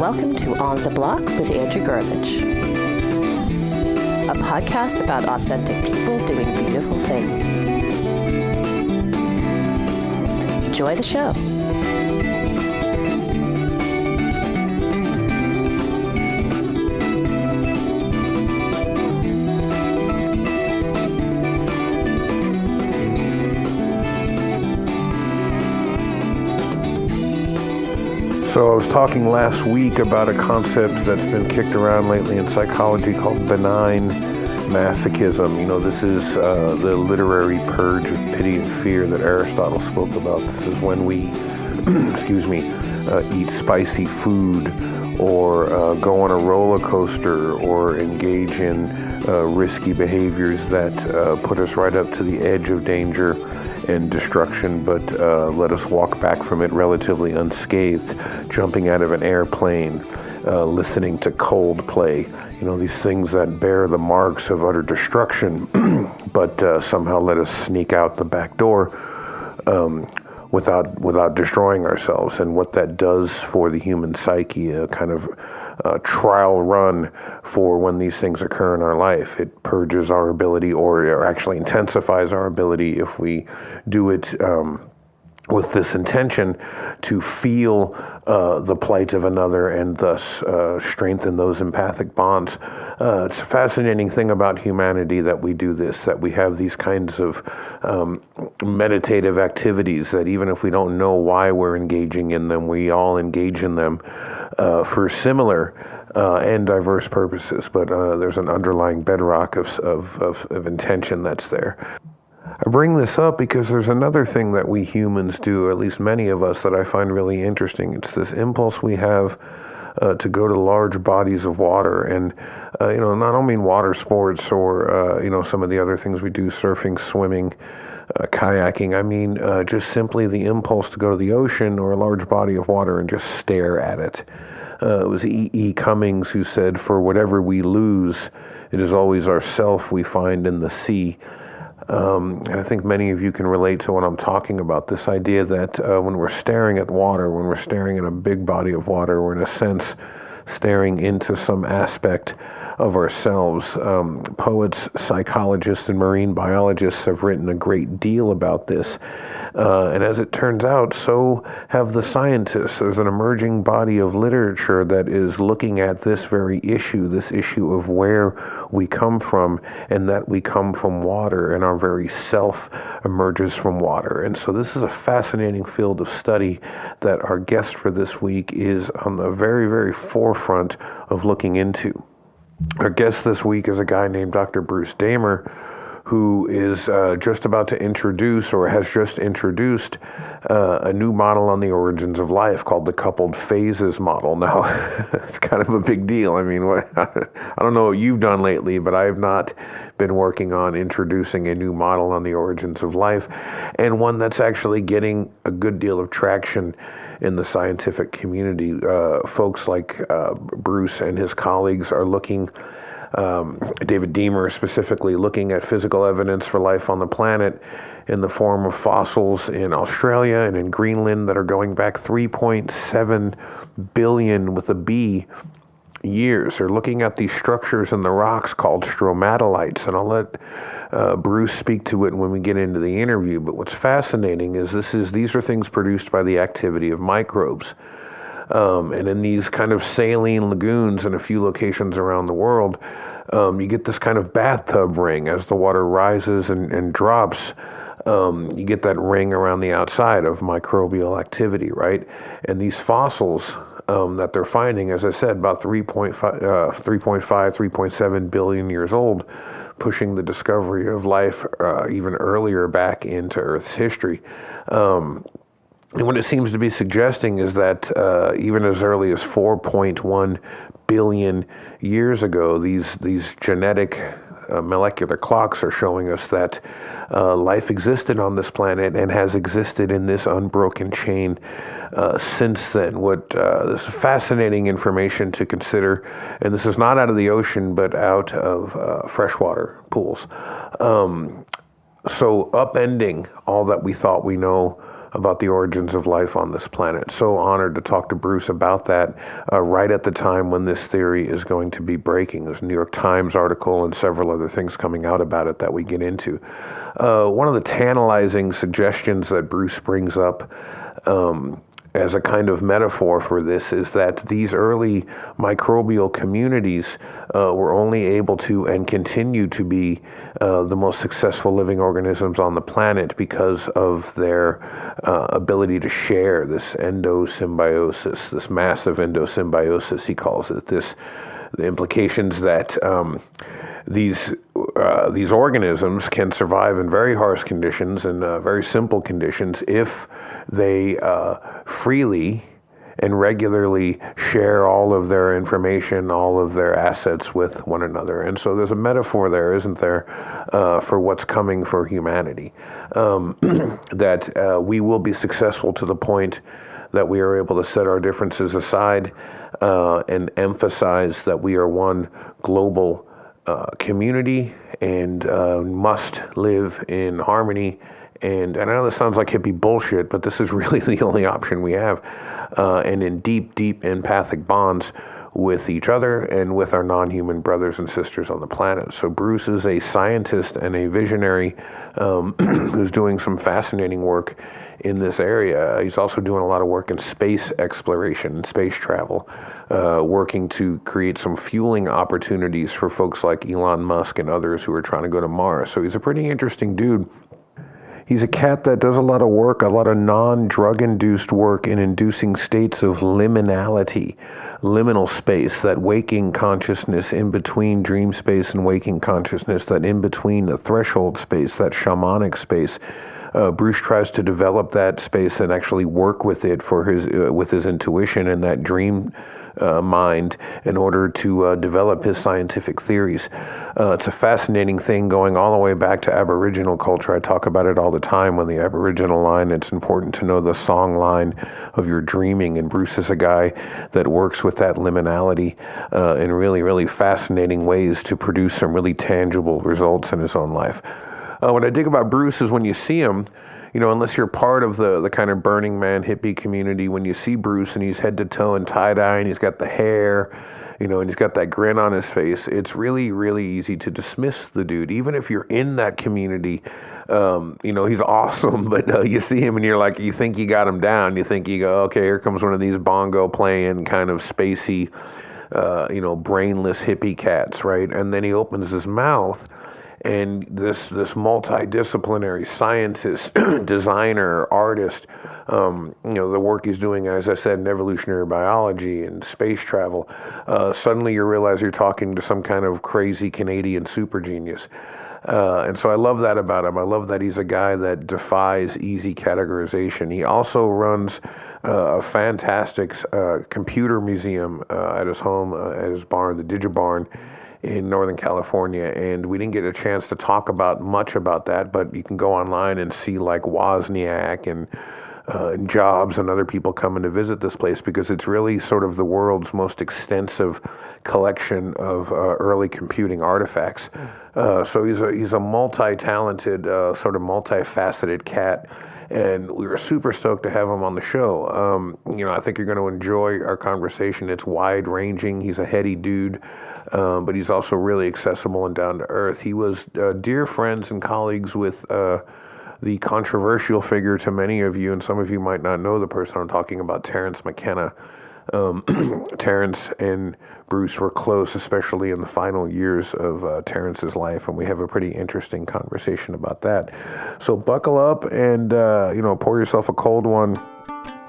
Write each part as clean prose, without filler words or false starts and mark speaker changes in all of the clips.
Speaker 1: Welcome to On the Block with Andrew Garbage, a podcast about authentic people doing beautiful things. Enjoy the show.
Speaker 2: So I was talking last week about a concept that's been kicked around lately in psychology called benign masochism. You know, this is the literary purge of pity and fear that Aristotle spoke about. This is when we, eat spicy food or go on a roller coaster or engage in risky behaviors that put us right up to the edge of danger and destruction, but let us walk back from it relatively unscathed, jumping out of an airplane, listening to Coldplay, you know, these things that bear the marks of utter destruction, but somehow let us sneak out the back door without destroying ourselves. And what that does for the human psyche, a kind of trial run for when these things occur in our life. It purges our ability, or actually intensifies our ability if we do it with this intention to feel the plight of another and thus strengthen those empathic bonds. It's a fascinating thing about humanity that we do this, that we have these kinds of meditative activities that even if we don't know why we're engaging in them, we all engage in them for similar and diverse purposes, but there's an underlying bedrock of intention that's there. I bring this up because there's another thing that we humans do, or at least many of us, that I find really interesting. It's this impulse we have to go to large bodies of water, and not only in water sports or some of the other things we do, surfing, swimming, kayaking. I mean, just simply the impulse to go to the ocean or a large body of water and just stare at it. It was E.E. Cummings who said, "For whatever we lose, it is always ourself we find in the sea." And I think many of you can relate to what I'm talking about, this idea that when we're staring at water, when we're staring at a big body of water, we're in a sense staring into some aspect of ourselves. Poets, psychologists, and marine biologists have written a great deal about this. And as it turns out, so have the scientists. There's an emerging body of literature that is looking at this very issue, this issue of where we come from, and that we come from water, and our very self emerges from water. And so this is a fascinating field of study that our guest for this week is on the very, very forefront of looking into. Our guest this week is a guy named Dr. Bruce Damer, who is just about to introduce, or has just introduced, a new model on the origins of life called the coupled phases model. Now, it's kind of a big deal. I mean, I don't know what you've done lately, but I have not been working on introducing a new model on the origins of life, and one that's actually getting a good deal of traction in the scientific community. Folks like Bruce and his colleagues are looking, David Damer specifically, looking at physical evidence for life on the planet in the form of fossils in Australia and in Greenland that are going back 3.7 billion with a B years. They're looking at these structures in the rocks called stromatolites, and I'll let Bruce speak to it when we get into the interview. But what's fascinating is these are things produced by the activity of microbes. And in these kind of saline lagoons in a few locations around the world, you get this kind of bathtub ring as the water rises and drops. You get that ring around the outside of microbial activity, right? And these fossils that they're finding, as I said, about 3.7 billion years old, pushing the discovery of life even earlier back into Earth's history. And what it seems to be suggesting is that even as early as 4.1 billion years ago, these genetic molecular clocks are showing us that life existed on this planet and has existed in this unbroken chain since then. This is fascinating information to consider, and this is not out of the ocean, but out of freshwater pools. So upending all that we thought we know about the origins of life on this planet. So honored to talk to Bruce about that right at the time when this theory is going to be breaking. There's a New York Times article and several other things coming out about it that we get into. One of the tantalizing suggestions that Bruce brings up as a kind of metaphor for this is that these early microbial communities were only able to and continue to be the most successful living organisms on the planet because of their ability to share, this endosymbiosis, this massive endosymbiosis, he calls it, the implications that these organisms can survive in very harsh conditions and very simple conditions if they freely and regularly share all of their information, all of their assets with one another. And so there's a metaphor there, isn't there, for what's coming for humanity, that we will be successful to the point that we are able to set our differences aside and emphasize that we are one global community and must live in harmony. And I know this sounds like hippie bullshit, but this is really the only option we have, and in deep, deep empathic bonds with each other and with our non-human brothers and sisters on the planet. So Bruce is a scientist and a visionary who's doing some fascinating work in this area. He's also doing a lot of work in space exploration and space travel, working to create some fueling opportunities for folks like Elon Musk and others who are trying to go to Mars. So he's a pretty interesting dude. He's a cat that does a lot of work, a lot of non-drug-induced work in inducing states of liminality, liminal space, that waking consciousness in between dream space and waking consciousness, that in between the threshold space, that shamanic space. Bruce tries to develop that space and actually work with it for with his intuition and that dream mind in order to develop his scientific theories. It's a fascinating thing going all the way back to Aboriginal culture. I talk about it all the time when the Aboriginal line, it's important to know the song line of your dreaming, and Bruce is a guy that works with that liminality in really, really fascinating ways to produce some really tangible results in his own life. What I dig about Bruce is when you see him, you know, unless you're part of the kind of Burning Man hippie community, when you see Bruce and he's head to toe in tie-dye and he's got the hair, you know, and he's got that grin on his face, it's really, really easy to dismiss the dude. Even if you're in that community, you know, he's awesome, but you see him and you're like, you think you got him down. You think you go, okay, here comes one of these bongo playing kind of spacey, you know, brainless hippie cats, right? And then he opens his mouth. And this multidisciplinary scientist, designer, artist, you know, the work he's doing, as I said, in evolutionary biology and space travel, suddenly you realize you're talking to some kind of crazy Canadian super genius. And so I love that about him. I love that he's a guy that defies easy categorization. He also runs a fantastic computer museum at his home, at his barn, the DigiBarn, in Northern California, and we didn't get a chance to talk about much about that, but you can go online and see like Wozniak and Jobs and other people coming to visit this place because it's really sort of the world's most extensive collection of early computing artifacts. So he's a multi-talented, sort of multifaceted cat. And we were super stoked to have him on the show. You know, I think you're going to enjoy our conversation. It's wide-ranging. He's a heady dude, but he's also really accessible and down to earth. He was dear friends and colleagues with the controversial figure to many of you, and some of you might not know the person I'm talking about, Terence McKenna. Terence and Bruce were close, especially in the final years of Terence's life, and we have a pretty interesting conversation about that. So buckle up and you know, pour yourself a cold one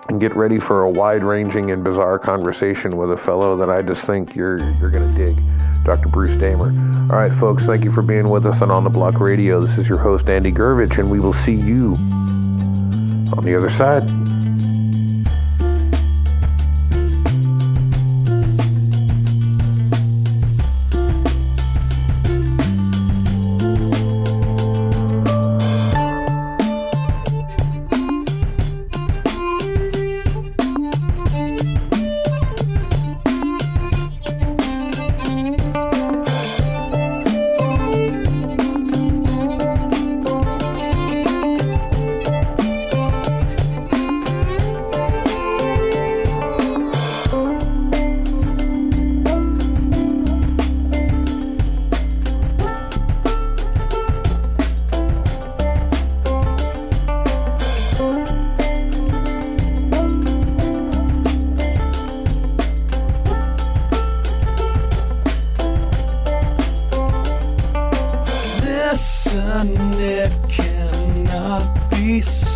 Speaker 2: and get ready for a wide-ranging and bizarre conversation with a fellow that I just think you're going to dig, Dr. Bruce Damer. All right, folks, thank you for being with us on the Block Radio. This is your host, Andy Gurvich, and we will see you on the other side.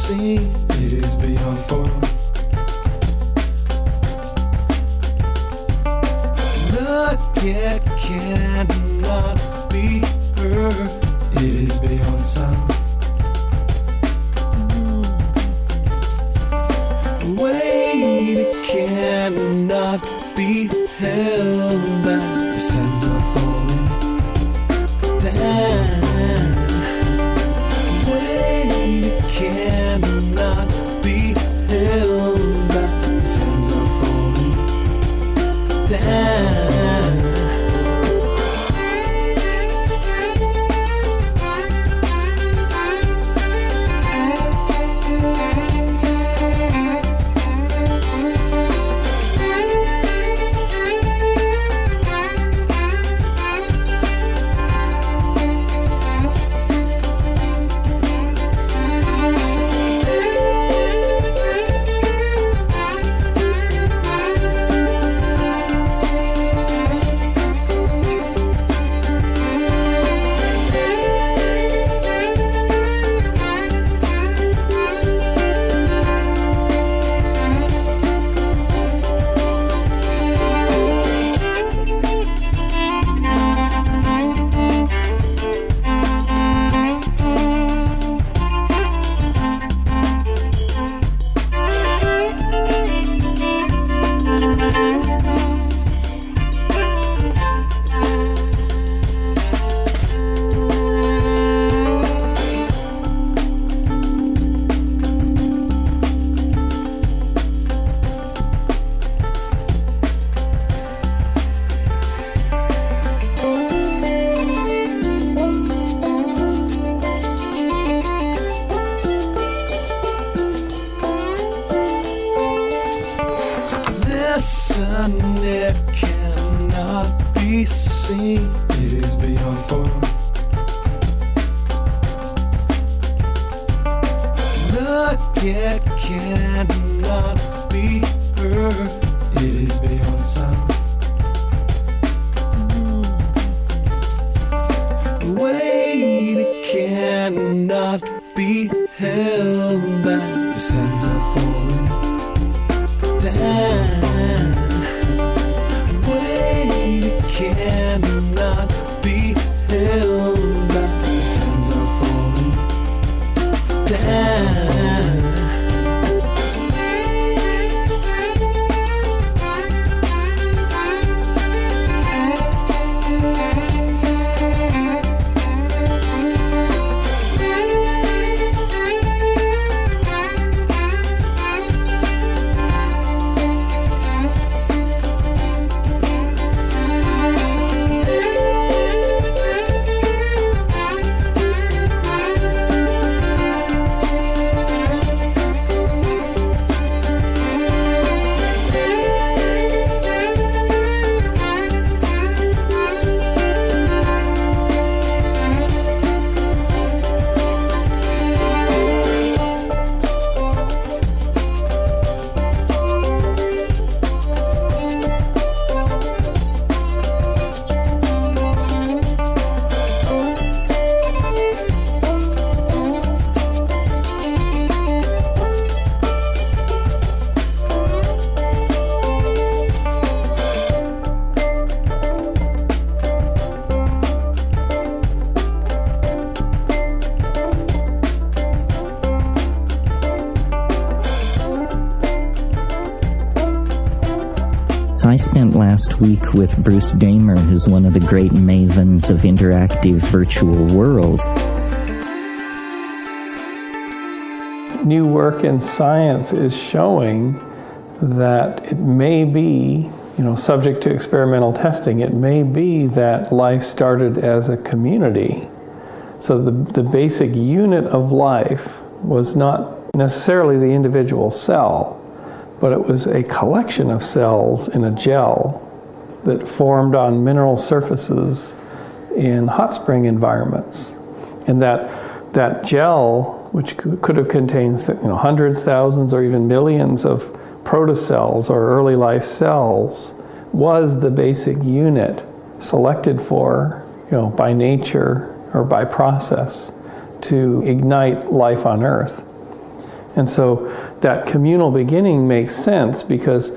Speaker 3: seen, it is beyond form. Look, it cannot be heard, it is beyond sound. Wait, it cannot be held back, the sands are falling down. Wait, it cannot be held back, the sands are falling down. Listen, it cannot be seen, it is beyond form. Look, it cannot be heard, it is beyond sound. Wait, it cannot be held back, the sands are falling down. Wait, it cannot be held back, the sands are falling down.
Speaker 4: I spent last week with Bruce Damer, who's one of the great mavens of interactive virtual worlds.
Speaker 5: New work in science is showing that it may be, subject to experimental testing, it may be that life started as a community. So the basic unit of life was not necessarily the individual cell, but it was a collection of cells in a gel that formed on mineral surfaces in hot spring environments. And that gel, which could have contained hundreds, thousands, or even millions of protocells or early life cells, was the basic unit selected for, by nature or by process to ignite life on Earth. And so that communal beginning makes sense because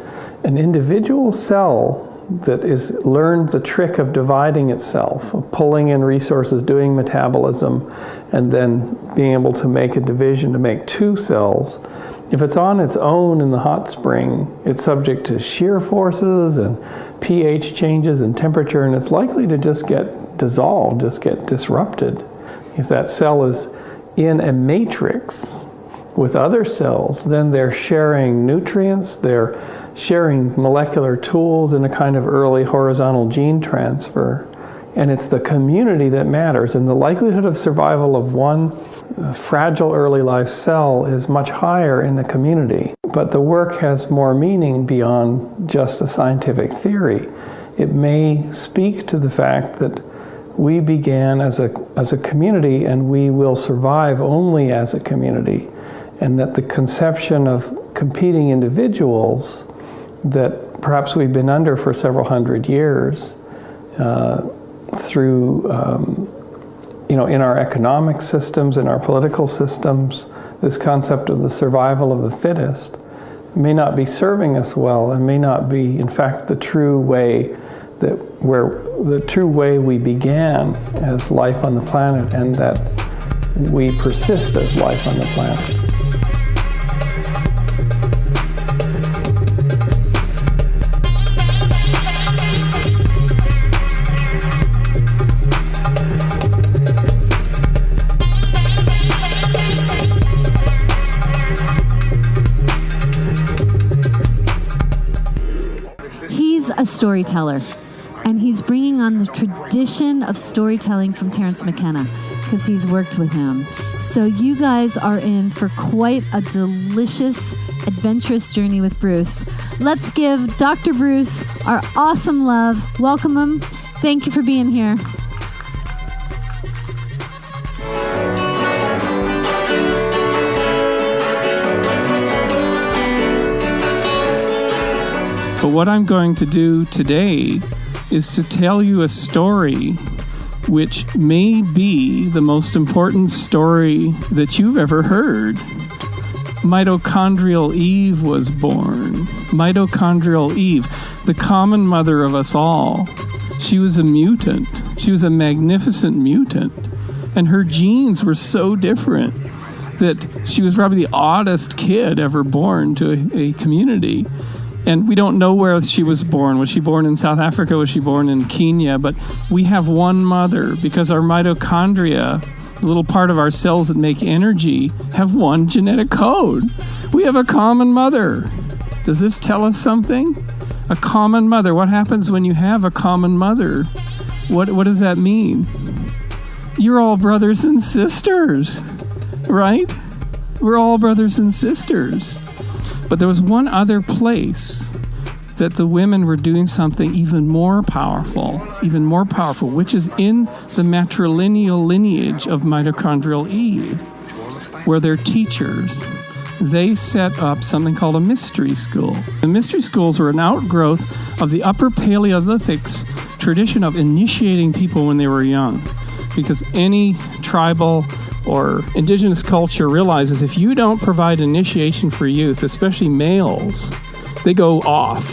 Speaker 5: an individual cell that is learned the trick of dividing itself, of pulling in resources, doing metabolism, and then being able to make a division to make two cells, if it's on its own in the hot spring, it's subject to shear forces and pH changes and temperature, and it's likely to just get dissolved, just get disrupted. If that cell is in a matrix with other cells, then they're sharing nutrients, they're sharing molecular tools in a kind of early horizontal gene transfer. And it's the community that matters. And the likelihood of survival of one fragile early life cell is much higher in the community. But the work has more meaning beyond just a scientific theory. It may speak to the fact that we began as a community and we will survive only as a community. And that the conception of competing individuals that perhaps we've been under for several hundred years through, in our economic systems, in our political systems, this concept of the survival of the fittest may not be serving us well and may not be, in fact, the true way we began as life on the planet and that we persist as life on the planet.
Speaker 6: A storyteller, and he's bringing on the tradition of storytelling from Terence McKenna because he's worked with him. So you guys are in for quite a delicious, adventurous journey with Bruce. Let's give Dr. Bruce our awesome love. Welcome him. Thank you for being here.
Speaker 5: But what I'm going to do today is to tell you a story which may be the most important story that you've ever heard. Mitochondrial Eve was born. Mitochondrial Eve, the common mother of us all. She was a mutant. She was a magnificent mutant. And her genes were so different that she was probably the oddest kid ever born to a community. And we don't know where she was born. Was she born in South Africa? Was she born in Kenya? But we have one mother because our mitochondria, the little part of our cells that make energy, have one genetic code. We have a common mother. Does this tell us something? A common mother. What happens when you have a common mother? What does that mean? You're all brothers and sisters, right? We're all brothers and sisters. But there was one other place that the women were doing something even more powerful, which is in the matrilineal lineage of mitochondrial Eve, where they're teachers. They set up something called a mystery school. The mystery schools were an outgrowth of the Upper Paleolithic's tradition of initiating people when they were young, because any tribal or indigenous culture realizes if you don't provide initiation for youth, especially males, they go off,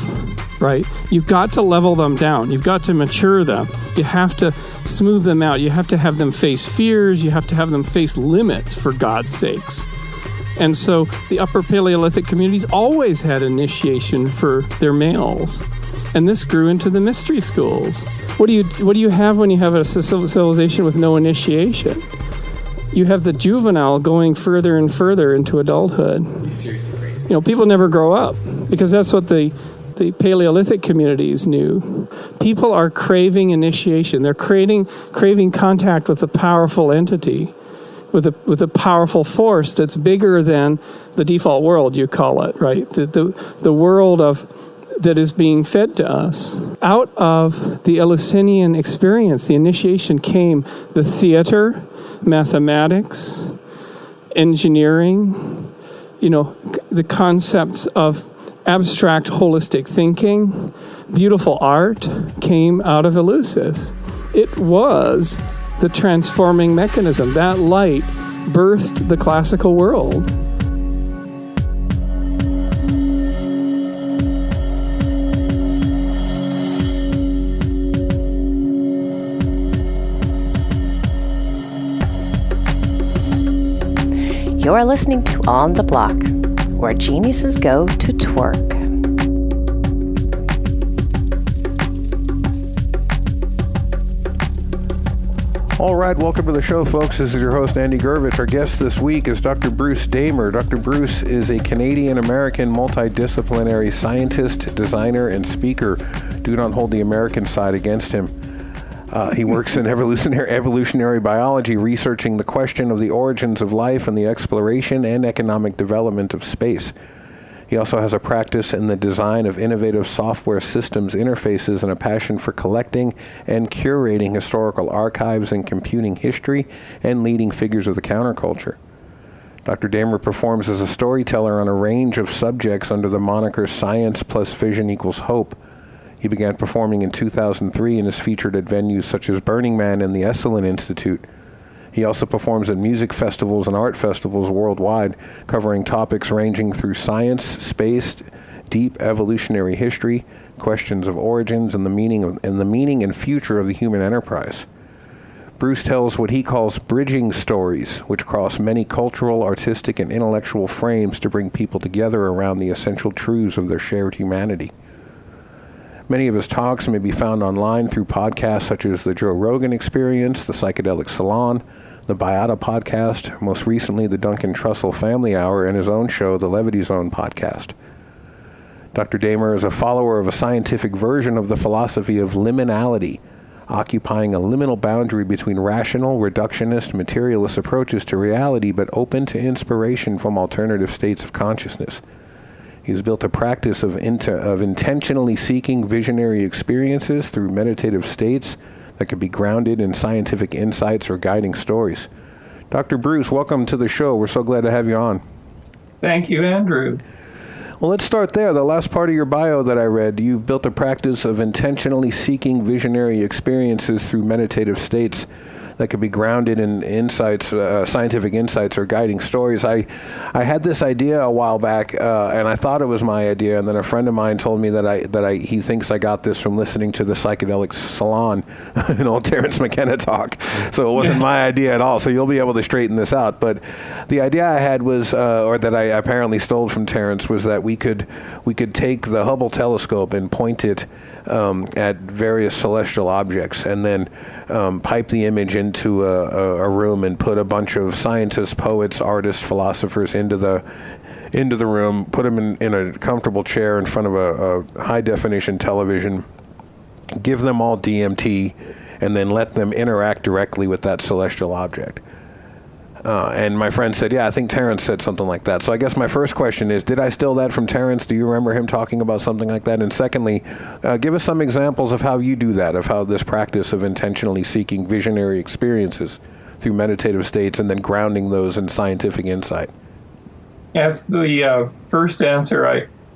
Speaker 5: right? You've got to level them down. You've got to mature them. You have to smooth them out. You have to have them face fears. You have to have them face limits, for God's sakes. And so the Upper Paleolithic communities always had initiation for their males. And this grew into the mystery schools. What do you have when you have a civilization with no initiation? You have the juvenile going further and further into adulthood. People never grow up because that's what the Paleolithic communities knew. People are craving initiation. They're craving contact with a powerful entity, with a powerful force that's bigger than the default world, you call it, right? The world that is being fed to us. Out of the Eleusinian experience, the initiation came the theater, mathematics, engineering, the concepts of abstract holistic thinking, beautiful art came out of Eleusis. It was the transforming mechanism. That light birthed the classical world.
Speaker 1: You're listening to On the Block, where geniuses go to twerk.
Speaker 2: All right, welcome to the show, folks. This is your host, Andy Gurvich. Our guest this week is Dr. Bruce Damer. Dr. Bruce is a Canadian-American multidisciplinary scientist, designer, and speaker. Do not hold the American side against him. He works in evolutionary biology, researching the question of the origins of life and the exploration and economic development of space. He also has a practice in the design of innovative software systems interfaces and a passion for collecting and curating historical archives and computing history and leading figures of the counterculture. Dr. Damer performs as a storyteller on a range of subjects under the moniker Science plus Vision equals Hope. He began performing in 2003 and is featured at venues such as Burning Man and the Esalen Institute. He also performs at music festivals and art festivals worldwide, covering topics ranging through science, space, deep evolutionary history, questions of origins, and the meaning and future of the human enterprise. Bruce tells what he calls bridging stories, which cross many cultural, artistic, and intellectual frames to bring people together around the essential truths of their shared humanity. Many of his talks may be found online through podcasts such as The Joe Rogan Experience, The Psychedelic Salon, The Biata Podcast, most recently the Duncan Trussell Family Hour, and his own show, The Levity Zone Podcast. Dr. Damer is a follower of a scientific version of the philosophy of liminality, occupying a liminal boundary between rational, reductionist, materialist approaches to reality, but open to inspiration from alternative states of consciousness. He's built a practice of intentionally seeking visionary experiences through meditative states that could be grounded in scientific insights or guiding stories. Dr. Bruce, welcome to the show. We're so glad to have you on.
Speaker 5: Thank you, Andrew.
Speaker 2: Well, let's start there. The last part of your bio that I read, you've built a practice of intentionally seeking visionary experiences through meditative states that could be grounded in insights, scientific insights or guiding stories. I had this idea a while back, and I thought it was my idea, and then a friend of mine told me that he thinks I got this from listening to the Psychedelic Salon, an old Terence McKenna talk. So it wasn't my idea at all. So you'll be able to straighten this out. But the idea I had was, or that I apparently stole from Terence, was that we could take the Hubble telescope and point it at various celestial objects, and then pipe the image into a room and put a bunch of scientists, poets, artists, philosophers into the room, put them in a comfortable chair in front of a high definition television, give them all DMT, and then let them interact directly with that celestial object. And my friend said, yeah, I think Terence said something like that. So I guess my first question is, did I steal that from Terence? Do you remember him talking about something like that? And secondly, give us some examples of how you do that, of how this practice of intentionally seeking visionary experiences through meditative states and then grounding those in scientific insight.
Speaker 5: As the first answer,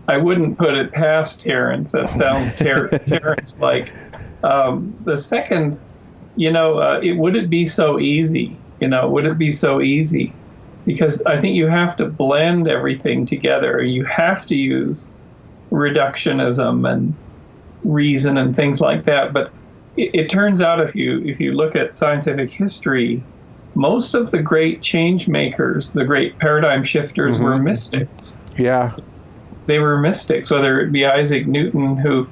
Speaker 5: I wouldn't put it past Terence. That sounds Terence-like. The second, would it be so easy? Would it be so easy? Because I think you have to blend everything together. You have to use reductionism and reason and things like that. But it turns out if you look at scientific history, most of the great change makers, the great paradigm shifters, were mystics.
Speaker 2: Yeah.
Speaker 5: They were mystics, whether it be Isaac Newton, who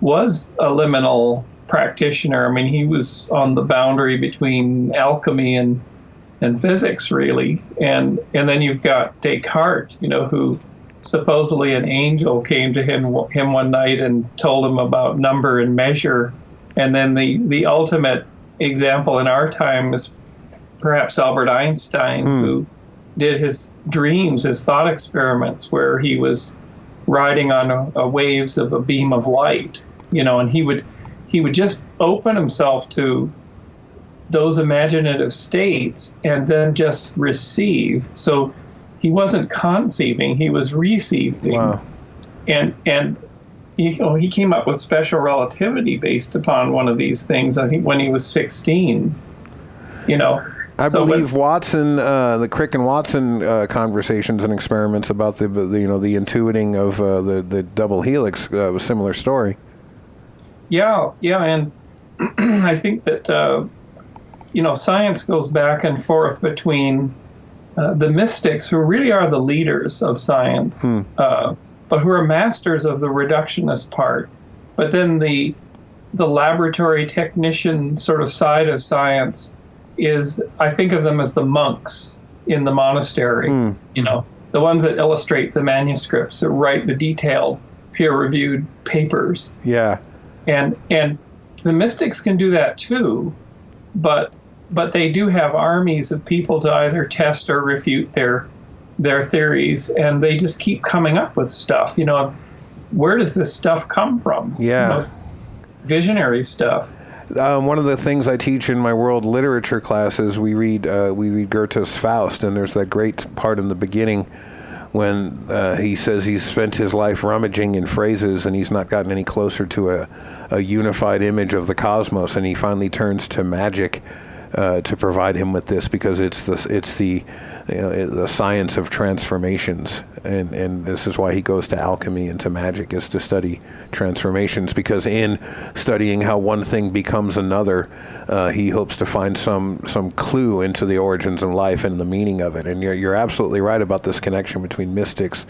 Speaker 5: was a liminal practitioner. I mean, he was on the boundary between alchemy and physics, really. And then you've got Descartes, who supposedly an angel came to him one night and told him about number and measure. And then the ultimate example in our time is perhaps Albert Einstein, who did his dreams, his thought experiments, where he was riding on waves of a beam of light, and he would just open himself to those imaginative states and then just receive. So he wasn't conceiving, he was receiving. Wow. And he came up with special relativity based upon one of these things, I think, when he was 16.
Speaker 2: I believe Watson, the Crick and Watson conversations and experiments about the intuiting of the double helix was a similar story.
Speaker 5: Yeah, and I think that science goes back and forth between the mystics, who really are the leaders of science, but who are masters of the reductionist part. But then the laboratory technician sort of side of science is, I think of them as the monks in the monastery, you know, the ones that illustrate the manuscripts, that write the detailed peer-reviewed papers.
Speaker 2: Yeah.
Speaker 5: And the mystics can do that too, but they do have armies of people to either test or refute their theories, and they just keep coming up with stuff. You know, where does this stuff come from?
Speaker 2: Yeah.
Speaker 5: You know, visionary stuff.
Speaker 2: One of the things I teach in my world literature classes, we read Goethe's Faust, and there's that great part in the beginning when he says he's spent his life rummaging in phrases and he's not gotten any closer to a unified image of the cosmos, and he finally turns to magic to provide him with this, because it's the science of transformations, and this is why he goes to alchemy and to magic, is to study transformations, because in studying how one thing becomes another, he hopes to find some clue into the origins of life and the meaning of it. And you're absolutely right about this connection between mystics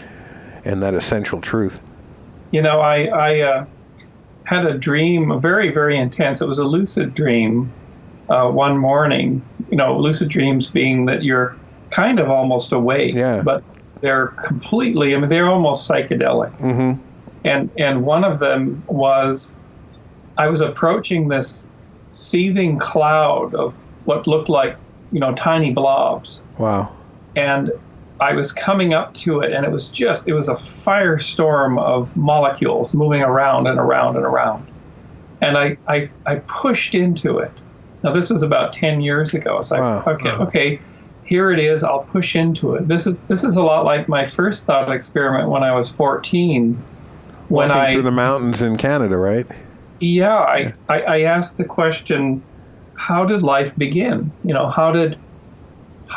Speaker 2: and that essential truth.
Speaker 5: You know, I had a dream, a very, very intense. It was a lucid dream. One morning, you know, lucid dreams being that you're kind of almost awake, but they're completely, I mean, they're almost psychedelic. Mm-hmm. And one of them was, I was approaching this seething cloud of what looked like, you know, tiny blobs.
Speaker 2: Wow.
Speaker 5: And I was coming up to it, and it was a firestorm of molecules moving around and around and around. And I pushed into it. Now, this is about 10 years ago. So okay, here it is. I'll push into it. This is a lot like my first thought experiment when I was 14.
Speaker 2: Walking through the mountains in Canada, right?
Speaker 5: Yeah, I asked the question, how did life begin? You know, how did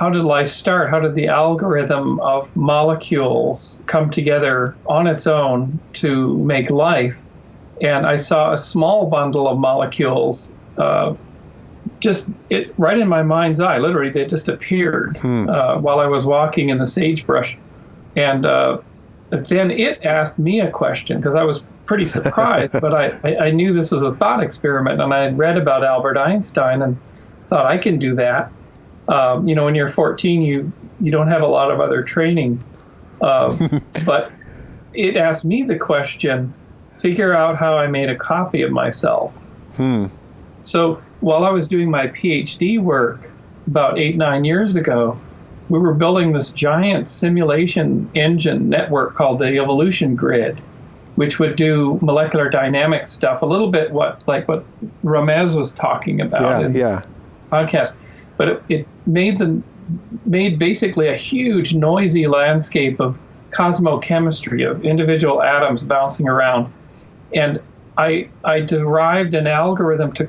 Speaker 5: life start? How did the algorithm of molecules come together on its own to make life? And I saw a small bundle of molecules right in my mind's eye. Literally, they just appeared while I was walking in the sagebrush. And then it asked me a question, because I was pretty surprised, but I knew this was a thought experiment, and I had read about Albert Einstein and thought, I can do that. You know, when you're 14, you don't have a lot of other training. But it asked me the question, figure out how I made a copy of myself. So while I was doing my PhD work about 8-9 years ago, we were building this giant simulation engine network called the Evolution Grid, which would do molecular dynamics stuff, a little bit what Ramez was talking about in the podcast. But it made basically a huge noisy landscape of cosmochemistry, of individual atoms bouncing around. And I derived an algorithm to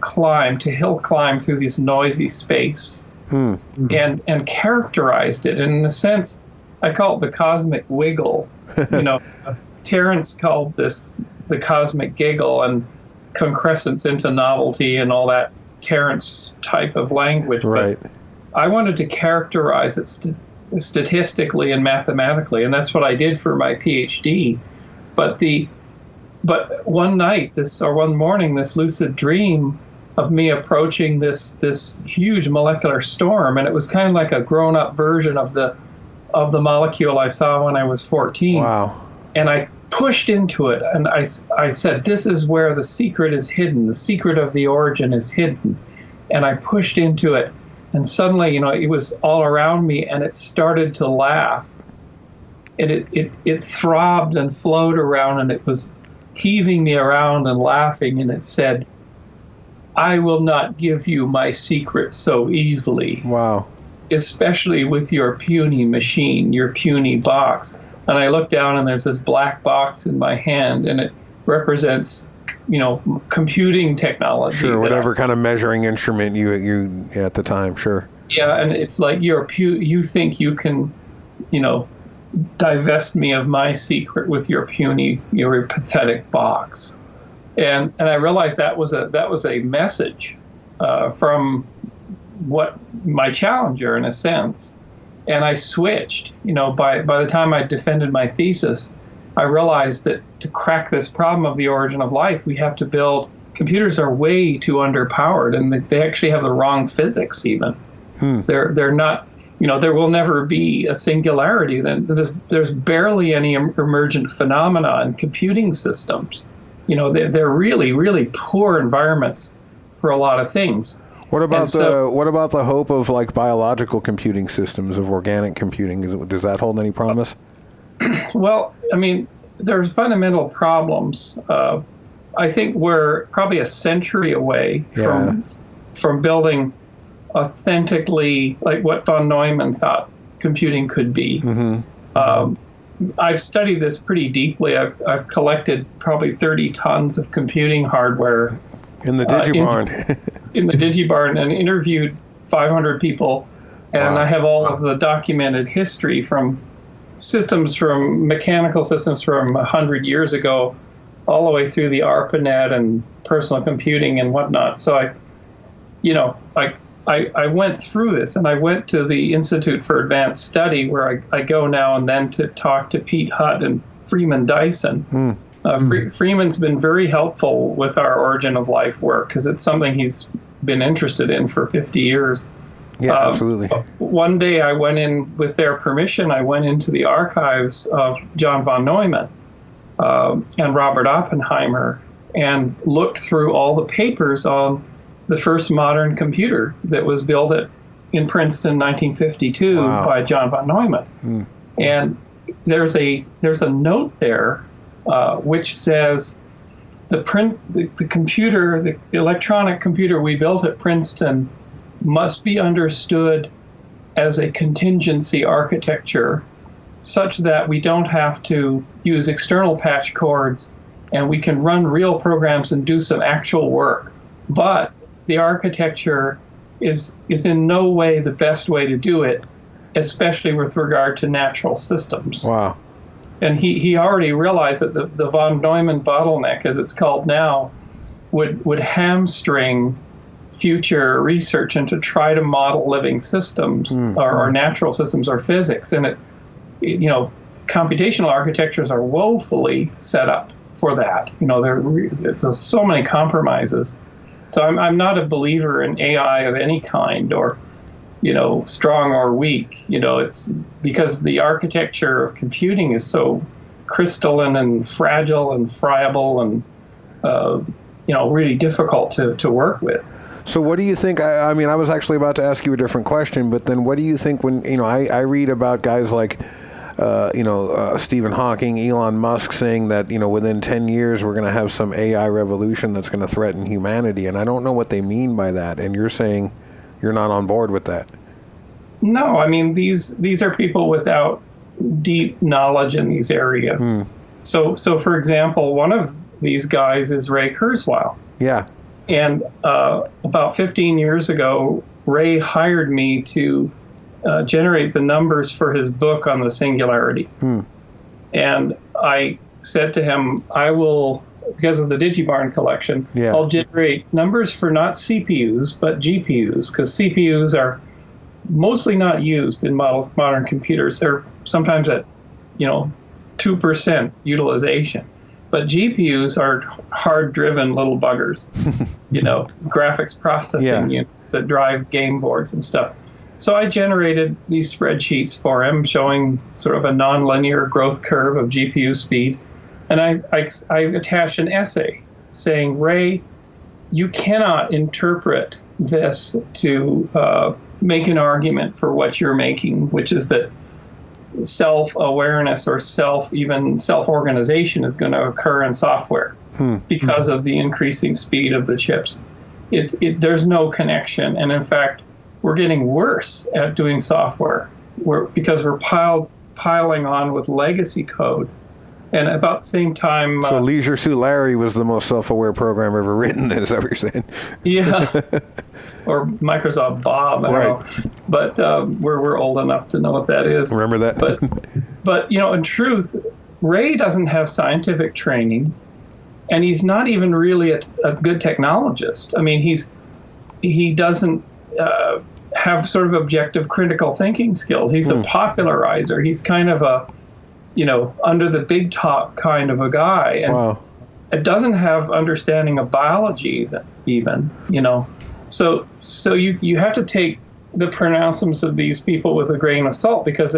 Speaker 5: hill climb through this noisy space, and characterized it. And in a sense, I call it the cosmic wiggle. You know, Terence called this the cosmic giggle, and concrescence into novelty and all that Terence type of language.
Speaker 2: Right.
Speaker 5: But I wanted to characterize it statistically and mathematically, and that's what I did for my PhD. But one morning, this lucid dream of me approaching this huge molecular storm, and it was kind of like a grown-up version of the molecule I saw when I was 14.
Speaker 2: Wow.
Speaker 5: And I pushed into it, and I said, this is where the secret is hidden. The secret of the origin is hidden. And I pushed into it, and suddenly, you know, it was all around me, and it started to laugh. And it throbbed and flowed around, and it was heaving me around and laughing, and it said, I will not give you my secret so easily.
Speaker 2: Wow.
Speaker 5: Especially with your puny machine, your puny box. And I look down, and there's this black box in my hand, and it represents, you know, computing technology.
Speaker 2: Sure, whatever kind of measuring instrument you at the time, sure.
Speaker 5: Yeah, and it's like you think you can, you know, divest me of my secret with your puny, your pathetic box. And I realized that was a message from what my challenger, in a sense. And I switched. By the time I defended my thesis, I realized that to crack this problem of the origin of life, we have to build. Computers are way too underpowered, and they actually have the wrong physics even. They're not, there will never be a singularity. There's barely any emergent phenomena in computing systems. They're really, really poor environments for a lot of things.
Speaker 2: What about the hope of like biological computing systems, of organic computing? Does that hold any promise?
Speaker 5: Well, I mean, there's fundamental problems. I think we're probably a century away from building authentically like what von Neumann thought computing could be. I've studied this pretty deeply. I've collected probably 30 tons of computing hardware
Speaker 2: in the Digibarn.
Speaker 5: In the Digibarn, and interviewed 500 people, and I have all of the documented history from mechanical systems from 100 years ago, all the way through the ARPANET and personal computing and whatnot. So I went through this, and I went to the Institute for Advanced Study, where I go now and then to talk to Pete Hutt and Freeman Dyson. Freeman's been very helpful with our origin of life work, because it's something he's been interested in for 50 years.
Speaker 2: Yeah, absolutely.
Speaker 5: One day I went in, with their permission, I went into the archives of John von Neumann and Robert Oppenheimer and looked through all the papers on the first modern computer that was built in Princeton in 1952 by John von Neumann. And there's a note there which says the computer, the electronic computer we built at Princeton, must be understood as a contingency architecture, such that we don't have to use external patch cords, and we can run real programs and do some actual work. But the architecture is in no way the best way to do it, especially with regard to natural systems.
Speaker 2: Wow.
Speaker 5: And he already realized that the von Neumann bottleneck, as it's called now, would hamstring future research and to try to model living systems or natural systems or physics. And computational architectures are woefully set up for that. There's so many compromises. So I'm not a believer in AI of any kind, or strong or weak. It's because the architecture of computing is so crystalline and fragile and friable and really difficult to work with.
Speaker 2: So what do you think? I mean, I was actually about to ask you a different question, but then what do you think when, I read about guys like, Stephen Hawking, Elon Musk saying that, within 10 years we're going to have some AI revolution that's going to threaten humanity, and I don't know what they mean by that, and you're saying you're not on board with that.
Speaker 5: No, I mean, these are people without deep knowledge in these areas. So for example, one of these guys is Ray Kurzweil.
Speaker 2: Yeah.
Speaker 5: And about 15 years ago, Ray hired me to generate the numbers for his book on the singularity. And I said to him, I will, because of the Digibarn collection, I'll generate numbers for not CPUs, but GPUs, because CPUs are mostly not used in modern computers. They're sometimes at, 2% utilization. But GPUs are hard-driven little buggers, graphics processing units that drive game boards and stuff. So I generated these spreadsheets for him showing sort of a nonlinear growth curve of GPU speed. And I attached an essay saying, Ray, you cannot interpret this to make an argument for what you're making, which is that self-awareness or self-organization is going to occur in software because of the increasing speed of the chips. There's no connection. And in fact, we're getting worse at doing software because we're piling on with legacy code. And about the same time...
Speaker 2: So Leisure Suit Larry was the most self-aware program ever written, is that what you're saying?
Speaker 5: Yeah. Or Microsoft Bob, I don't know. But we're old enough to know what that is.
Speaker 2: Remember that?
Speaker 5: But in truth, Ray doesn't have scientific training, and he's not even really a good technologist. I mean, he doesn't have sort of objective critical thinking skills. He's a popularizer. He's kind of a, under the big top kind of a guy. And
Speaker 2: Wow.
Speaker 5: it doesn't have understanding of biology even. So you have to take the pronouncements of these people with a grain of salt, because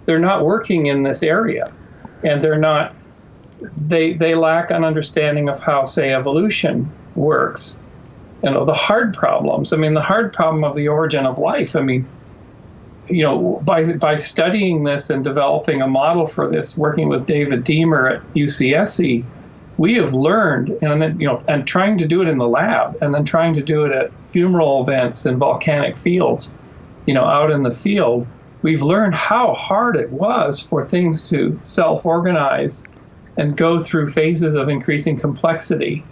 Speaker 5: they're not working in this area, and they lack an understanding of how, say, evolution works. The hard problems. The hard problem of the origin of life. By studying this and developing a model for this, working with David Deemer at UCSC, we have learned, and trying to do it in the lab, and then trying to do it at fumarole events in volcanic fields, out in the field, we've learned how hard it was for things to self-organize and go through phases of increasing complexity.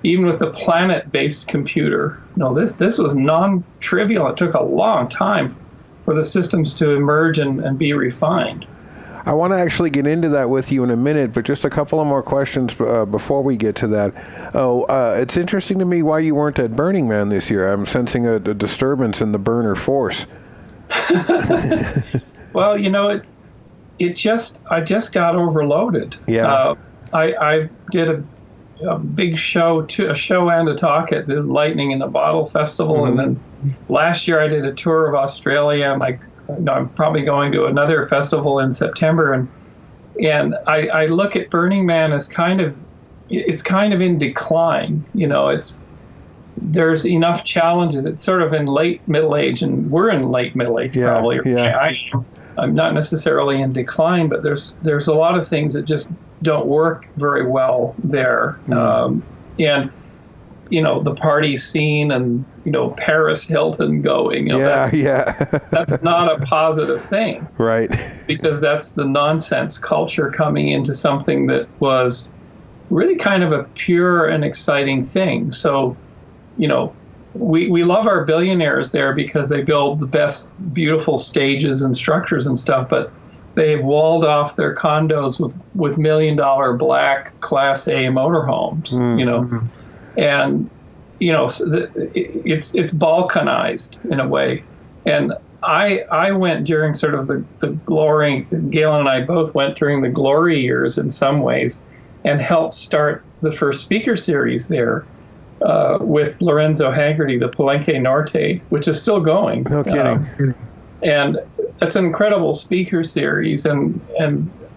Speaker 5: Even with the planet-based computer, this was non-trivial. It took a long time for the systems to emerge and be refined.
Speaker 2: I want to actually get into that with you in a minute, but just a couple of more questions before we get to that. It's interesting to me why you weren't at Burning Man this year. I'm sensing a disturbance in the burner force.
Speaker 5: Well, I just got overloaded.
Speaker 2: Yeah.
Speaker 5: I did a big show, a show and a talk at the Lightning in the Bottle Festival, and then last year I did a tour of Australia, and I'm probably going to another festival in September, and I look at Burning Man as kind of in decline. There's enough challenges. It's sort of in late middle age, and we're in late middle age probably.
Speaker 2: Yeah.
Speaker 5: I'm not necessarily in decline, but there's a lot of things that just don't work very well there. And the party scene and Paris Hilton going. That's not a positive thing,
Speaker 2: right?
Speaker 5: Because that's the nonsense culture coming into something that was really kind of a pure and exciting thing. So, we love our billionaires there because they build the best, beautiful stages and structures and stuff, but they've walled off their condos with $1 million black Class A motorhomes, and it's balkanized in a way. And I went during sort of the glory. Galen and I both went during the glory years in some ways, and helped start the first speaker series there. With Lorenzo Haggerty, the Palenque Norte, which is still going.
Speaker 2: No kidding.
Speaker 5: And it's an incredible speaker series. And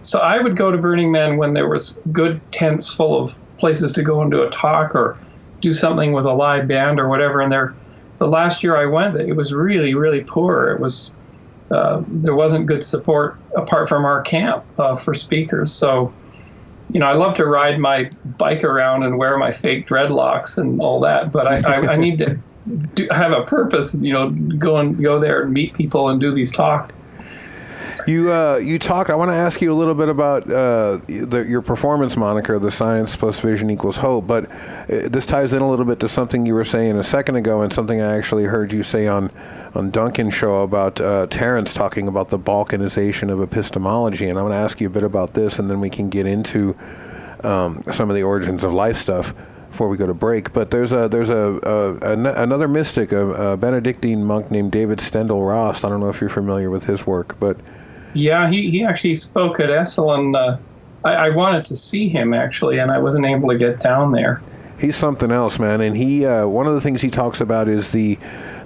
Speaker 5: so I would go to Burning Man when there was good tents full of places to go and do a talk or do something with a live band or whatever. And the last year I went, it was really, really poor. It was there wasn't good support apart from our camp for speakers. So, I love to ride my bike around and wear my fake dreadlocks and all that, but I need to have a purpose, go there and meet people and do these talks.
Speaker 2: You talked. I want to ask you a little bit about your performance moniker, the Science plus Vision equals Hope. But this ties in a little bit to something you were saying a second ago, and something I actually heard you say on Duncan's show about Terence talking about the balkanization of epistemology. And I want to ask you a bit about this, and then we can get into some of the origins of life stuff before we go to break. But there's another mystic, a Benedictine monk named David Stendhal-Rast. I don't know if you're familiar with his work, but
Speaker 5: yeah, he actually spoke at Esalen. I wanted to see him actually, and I wasn't able to get down there.
Speaker 2: He's something else, man. And he one of the things he talks about is the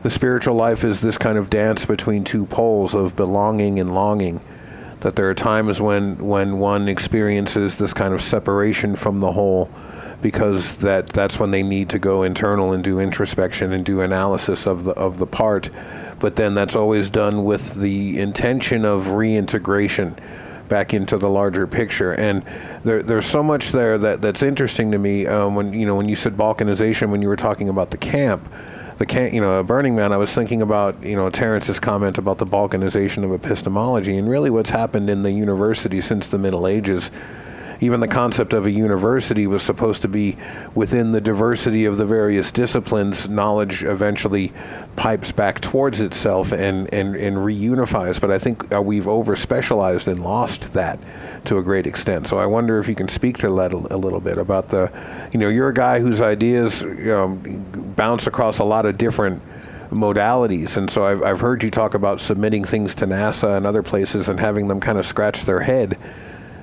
Speaker 2: spiritual life is this kind of dance between two poles of belonging and longing. That there are times when one experiences this kind of separation from the whole, because that's when they need to go internal and do introspection and do analysis of the part. But then that's always done with the intention of reintegration back into the larger picture. And there's so much there that's interesting to me. When you said balkanization, when you were talking about the camp, Burning Man, I was thinking about Terence's comment about the balkanization of epistemology, and really what's happened in the university since the Middle Ages. Even the concept of a university was supposed to be within the diversity of the various disciplines. Knowledge eventually pipes back towards itself and reunifies. But I think we've over-specialized and lost that to a great extent. So I wonder if you can speak to that a little bit about you're a guy whose ideas bounce across a lot of different modalities. And so I've heard you talk about submitting things to NASA and other places and having them kind of scratch their head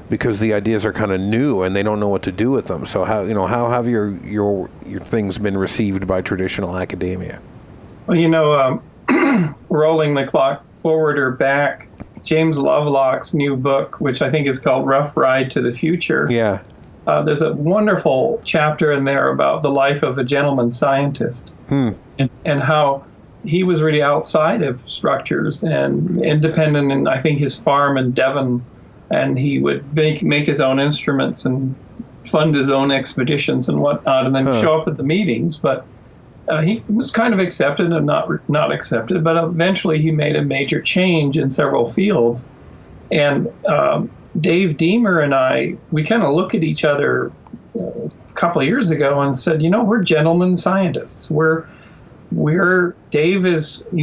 Speaker 2: because the ideas are kind of new and they don't know what to do with them. So how have your things been received by traditional academia?
Speaker 5: Well, rolling the clock forward or back, James Lovelock's new book, which I think is called Rough Ride to the Future.
Speaker 2: Yeah.
Speaker 5: There's a wonderful chapter in there about the life of a gentleman scientist and how he was really outside of structures and independent in, I think, his farm in Devon. And he would make his own instruments and fund his own expeditions and whatnot, and then show up at the meetings. But he was kind of accepted and not accepted. But eventually he made a major change in several fields. And Dave Deemer and I, we kind of look at each other a couple of years ago and said, we're gentlemen scientists. He's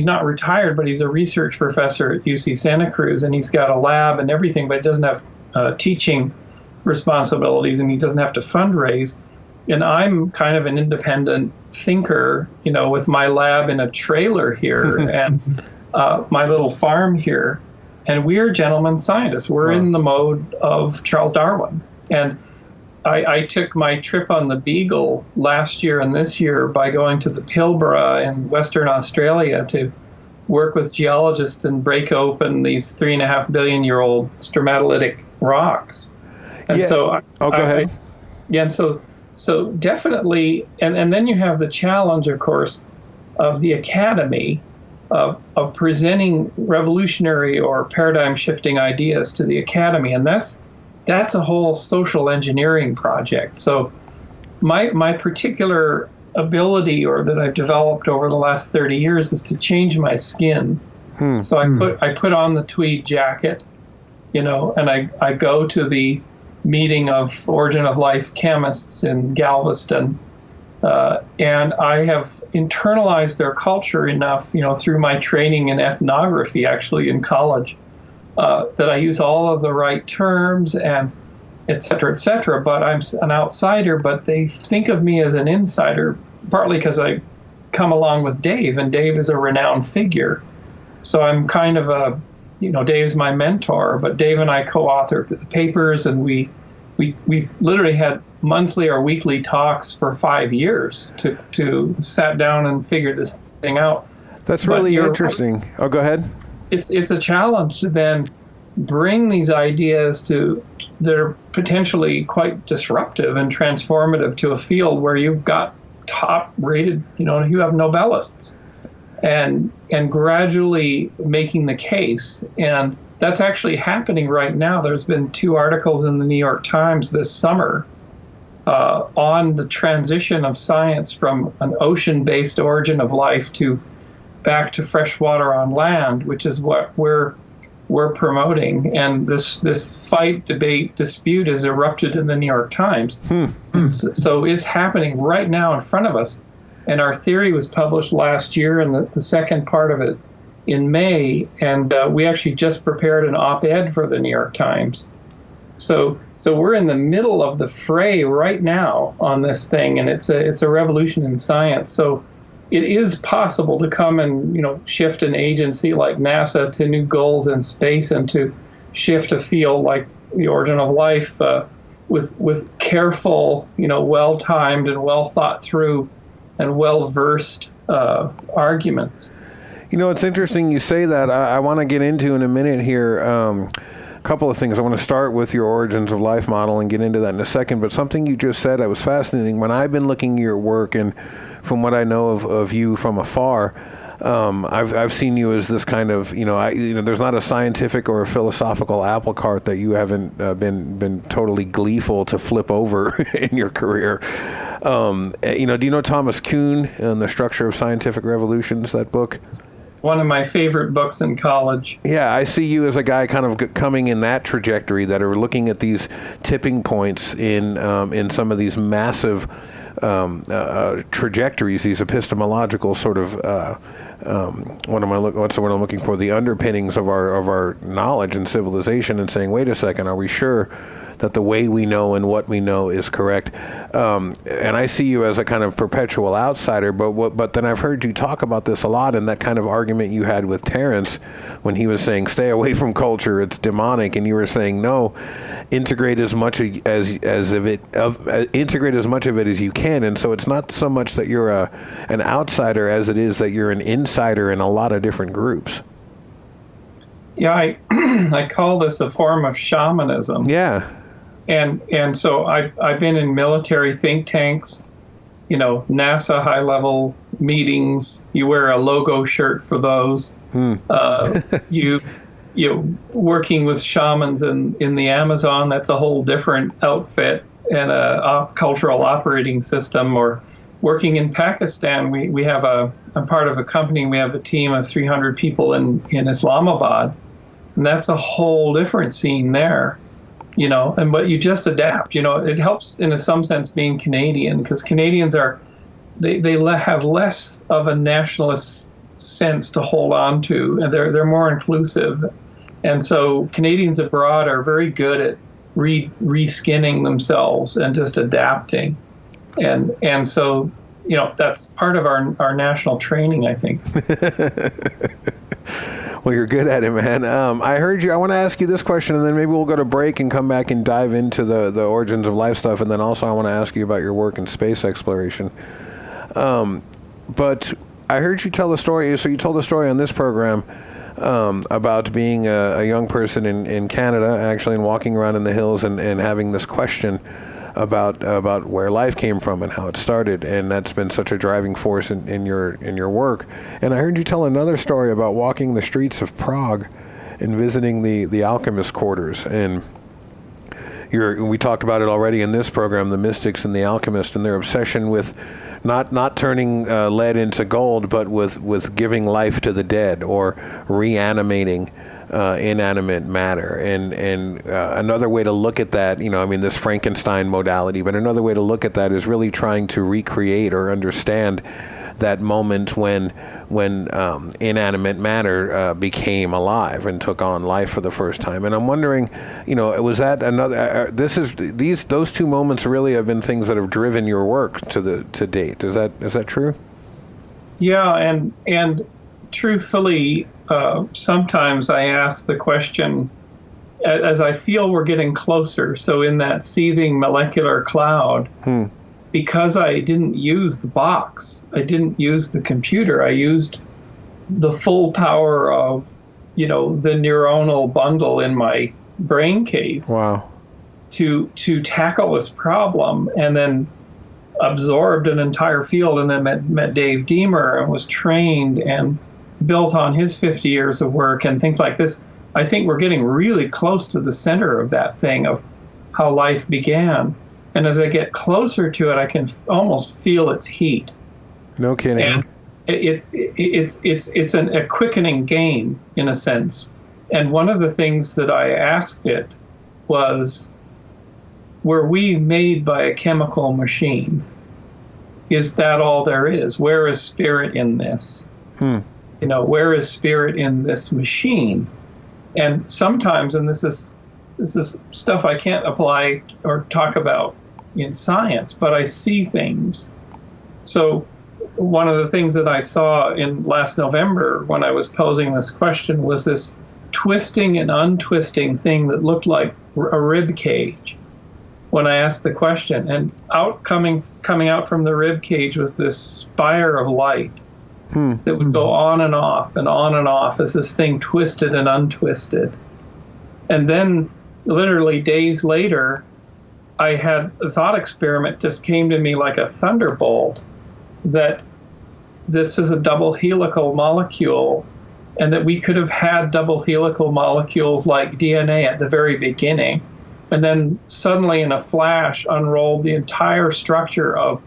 Speaker 5: not retired, but he's a research professor at UC Santa Cruz, and he's got a lab and everything, but he doesn't have teaching responsibilities, and he doesn't have to fundraise. And I'm kind of an independent thinker, with my lab in a trailer here and my little farm here. And we're gentlemen scientists. We're in the mode of Charles Darwin. And I took my trip on the Beagle last year and this year by going to the Pilbara in Western Australia to work with geologists and break open these 3.5 billion year old stromatolitic rocks. And
Speaker 2: go ahead.
Speaker 5: So definitely, and then you have the challenge, of course, of the academy of presenting revolutionary or paradigm shifting ideas to the academy, and that's a whole social engineering project. So my particular ability, or that I've developed over the last 30 years, is to change my skin. So I put on the tweed jacket, and I go to the meeting of Origin of Life chemists in Galveston, and I have internalized their culture enough, through my training in ethnography, actually in college, that I use all of the right terms and et cetera, but I'm an outsider, but they think of me as an insider, partly because I come along with Dave, and Dave is a renowned figure. So I'm kind of Dave's my mentor, but Dave and I co-authored the papers, and we literally had monthly or weekly talks for 5 years to sat down and figure this thing out.
Speaker 2: That's really interesting. Right. Oh, go ahead.
Speaker 5: It's a challenge to then bring these ideas that are potentially quite disruptive and transformative to a field where you've got top-rated, you have Nobelists, and gradually making the case. And that's actually happening right now. There's been 2 articles in the New York Times this summer on the transition of science from an ocean-based origin of life back to freshwater on land, which is what we're promoting. And this fight, debate, dispute has erupted in the New York Times. So it's happening right now in front of us. And our theory was published last year, and the second part of it in May. And we actually just prepared an op-ed for the New York Times. So we're in the middle of the fray right now on this thing, and it's a revolution in science. So it is possible to come and shift an agency like NASA to new goals in space, and to shift a field like the Origin of Life with careful, well-timed and well thought through and well-versed arguments.
Speaker 2: It's interesting you say that. I want to get into in a minute here a couple of things. I want to start with your Origins of Life model and get into that in a second. But something you just said that was fascinating. When I've been looking at your work, and from what I know of you from afar, I've seen you as this kind of, there's not a scientific or a philosophical apple cart that you haven't been totally gleeful to flip over in your career. Do you know Thomas Kuhn and The Structure of Scientific Revolutions, that book?
Speaker 5: One of my favorite books in college.
Speaker 2: Yeah, I see you as a guy kind of coming in that trajectory, that are looking at these tipping points in some of these massive trajectories, these epistemological sort of what's the word I'm looking for? The underpinnings of our knowledge and civilization, and saying, wait a second, are we sure that the way we know and what we know is correct. And I see you as a kind of perpetual outsider, but then I've heard you talk about this a lot in that kind of argument you had with Terence when he was saying, stay away from culture, it's demonic, and you were saying, no, integrate as much integrate as much of it as you can. And so it's not so much that you're an outsider as it is that you're an insider in a lot of different groups.
Speaker 5: Yeah, I call this a form of shamanism.
Speaker 2: Yeah.
Speaker 5: And so I've been in military think tanks, NASA high-level meetings. You wear a logo shirt for those. You working with shamans in the Amazon, that's a whole different outfit and a cultural operating system. Or working in Pakistan, we have I'm part of a company, we have a team of 300 people in Islamabad, and that's a whole different scene there. But you just adapt. It helps in some sense being Canadian, because Canadians they have less of a nationalist sense to hold on to, and they're more inclusive. And so Canadians abroad are very good at reskinning themselves and just adapting. And so, that's part of our national training, I think.
Speaker 2: Well, you're good at it, man. I heard you. I want to ask you this question, and then maybe we'll go to break and come back and dive into the origins of life stuff. And then also I want to ask you about your work in space exploration. But I heard you tell the story. So you told the story on this program about being a young person in Canada, actually, and walking around in the hills and having this question about where life came from and how it started, and that's been such a driving force in your work. And I heard you tell another story about walking the streets of Prague and visiting the alchemist quarters. And we talked about it already in this program, the mystics and the alchemists and their obsession with not turning lead into gold, but with giving life to the dead or reanimating inanimate matter. And another way to look at that, this Frankenstein modality, but another way to look at that is really trying to recreate or understand that moment when inanimate matter became alive and took on life for the first time. And I'm wondering, was that another? Those two moments really have been things that have driven your work to date. Is that true? Yeah,
Speaker 5: and truthfully, sometimes I ask the question as I feel we're getting closer. So in that seething molecular cloud. Because I didn't use the box, I didn't use the computer, I used the full power of, the neuronal bundle in my brain case.
Speaker 2: Wow.
Speaker 5: To tackle this problem, and then absorbed an entire field, and then met Dave Deemer and was trained and built on his 50 years of work and things like this. I think we're getting really close to the center of that thing of how life began. And as I get closer to it, I can almost feel its heat.
Speaker 2: No kidding.
Speaker 5: And it's a quickening game, in a sense. And one of the things that I asked it was, were we made by a chemical machine? Is that all there is? Where is spirit in this? Where is spirit in this machine? And sometimes, and this is stuff I can't apply or talk about in science, but I see things. So one of the things that I saw in last November when I was posing this question was this twisting and untwisting thing that looked like a rib cage when I asked the question. And coming out from the rib cage was this spire of light that would go on and off as this thing twisted and untwisted. And then literally days later, I had a thought experiment just came to me like a thunderbolt that this is a double helical molecule, and that we could have had double helical molecules like DNA at the very beginning, and then suddenly in a flash unrolled the entire structure of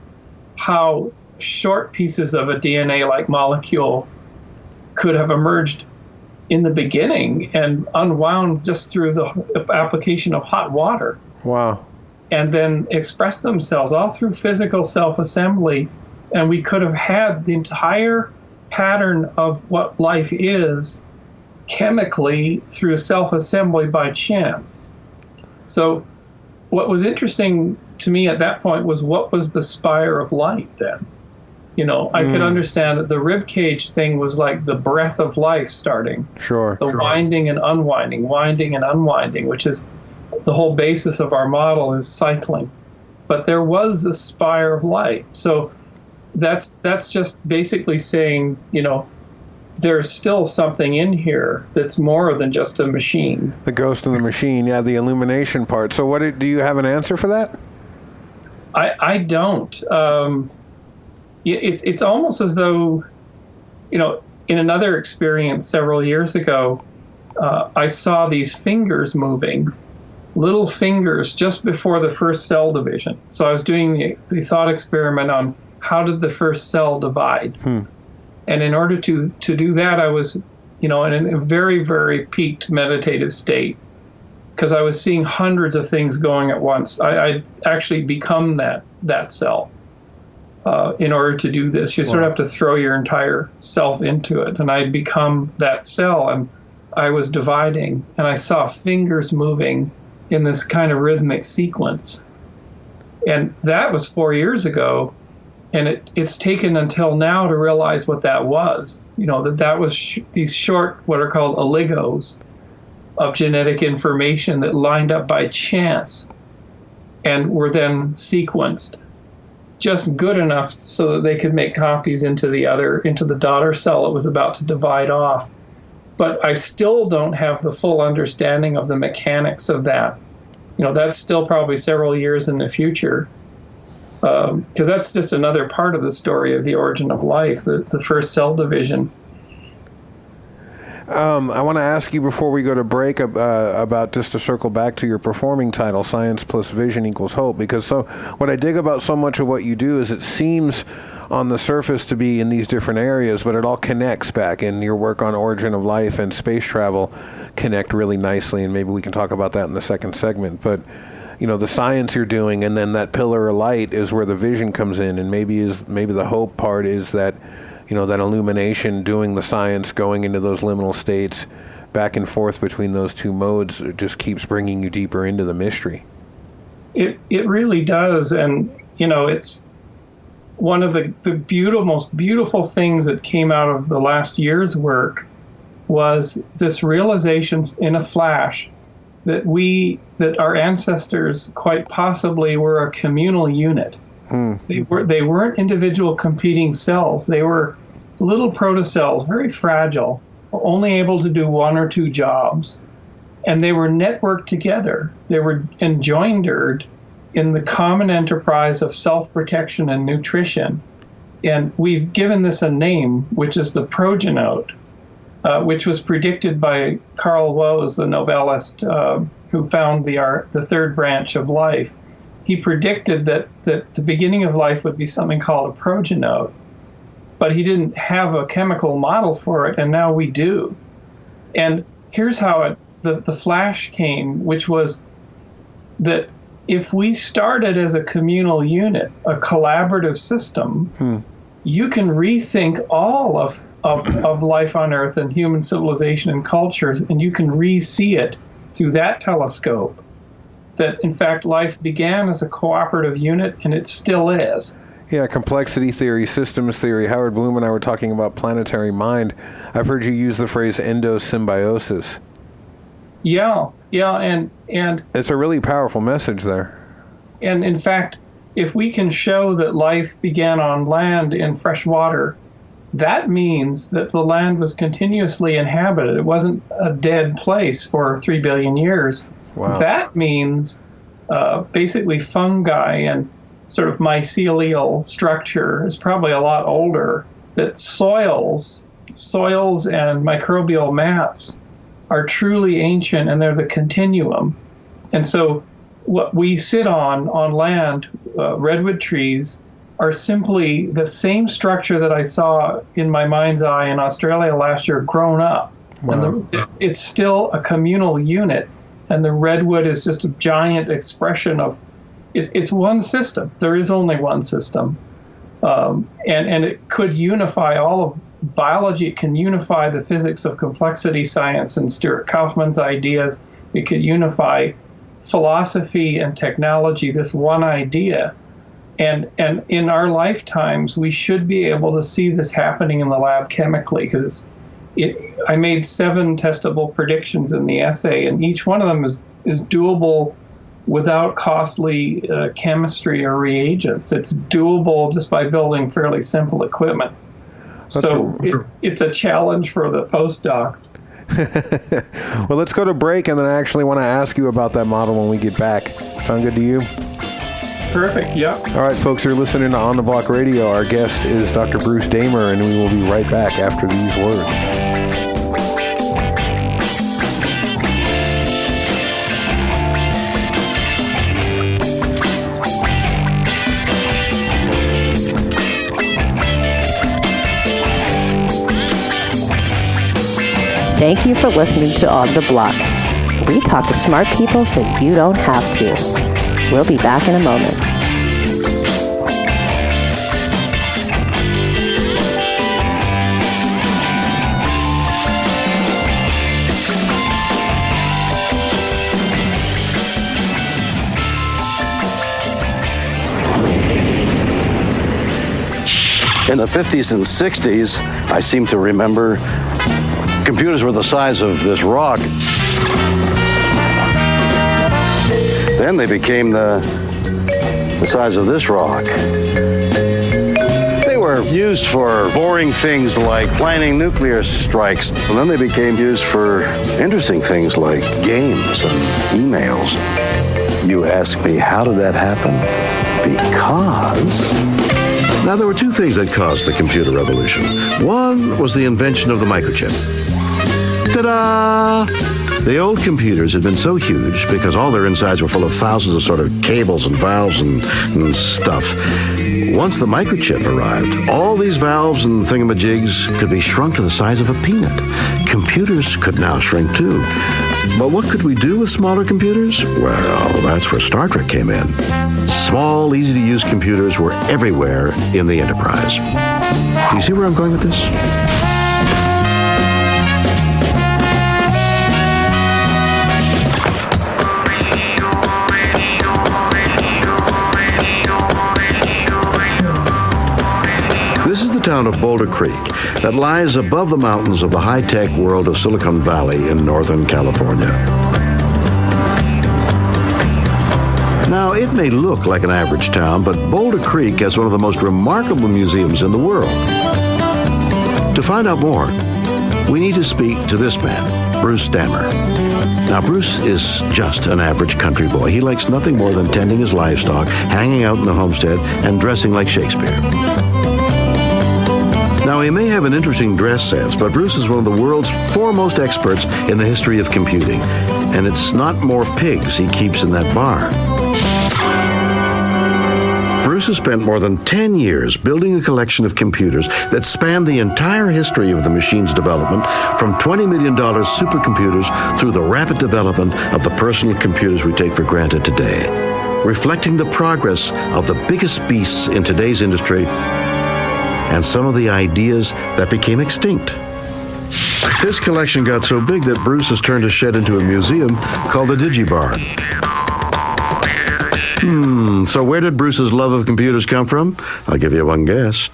Speaker 5: how short pieces of a DNA-like molecule could have emerged in the beginning and unwound just through the application of hot water.
Speaker 2: Wow.
Speaker 5: And then express themselves all through physical self-assembly. And we could have had the entire pattern of what life is chemically through self-assembly by chance. So what was interesting to me at that point was, what was the spire of light then? I could understand that the rib cage thing was like the breath of life starting.
Speaker 2: Sure.
Speaker 5: The winding and unwinding, which is the whole basis of our model is cycling. But there was a spire of light. So that's just basically saying, there's still something in here that's more than just a machine.
Speaker 2: The ghost in the machine, yeah, the illumination part. So do you have an answer for that?
Speaker 5: I don't. It's almost as though, in another experience several years ago, I saw these fingers moving, little fingers, just before the first cell division. So I was doing the thought experiment on how did the first cell divide. And in order to do that, I was, in a very, very peaked meditative state, because I was seeing hundreds of things going at once. I actually become that cell. In order to do this, you sort of have to throw your entire self into it. And I'd become that cell, and I was dividing, and I saw fingers moving in this kind of rhythmic sequence. And that was 4 years ago, and it's taken until now to realize what that was. That was these short, what are called oligos of genetic information that lined up by chance and were then sequenced just good enough so that they could make copies into the daughter cell it was about to divide off. But I still don't have the full understanding of the mechanics of that. That's still probably several years in the future, because that's just another part of the story of the origin of life, the first cell division.
Speaker 2: I want to ask you before we go to break about, just to circle back to your performing title, Science Plus Vision Equals Hope, because what I dig about so much of what you do is it seems on the surface to be in these different areas, but it all connects back, and your work on origin of life and space travel connect really nicely, and maybe we can talk about that in the second segment. But the science you're doing, and then that pillar of light is where the vision comes in, and maybe the hope part is that that illumination, doing the science, going into those liminal states, back and forth between those two modes, just keeps bringing you deeper into the mystery.
Speaker 5: It really does, and it's one of the most beautiful things that came out of the last year's work was this realization in a flash that our ancestors quite possibly were a communal unit. They weren't individual competing cells. They were little protocells, very fragile, only able to do one or two jobs. And they were networked together. They were enjoined in the common enterprise of self-protection and nutrition. And we've given this a name, which is the progenote, which was predicted by Carl Woese, the Nobelist who found the third branch of life. He predicted that the beginning of life would be something called a progenote, but he didn't have a chemical model for it, and now we do. And here's how the flash came, which was that if we started as a communal unit, a collaborative system, you can rethink all of life on Earth and human civilization and cultures, and you can re-see it through that telescope. That, in fact, life began as a cooperative unit, and it still is.
Speaker 2: Yeah, complexity theory, systems theory. Howard Bloom and I were talking about planetary mind. I've heard you use the phrase endosymbiosis.
Speaker 5: Yeah, and
Speaker 2: it's a really powerful message there.
Speaker 5: And in fact, if we can show that life began on land in fresh water, that means that the land was continuously inhabited. It wasn't a dead place for 3 billion years.
Speaker 2: Wow.
Speaker 5: That means basically fungi and sort of mycelial structure is probably a lot older, that soils and microbial mats are truly ancient, and they're the continuum. And so what we sit on land, redwood trees, are simply the same structure that I saw in my mind's eye in Australia last year grown up.
Speaker 2: Wow.
Speaker 5: And it's still a communal unit, and the redwood is just a giant expression of it's one system. There is only one system. And it could unify all of biology. It can unify the physics of complexity science and Stuart Kaufman's ideas. It could unify philosophy and technology, this one idea. And in our lifetimes, we should be able to see this happening in the lab chemically, because I made 7 testable predictions in the essay, and each one of them is doable without costly chemistry or reagents. It's doable just by building fairly simple equipment. It's a challenge for the postdocs.
Speaker 2: Well, let's go to break, and then I actually want to ask you about that model when we get back. Sound good to you?
Speaker 5: Perfect, yeah.
Speaker 2: All right, folks, you're listening to On the Block Radio. Our guest is Dr. Bruce Damer, and we will be right back after these words.
Speaker 1: Thank you for listening to On the Block. We talk to smart people so you don't have to. We'll be back in a moment.
Speaker 7: In the 50s and 60s, I seem to remember computers were the size of this rock. Then they became the size of this rock. They were used for boring things like planning nuclear strikes. And then they became used for interesting things like games and emails. You ask me, how did that happen? Because... Now, there were 2 things that caused the computer revolution. One was the invention of the microchip. Ta-da! The old computers had been so huge because all their insides were full of thousands of sort of cables and valves and stuff. Once the microchip arrived, all these valves and thingamajigs could be shrunk to the size of a peanut. Computers could now shrink too. But what could we do with smaller computers? Well, that's where Star Trek came in. Small, easy-to-use computers were everywhere in the Enterprise. Do you see where I'm going with this? This is the town of Boulder Creek that lies above the mountains of the high-tech world of Silicon Valley in Northern California. Now, it may look like an average town, but Boulder Creek has one of the most remarkable museums in the world. To find out more, we need to speak to this man, Bruce Damer. Now, Bruce is just an average country boy. He likes nothing more than tending his livestock, hanging out in the homestead, and dressing like Shakespeare. Now, he may have an interesting dress sense, but Bruce is one of the world's foremost experts in the history of computing. And it's not more pigs he keeps in that barn. Bruce has spent more than 10 years building a collection of computers that span the entire history of the machine's development, from $20 million supercomputers through the rapid development of the personal computers we take for granted today, reflecting the progress of the biggest beasts in today's industry and some of the ideas that became extinct. This collection got so big that Bruce has turned his shed into a museum called the DigiBarn. So where did Bruce's love of computers come from? I'll give you one guess.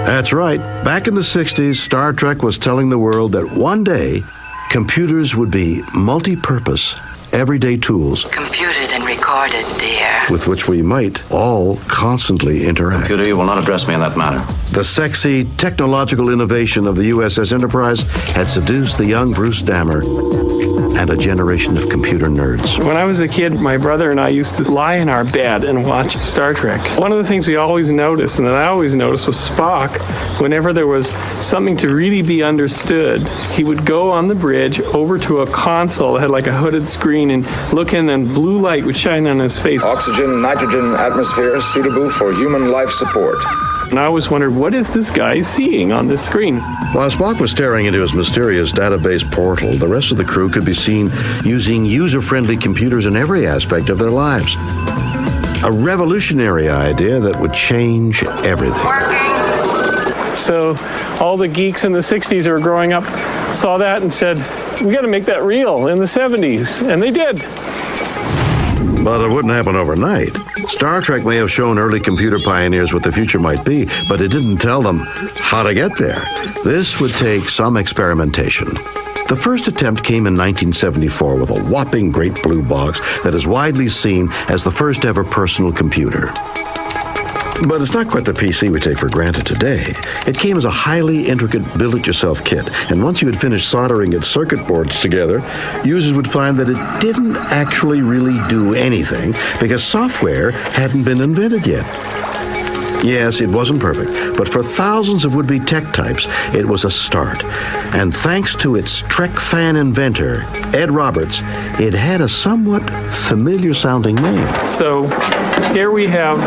Speaker 7: That's right. Back in the 60s, Star Trek was telling the world that one day, computers would be multi-purpose, everyday tools.
Speaker 8: Computed and recorded, dear.
Speaker 7: With which we might all constantly interact.
Speaker 9: Computer, you will not address me in that manner.
Speaker 7: The sexy, technological innovation of the USS Enterprise had seduced the young Bruce Damer and a generation of computer nerds.
Speaker 5: When I was a kid, my brother and I used to lie in our bed and watch Star Trek. One of the things we always noticed, and that I always noticed, was Spock, whenever there was something to really be understood, he would go on the bridge over to a console that had like a hooded screen and look in, and blue light would shine on his face.
Speaker 10: Oxygen, nitrogen, atmosphere suitable for human life support.
Speaker 5: And I always wondered, what is this guy seeing on this screen?
Speaker 7: While Spock was staring into his mysterious database portal, the rest of the crew could be seen using user-friendly computers in every aspect of their lives. A revolutionary idea that would change everything.
Speaker 5: So all the geeks in the 60s who were growing up saw that and said, we got to make that real in the 70s. And they did.
Speaker 7: But it wouldn't happen overnight. Star Trek may have shown early computer pioneers what the future might be, but it didn't tell them how to get there. This would take some experimentation. The first attempt came in 1974 with a whopping great blue box that is widely seen as the first ever personal computer. But it's not quite the PC we take for granted today. It came as a highly intricate build-it-yourself kit, and once you had finished soldering its circuit boards together, users would find that it didn't actually really do anything because software hadn't been invented yet. Yes, it wasn't perfect, but for thousands of would-be tech types, it was a start. And thanks to its Trek fan inventor, Ed Roberts, it had a somewhat familiar-sounding name.
Speaker 5: So here we have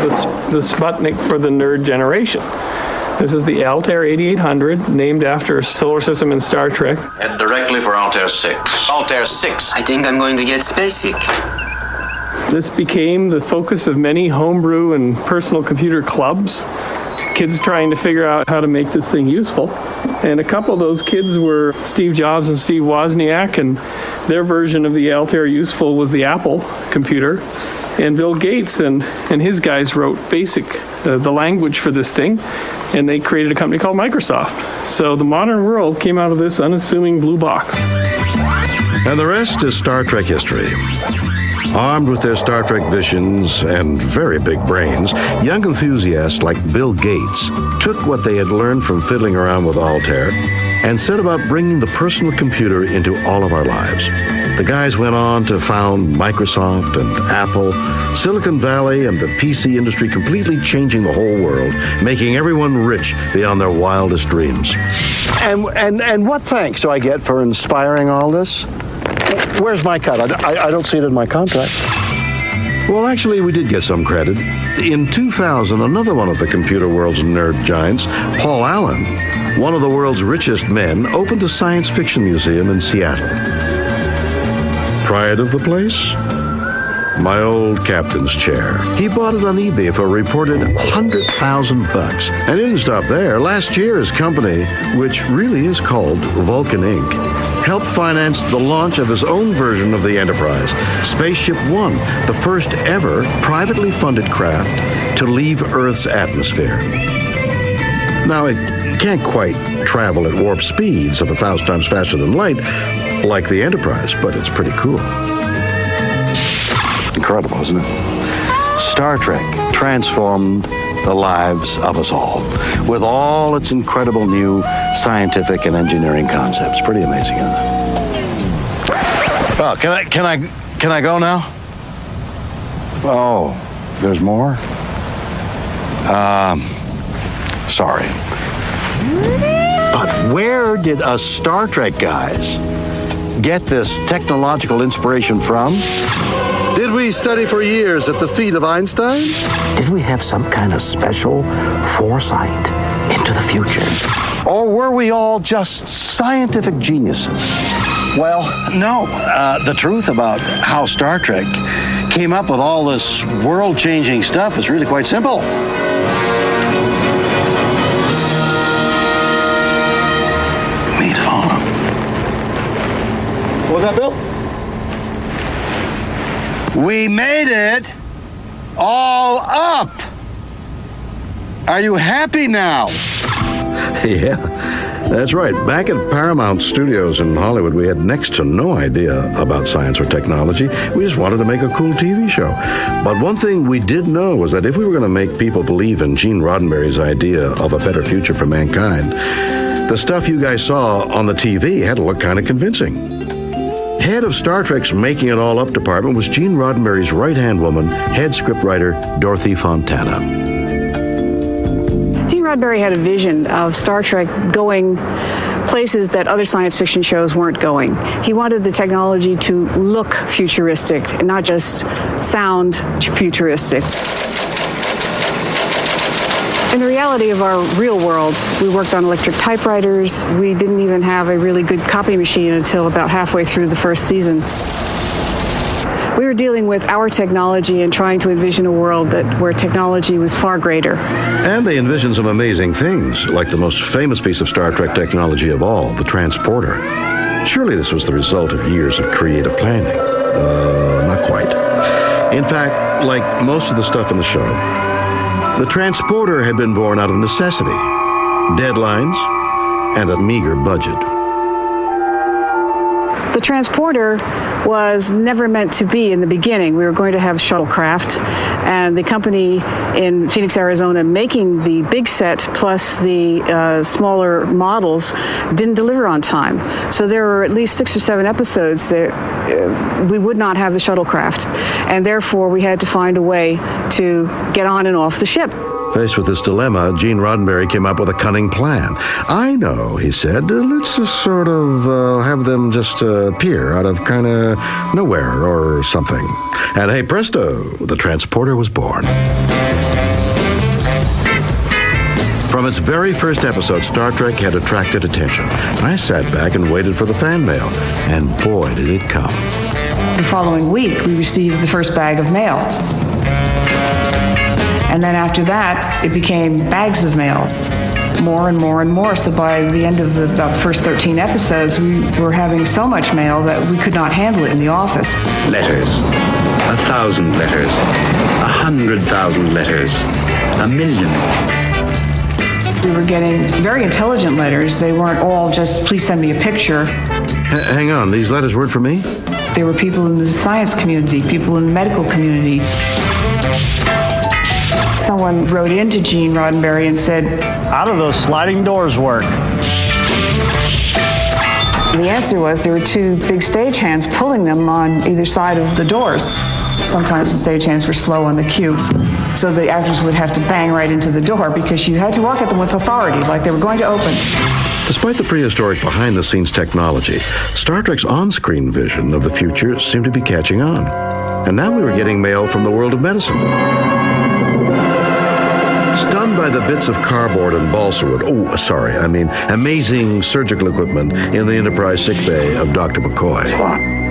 Speaker 5: the Sputnik for the nerd generation. This is the Altair 8800, named after a solar system in Star Trek.
Speaker 10: Head directly for Altair 6. Altair 6.
Speaker 8: I think I'm going to get spacey.
Speaker 5: This became the focus of many homebrew and personal computer clubs. Kids trying to figure out how to make this thing useful. And a couple of those kids were Steve Jobs and Steve Wozniak, and their version of the Altair Useful was the Apple computer. And Bill Gates and his guys wrote BASIC, the language for this thing, and they created a company called Microsoft. So the modern world came out of this unassuming blue box.
Speaker 7: And the rest is Star Trek history. Armed with their Star Trek visions and very big brains, young enthusiasts like Bill Gates took what they had learned from fiddling around with Altair and set about bringing the personal computer into all of our lives. The guys went on to found Microsoft and Apple, Silicon Valley, and the PC industry, completely changing the whole world, making everyone rich beyond their wildest dreams.
Speaker 9: And what thanks do I get for inspiring all this? Where's my cut? I don't see it in my contract.
Speaker 7: Well, actually, we did get some credit. In 2000, another one of the computer world's nerd giants, Paul Allen, one of the world's richest men, opened a science fiction museum in Seattle. Pride of the place? My old captain's chair. He bought it on eBay for a reported $100,000. And it didn't stop there. Last year, his company, which really is called Vulcan Inc., helped finance the launch of his own version of the Enterprise, Spaceship One, the first ever privately funded craft to leave Earth's atmosphere. Now, it can't quite travel at warp speeds of 1,000 times faster than light, like the Enterprise, but it's pretty cool.
Speaker 9: Incredible, isn't it? Star Trek transformed the lives of us all with all its incredible new scientific and engineering concepts. Pretty amazing, isn't it? Well, can I go now? Oh, there's more? Sorry. But where did us Star Trek guys get this technological inspiration from? Did we study for years at the feet of Einstein? Did we have some kind of special foresight into the future? Or were we all just scientific geniuses? Well, no. The truth about how Star Trek came up with all this world-changing stuff is really quite simple. Made it all up. What was that, Bill? We made it all up. Are you happy now?
Speaker 7: Yeah, that's right. Back at Paramount Studios in Hollywood, we had next to no idea about science or technology. We just wanted to make a cool TV show. But one thing we did know was that if we were going to make people believe in Gene Roddenberry's idea of a better future for mankind, the stuff you guys saw on the TV had to look kind of convincing. Head of Star Trek's Making It All Up department was Gene Roddenberry's right-hand woman, head scriptwriter Dorothy Fontana.
Speaker 11: Gene Roddenberry had a vision of Star Trek going places that other science fiction shows weren't going. He wanted the technology to look futuristic and not just sound futuristic. In the reality of our real world, we worked on electric typewriters. We didn't even have a really good copy machine until about halfway through the first season. We were dealing with our technology and trying to envision a world where technology was far greater.
Speaker 7: And they envisioned some amazing things, like the most famous piece of Star Trek technology of all, the transporter. Surely this was the result of years of creative planning. Not quite. In fact, like most of the stuff in the show, the transporter had been born out of necessity, deadlines, and a meager budget.
Speaker 11: The transporter was never meant to be in the beginning. We were going to have shuttlecraft, and the company in Phoenix, Arizona, making the big set plus the smaller models didn't deliver on time. So there were at least 6 or 7 episodes that we would not have the shuttlecraft, and therefore we had to find a way to get on and off the ship.
Speaker 7: Faced with this dilemma, Gene Roddenberry came up with a cunning plan. I know, he said, let's just sort of have them just appear out of kind of nowhere or something. And hey, presto, the transporter was born. From its very first episode, Star Trek had attracted attention. I sat back and waited for the fan mail, and boy, did it come.
Speaker 11: The following week, we received the first bag of mail. And then after that, it became bags of mail, more and more and more. So by the end of about the first 13 episodes, we were having so much mail that we could not handle it in the office.
Speaker 12: Letters, 1,000 letters, 100,000 letters, 1 million.
Speaker 11: We were getting very intelligent letters. They weren't all just, please send me a picture.
Speaker 7: Hang on, these letters weren't for me?
Speaker 11: There were people in the science community, people in the medical community. Someone wrote into Gene Roddenberry and said,
Speaker 13: how do those sliding doors work?
Speaker 11: The answer was there were 2 big stagehands pulling them on either side of the doors. Sometimes the stagehands were slow on the cue, so the actors would have to bang right into the door because you had to walk at them with authority, like they were going to open.
Speaker 7: Despite the prehistoric behind-the-scenes technology, Star Trek's on-screen vision of the future seemed to be catching on. And now we were getting mail from the world of medicine. Stunned by the bits of cardboard and balsa wood, amazing surgical equipment in the Enterprise sickbay of Dr. McCoy.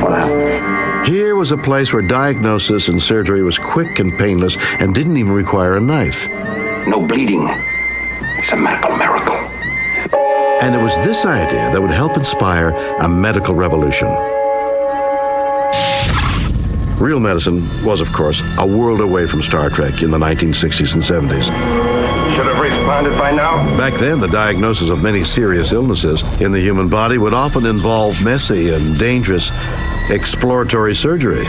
Speaker 10: What happened?
Speaker 7: Here was a place where diagnosis and surgery was quick and painless and didn't even require a knife.
Speaker 10: No bleeding. It's a medical miracle.
Speaker 7: And it was this idea that would help inspire a medical revolution. Real medicine was, of course, a world away from Star Trek in the 1960s and 70s.
Speaker 10: Should have responded by now.
Speaker 7: Back then, the diagnosis of many serious illnesses in the human body would often involve messy and dangerous exploratory surgery.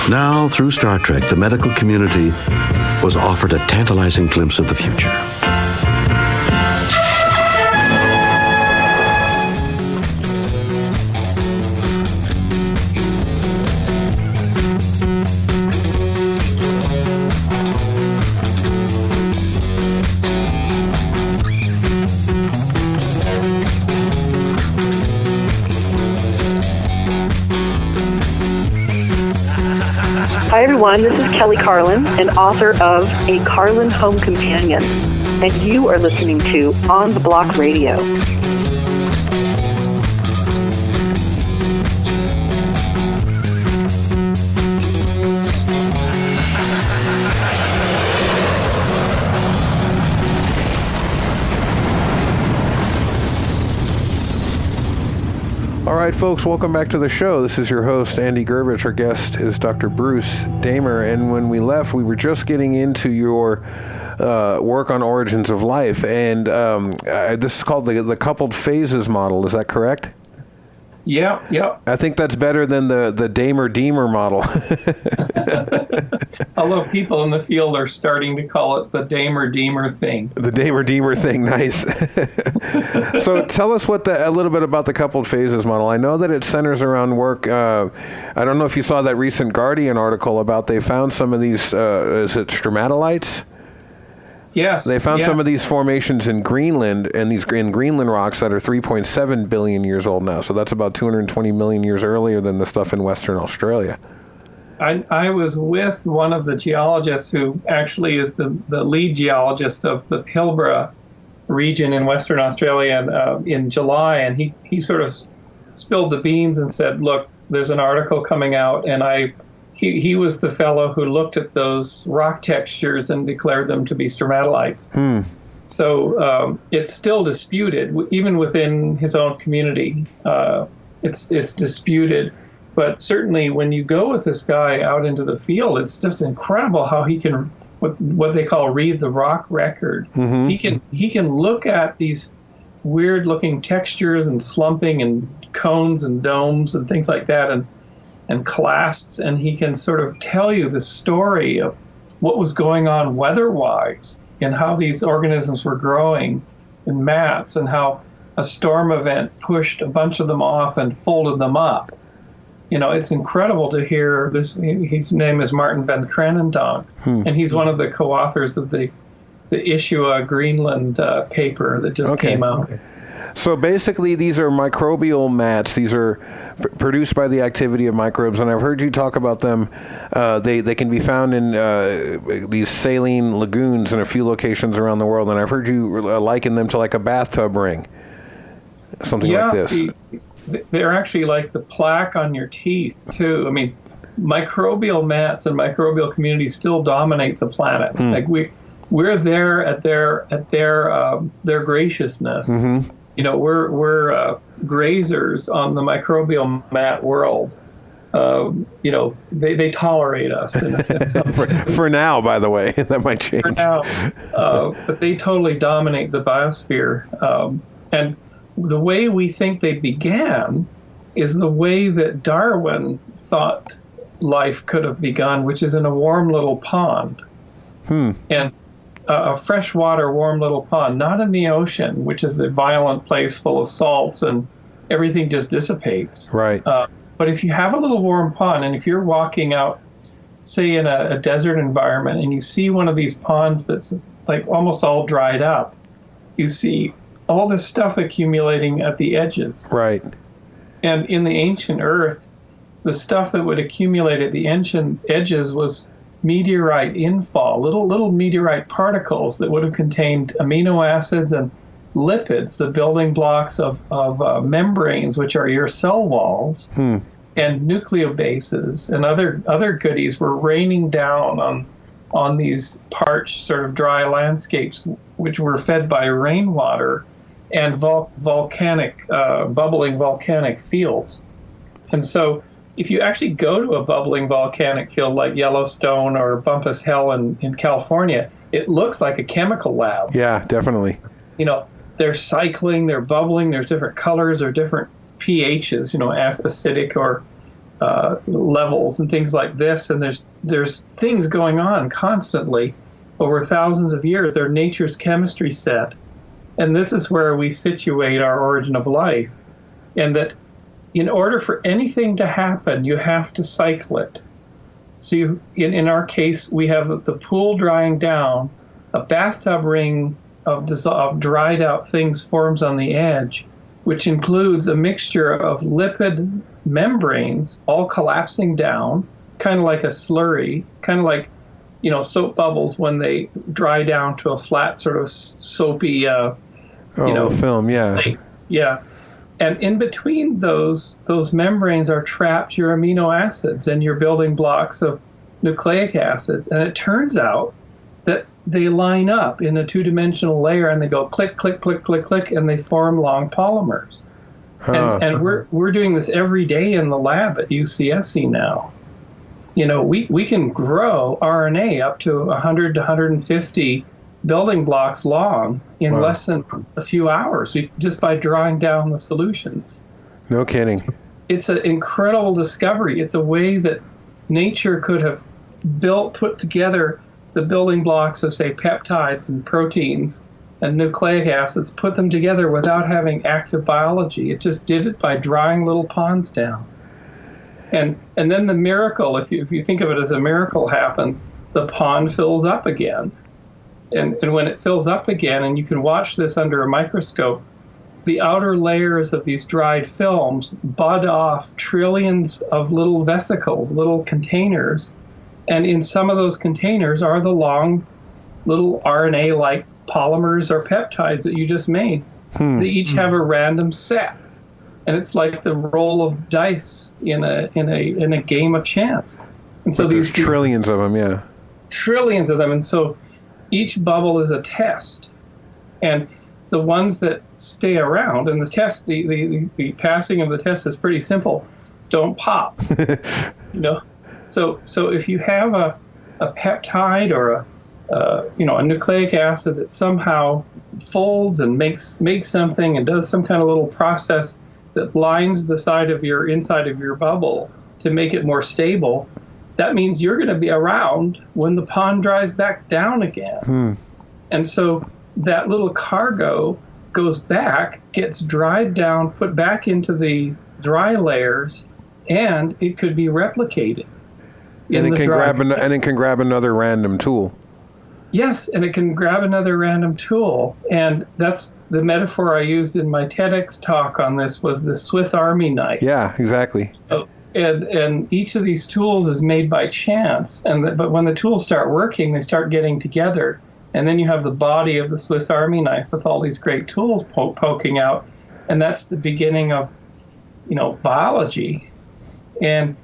Speaker 7: Now, through Star Trek, the medical community was offered a tantalizing glimpse of the future.
Speaker 14: Hi everyone, this is Kelly Carlin, an author of A Carlin Home Companion, and you are listening to On the Block Radio.
Speaker 2: All right, folks, welcome back to the show. This is your host, Andy Gurvich. Our guest is Dr. Bruce Damer. And when we left, we were just getting into your work on origins of life. And this is called the coupled phases model. Is that correct?
Speaker 5: Yeah.
Speaker 2: I think that's better than the Damer-Deemer model.
Speaker 5: Although people in the field are starting to call it the Damer-Deemer thing.
Speaker 2: The Damer-Deemer thing, nice. So tell us a little bit about the coupled phases model. I know that it centers around work. I don't know if you saw that recent Guardian article about they found some of these, is it stromatolites?
Speaker 5: Yes.
Speaker 2: They found some of these formations in Greenland, and these in Greenland rocks that are 3.7 billion years old now. So that's about 220 million years earlier than the stuff in Western Australia.
Speaker 5: I was with one of the geologists who actually is the lead geologist of the Pilbara region in Western Australia in July, and he sort of spilled the beans and said, look, there's an article coming out, and he was the fellow who looked at those rock textures and declared them to be stromatolites. So it's still disputed, even within his own community. It's disputed. But certainly when you go with this guy out into the field, it's just incredible how he can, what they call read the rock record. He can look at these weird looking textures and slumping and cones and domes and things like that and clasts, and he can sort of tell you the story of what was going on weather-wise and how these organisms were growing in mats and how a storm event pushed a bunch of them off and folded them up. It's incredible to hear this. His name is Martin van Kranendonk, and he's one of the co-authors of the Ishua Greenland paper that just came out.
Speaker 2: So basically, these are microbial mats. These are produced by the activity of microbes, and I've heard you talk about them. They can be found in these saline lagoons in a few locations around the world, and I've heard you liken them to like a bathtub ring, something like this.
Speaker 5: They're actually like the plaque on your teeth, too. I mean, microbial mats and microbial communities still dominate the planet. Like we're there at their graciousness. We're grazers on the microbial mat world. They tolerate us in a sense.
Speaker 2: For now, by the way, that might change.
Speaker 5: For now, but they totally dominate the biosphere. And the way we think they began is the way that Darwin thought life could have begun, which is in a warm little pond. And a freshwater warm little pond, not in the ocean, which is a violent place full of salts and everything just dissipates.
Speaker 2: Right.
Speaker 5: But if you have a little warm pond, and if you're walking out, say in a desert environment, and you see one of these ponds that's like almost all dried up, you see all this stuff accumulating at the edges.
Speaker 2: Right.
Speaker 5: And in the ancient Earth, the stuff that would accumulate at the ancient edges was meteorite infall, little meteorite particles that would have contained amino acids and lipids, the building blocks of membranes, which are your cell walls, and nucleobases and other goodies were raining down on these parched, sort of dry landscapes, which were fed by rainwater and bubbling volcanic fields. And so if you actually go to a bubbling volcanic field like Yellowstone or Bumpus Hill in California, it looks like a chemical lab.
Speaker 2: Yeah, definitely.
Speaker 5: They're cycling, they're bubbling, there's different colors or different pHs, acidic or levels and things like this. And there's things going on constantly over thousands of years. They're nature's chemistry set. And this is where we situate our origin of life. And that in order for anything to happen, you have to cycle it. So in our case, we have the pool drying down, a bathtub ring of dried out things forms on the edge, which includes a mixture of lipid membranes all collapsing down, kind of like a slurry, kind of like, soap bubbles when they dry down to a flat sort of soapy,
Speaker 2: film, yeah.
Speaker 5: Place. Yeah. And in between those membranes are trapped your amino acids and your building blocks of nucleic acids. And it turns out that they line up in a two-dimensional layer and they go click, click, click, click, click, and they form long polymers. And we're doing this every day in the lab at UCSC now. We can grow RNA up to 100 to 150 building blocks long in less than a few hours, just by drawing down the solutions.
Speaker 2: No kidding.
Speaker 5: It's an incredible discovery. It's a way that nature could have put together the building blocks of, say, peptides and proteins and nucleic acids, put them together without having active biology. It just did it by drawing little ponds down. And then the miracle, if you think of it as a miracle, happens. The pond fills up again. And when it fills up again, and you can watch this under a microscope, the outer layers of these dried films bud off trillions of little vesicles, little containers. And in some of those containers are the long little RNA-like polymers or peptides that you just made. They each have a random set. And it's like the roll of dice in a game of chance. And so
Speaker 2: there's trillions of them, yeah.
Speaker 5: Trillions of them. And so each bubble is a test. And the ones that stay around, and the test, the passing of the test is pretty simple. Don't pop. So if you have a peptide or a nucleic acid that somehow folds and makes something and does some kind of little process that lines the inside of your bubble to make it more stable, that means you're going to be around when the pond dries back down again. And so that little cargo goes back, gets dried down, put back into the dry layers, and it could be replicated.
Speaker 2: And it can grab another random tool.
Speaker 5: Yes, and it can grab another random tool. And that's the metaphor I used in my TEDx talk on this, was the Swiss Army knife.
Speaker 2: Yeah, exactly.
Speaker 5: And each of these tools is made by chance. But when the tools start working, they start getting together. And then you have the body of the Swiss Army knife with all these great tools poking out. And that's the beginning of, biology. And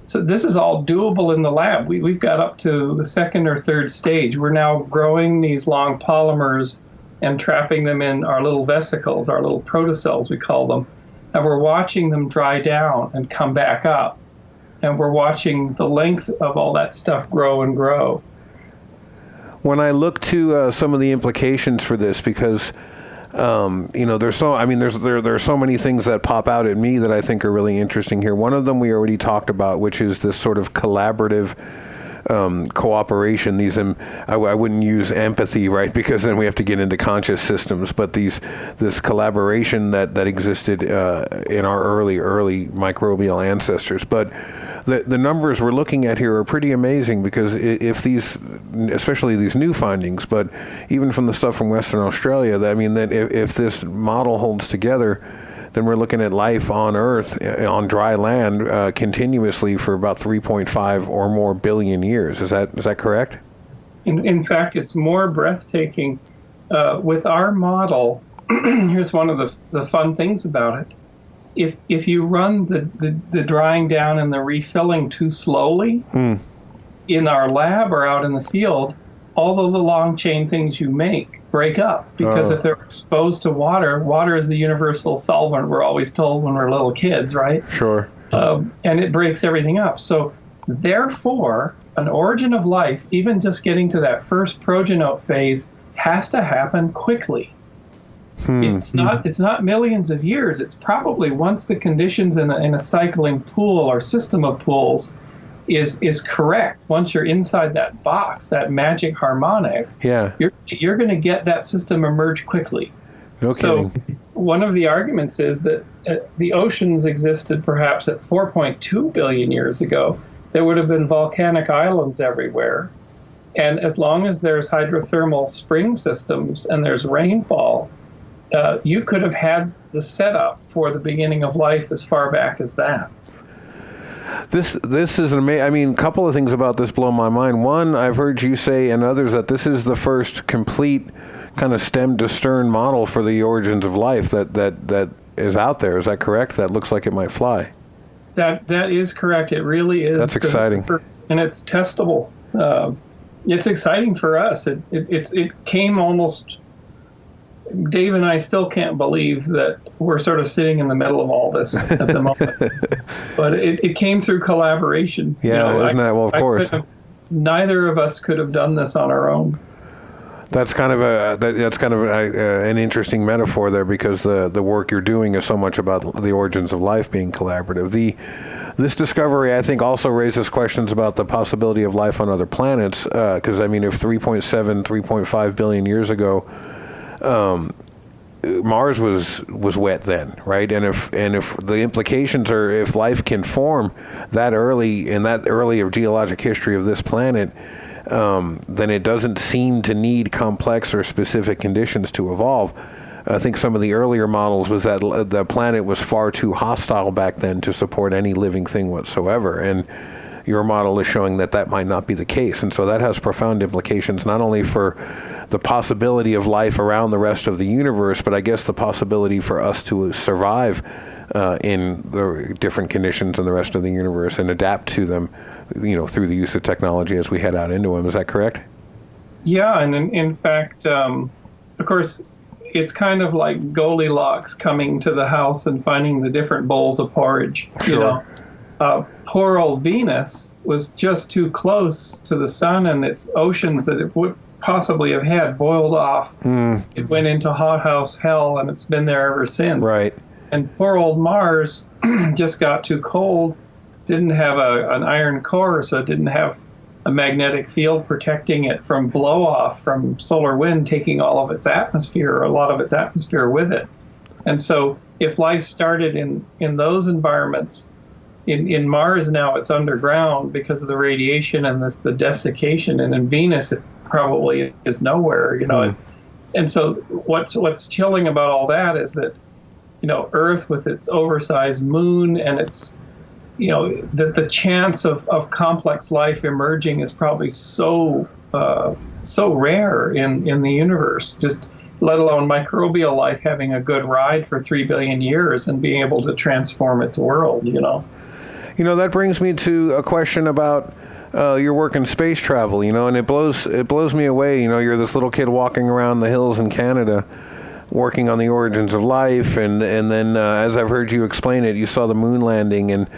Speaker 5: so this is all doable in the lab. We've got up to the second or third stage. We're now growing these long polymers and trapping them in our little vesicles, our little protocells, we call them. And we're watching them dry down and come back up. And we're watching the length of all that stuff grow and grow.
Speaker 2: When I look to some of the implications for this, because there's so many things that pop out at me that I think are really interesting here. One of them we already talked about, which is this sort of collaborative cooperation. I wouldn't use empathy, right? Because then we have to get into conscious systems. But this collaboration that existed in our early microbial ancestors. But the numbers we're looking at here are pretty amazing, because if especially these new findings, but even from the stuff from Western Australia, if this model holds together, then we're looking at life on Earth, on dry land, continuously for about 3.5 or more billion years. Is that correct?
Speaker 5: In fact, it's more breathtaking. With our model, here's one of the fun things about it. If you run the drying down and the refilling too slowly in our lab or out in the field, all of the long chain things you make break up, because if they're exposed to water is the universal solvent, we're always told when we're little kids, right?
Speaker 2: Sure.
Speaker 5: And it breaks everything up. So therefore, an origin of life, even just getting to that first progenote phase, has to happen quickly. It's not millions of years. It's probably once the conditions in a cycling pool or system of pools is correct. Once you're inside that box, that magic harmonic, you're going to get that system emerge quickly.
Speaker 2: No kidding.
Speaker 5: So one of the arguments is that the oceans existed perhaps at 4.2 billion years ago. There would have been volcanic islands everywhere. And as long as there's hydrothermal spring systems and there's rainfall, you could have had the setup for the beginning of life as far back as that.
Speaker 2: This is amazing. A couple of things about this blow my mind. One, I've heard you say, and others, that this is the first complete kind of stem to stern model for the origins of life that is out there. Is that correct? That looks like it might fly.
Speaker 5: That is correct. It really is.
Speaker 2: That's exciting.
Speaker 5: And it's testable. It's exciting for us. It came almost... Dave and I still can't believe that we're sort of sitting in the middle of all this at the moment. But it came through collaboration.
Speaker 2: Yeah, isn't that? Well, of course.
Speaker 5: Neither of us could have done this on our own.
Speaker 2: That's kind of an interesting metaphor there, because the work you're doing is so much about the origins of life being collaborative. This discovery, I think, also raises questions about the possibility of life on other planets, because, if 3.5 billion years ago, Mars was wet then, right? And if the implications are, if life can form that early of geologic history of this planet, then it doesn't seem to need complex or specific conditions to evolve. I think some of the earlier models was that the planet was far too hostile back then to support any living thing whatsoever. And your model is showing that might not be the case. And so that has profound implications, not only for the possibility of life around the rest of the universe, but I guess the possibility for us to survive in the different conditions in the rest of the universe and adapt to them, through the use of technology as we head out into them. Is that correct?
Speaker 5: Yeah, and in fact, of course, it's kind of like Goldilocks coming to the house and finding the different bowls of porridge.
Speaker 2: Sure.
Speaker 5: You know, poor old Venus was just too close to the sun, and its oceans that it would possibly have had boiled off. It went into hothouse hell, and it's been there ever since.
Speaker 2: Right.
Speaker 5: And poor old Mars just got too cold, didn't have an iron core, so it didn't have a magnetic field protecting it from blow-off from solar wind taking all of its atmosphere, or a lot of its atmosphere with it. And so if life started in those environments, in Mars now it's underground because of the radiation and the desiccation, and in Venus it probably is nowhere, you know. And so what's chilling about all that is that, you know, Earth with its oversized moon and its, you know, the chance of complex life emerging is probably so rare in the universe, just let alone microbial life having a good ride for 3 billion years and being able to transform its world, you know.
Speaker 2: You know, that brings me to a question about your work in space travel, you know, and it blows me away. You know, you're this little kid walking around the hills in Canada working on the origins of life, and then as I've heard you explain it, you saw the moon landing and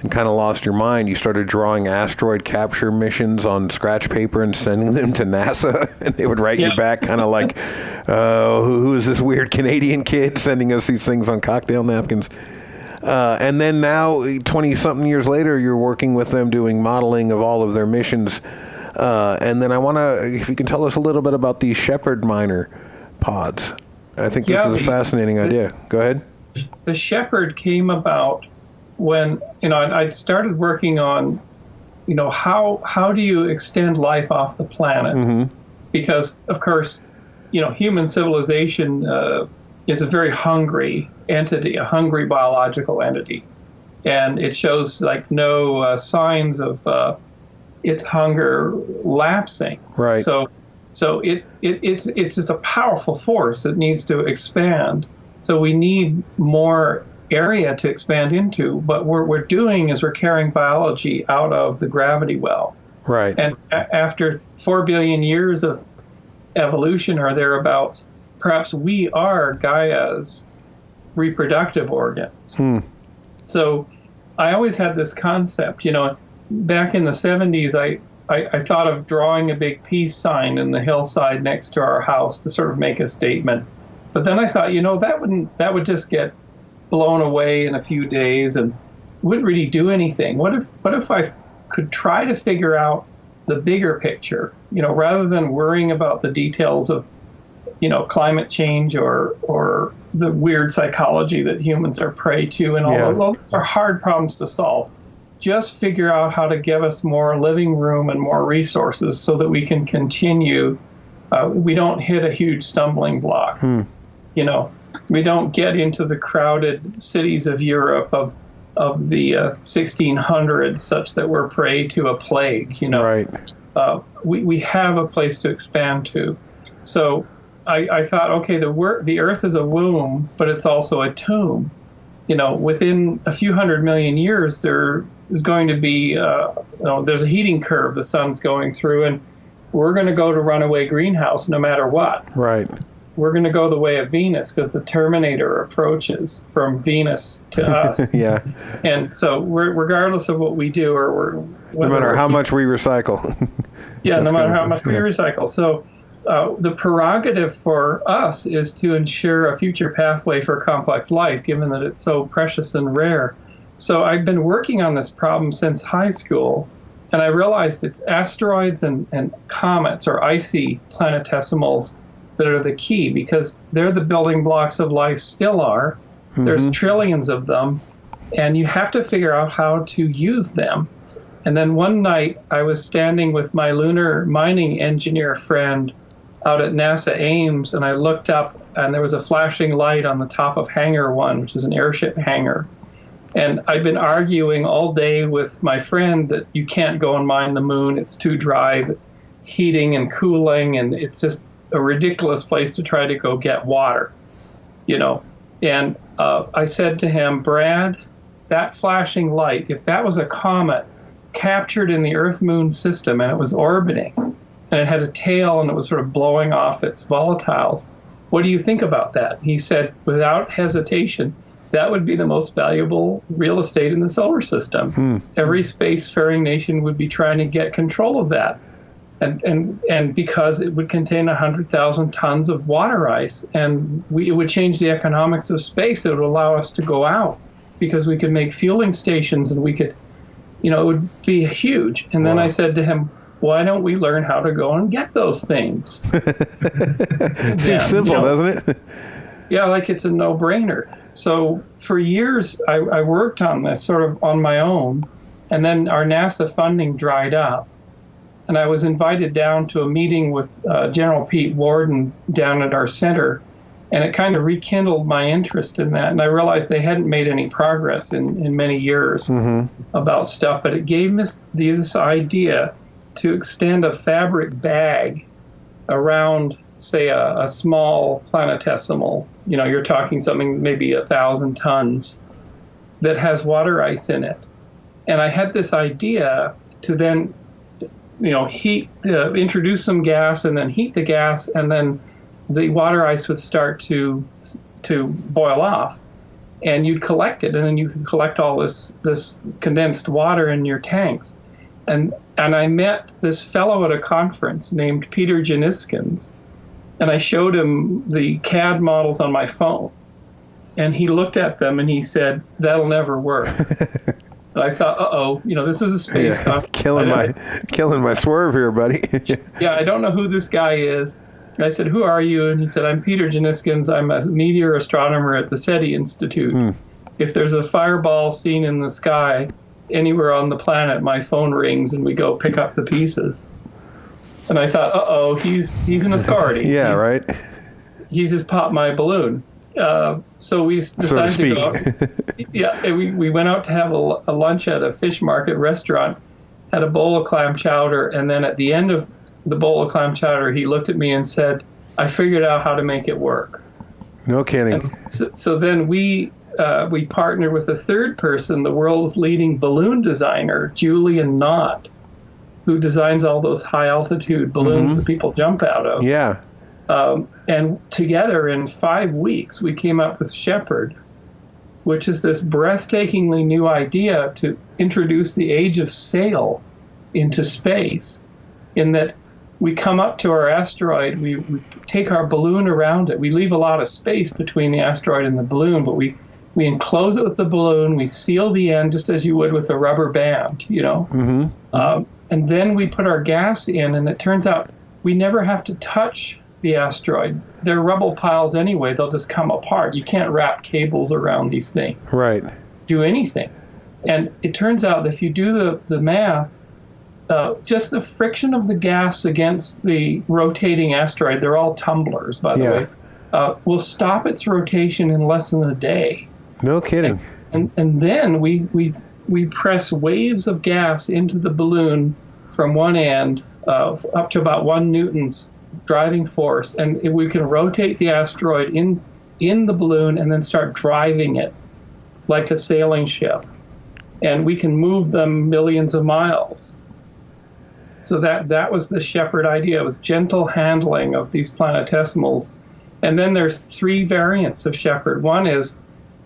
Speaker 2: kind of lost your mind. You started drawing asteroid capture missions on scratch paper and sending them to NASA, and they would write you back kind of like, who is this weird Canadian kid sending us these things on cocktail napkins? And then now, 20-something years later, you're working with them doing modeling of all of their missions. And then I want to, if you can tell us a little bit about these Shepard minor pods. I think this is a fascinating idea. Go ahead.
Speaker 5: The Shepard came about when, you know, I'd started working on, you know, how do you extend life off the planet? Because, of course, you know, human civilization is a very hungry entity, a hungry biological entity. And it shows, like, no signs of its hunger lapsing.
Speaker 2: Right.
Speaker 5: So it's just a powerful force that needs to expand. So we need more area to expand into. But what we're doing is we're carrying biology out of the gravity well.
Speaker 2: Right.
Speaker 5: And after 4 billion years of evolution or thereabouts, perhaps we are Gaia's reproductive organs. So I always had this concept, you know, back in the 70s, I thought of drawing a big peace sign in the hillside next to our house to sort of make a statement. But then I thought, you know, that would just get blown away in a few days and wouldn't really do anything. What if I could try to figure out the bigger picture, you know, rather than worrying about the details of, you know, climate change or the weird psychology that humans are prey to, and all those are hard problems to solve. Just figure out how to give us more living room and more resources so that we can continue. We don't hit a huge stumbling block. You know, we don't get into the crowded cities of Europe of the 1600s such that we're prey to a plague. You know,
Speaker 2: right.
Speaker 5: We have a place to expand to. So I thought, okay, the Earth is a womb, but it's also a tomb. You know, within a few 100 million years, there is going to be, there's a heating curve the sun's going through, and we're going to go to runaway greenhouse no matter what.
Speaker 2: Right.
Speaker 5: We're going to go the way of Venus because the Terminator approaches from Venus to us.
Speaker 2: Yeah.
Speaker 5: And so regardless of what we do,
Speaker 2: no matter how much we recycle.
Speaker 5: Yeah, no matter how much we recycle. So the prerogative for us is to ensure a future pathway for complex life, given that it's so precious and rare. So I've been working on this problem since high school, and I realized it's asteroids and comets or icy planetesimals that are the key, because they're the building blocks of life, still are. There's trillions of them, and you have to figure out how to use them. And then one night I was standing with my lunar mining engineer friend out at NASA Ames, and I looked up and there was a flashing light on the top of Hangar 1, which is an airship hangar. And I've been arguing all day with my friend that you can't go and mine the moon. It's too dry, heating and cooling, and it's just a ridiculous place to try to go get water, you know. And I said to him, Brad, that flashing light, if that was a comet captured in the Earth-Moon system and it was orbiting, and it had a tail and it was sort of blowing off its volatiles, what do you think about that? He said, without hesitation, that would be the most valuable real estate in the solar system. Every spacefaring nation would be trying to get control of that. And because it would contain 100,000 tons of water ice, and it would change the economics of space. It would allow us to go out because we could make fueling stations, and we could, it would be huge. And then I said to him, why don't we learn how to go and get those things?
Speaker 2: Seems simple, doesn't it?
Speaker 5: Yeah, like it's a no-brainer. So for years, I worked on this sort of on my own, and then our NASA funding dried up. And I was invited down to a meeting with General Pete Worden down at our center, and it kind of rekindled my interest in that. And I realized they hadn't made any progress in many years about stuff, but it gave me this idea to extend a fabric bag around, say, a small planetesimal. You're talking something maybe 1,000 tons that has water ice in it. And I had this idea to then heat, introduce some gas and then heat the gas, and then the water ice would start to boil off, and you'd collect it, and then you could collect all this condensed water in your tanks. And I met this fellow at a conference named Peter Janiskins, and I showed him the CAD models on my phone, and he looked at them and he said, "That'll never work." And I thought, this is a space conference.
Speaker 2: Killing my swerve here, buddy.
Speaker 5: Yeah, I don't know who this guy is. And I said, "Who are you?" And he said, "I'm Peter Janiskins. I'm a meteor astronomer at the SETI Institute. If there's a fireball seen in the sky anywhere on the planet, my phone rings and we go pick up the pieces." And I thought, he's an authority.
Speaker 2: Yeah, right.
Speaker 5: He's just popped my balloon. So we decided to go out. Yeah, we went out to have a lunch at a fish market restaurant, had a bowl of clam chowder, and then at the end of the bowl of clam chowder, he looked at me and said, "I figured out how to make it work."
Speaker 2: No kidding.
Speaker 5: And so then we partnered with a third person, the world's leading balloon designer, Julian Knott, who designs all those high-altitude balloons that people jump out of.
Speaker 2: Yeah.
Speaker 5: And together in 5 weeks, we came up with Shepard, which is this breathtakingly new idea to introduce the age of sail into space, in that we come up to our asteroid, we take our balloon around it. We leave a lot of space between the asteroid and the balloon, but we enclose it with the balloon, we seal the end just as you would with a rubber band, and then we put our gas in, and it turns out we never have to touch the asteroid. They're rubble piles anyway. They'll just come apart. You can't wrap cables around these things.
Speaker 2: Right.
Speaker 5: Do anything. And it turns out that if you do the math, just the friction of the gas against the rotating asteroid, they're all tumblers, by the way, will stop its rotation in less than a day.
Speaker 2: No kidding.
Speaker 5: And then we press waves of gas into the balloon from one end up to about 1 Newton's driving force, and we can rotate the asteroid in the balloon and then start driving it like a sailing ship, and we can move them millions of miles. So that was the Shepard idea. It was gentle handling of these planetesimals. And then there's 3 variants of Shepard. One is,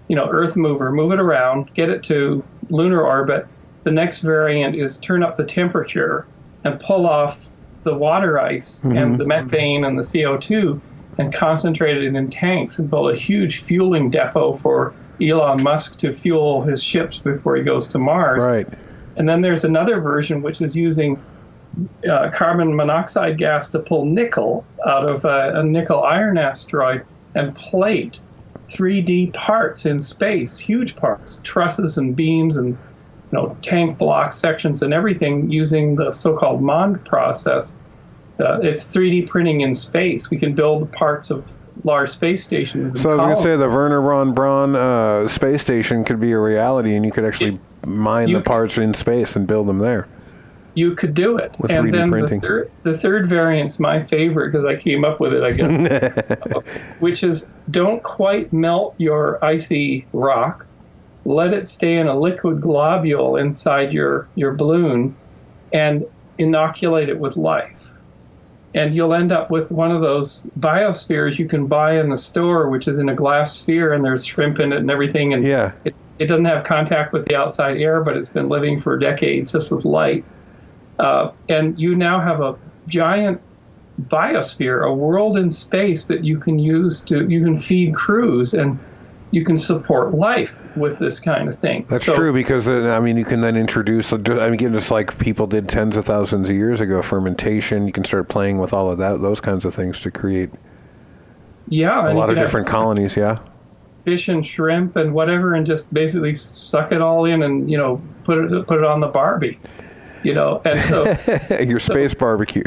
Speaker 5: Earth mover, move it around, get it to lunar orbit. The next variant is turn up the temperature and pull off the water ice and the methane and the CO2 and concentrate it in tanks and build a huge fueling depot for Elon Musk to fuel his ships before he goes to Mars.
Speaker 2: Right.
Speaker 5: And then there's another version which is using carbon monoxide gas to pull nickel out of a nickel iron asteroid and plate 3D parts in space, huge parts, trusses and beams and tank block sections and everything using the so-called MOND process. It's 3D printing in space. We can build parts of large space stations.
Speaker 2: So I was going to say the Werner von Braun space station could be a reality, and you could actually mine the parts in space and build them there.
Speaker 5: You could do it.
Speaker 2: With
Speaker 5: and
Speaker 2: 3D
Speaker 5: then
Speaker 2: printing.
Speaker 5: The third variant's my favorite because I came up with it, I guess, which is don't quite melt your icy rock. Let it stay in a liquid globule inside your balloon and inoculate it with life. and you'll end up with one of those biospheres you can buy in the store, which is in a glass sphere, and there's shrimp in it and everything. And it doesn't have contact with the outside air, but it's been living for decades just with light. And you now have a giant biosphere, a world in space that you can use you can feed crews, and you can support life with this kind of thing.
Speaker 2: That's true, because you can then introduce, just like people did tens of thousands of years ago, fermentation. You can start playing with all of those kinds of things to create a lot of different colonies.
Speaker 5: Fish and shrimp and whatever, and just basically suck it all in, and put it on the Barbie. And so
Speaker 2: your space barbecue.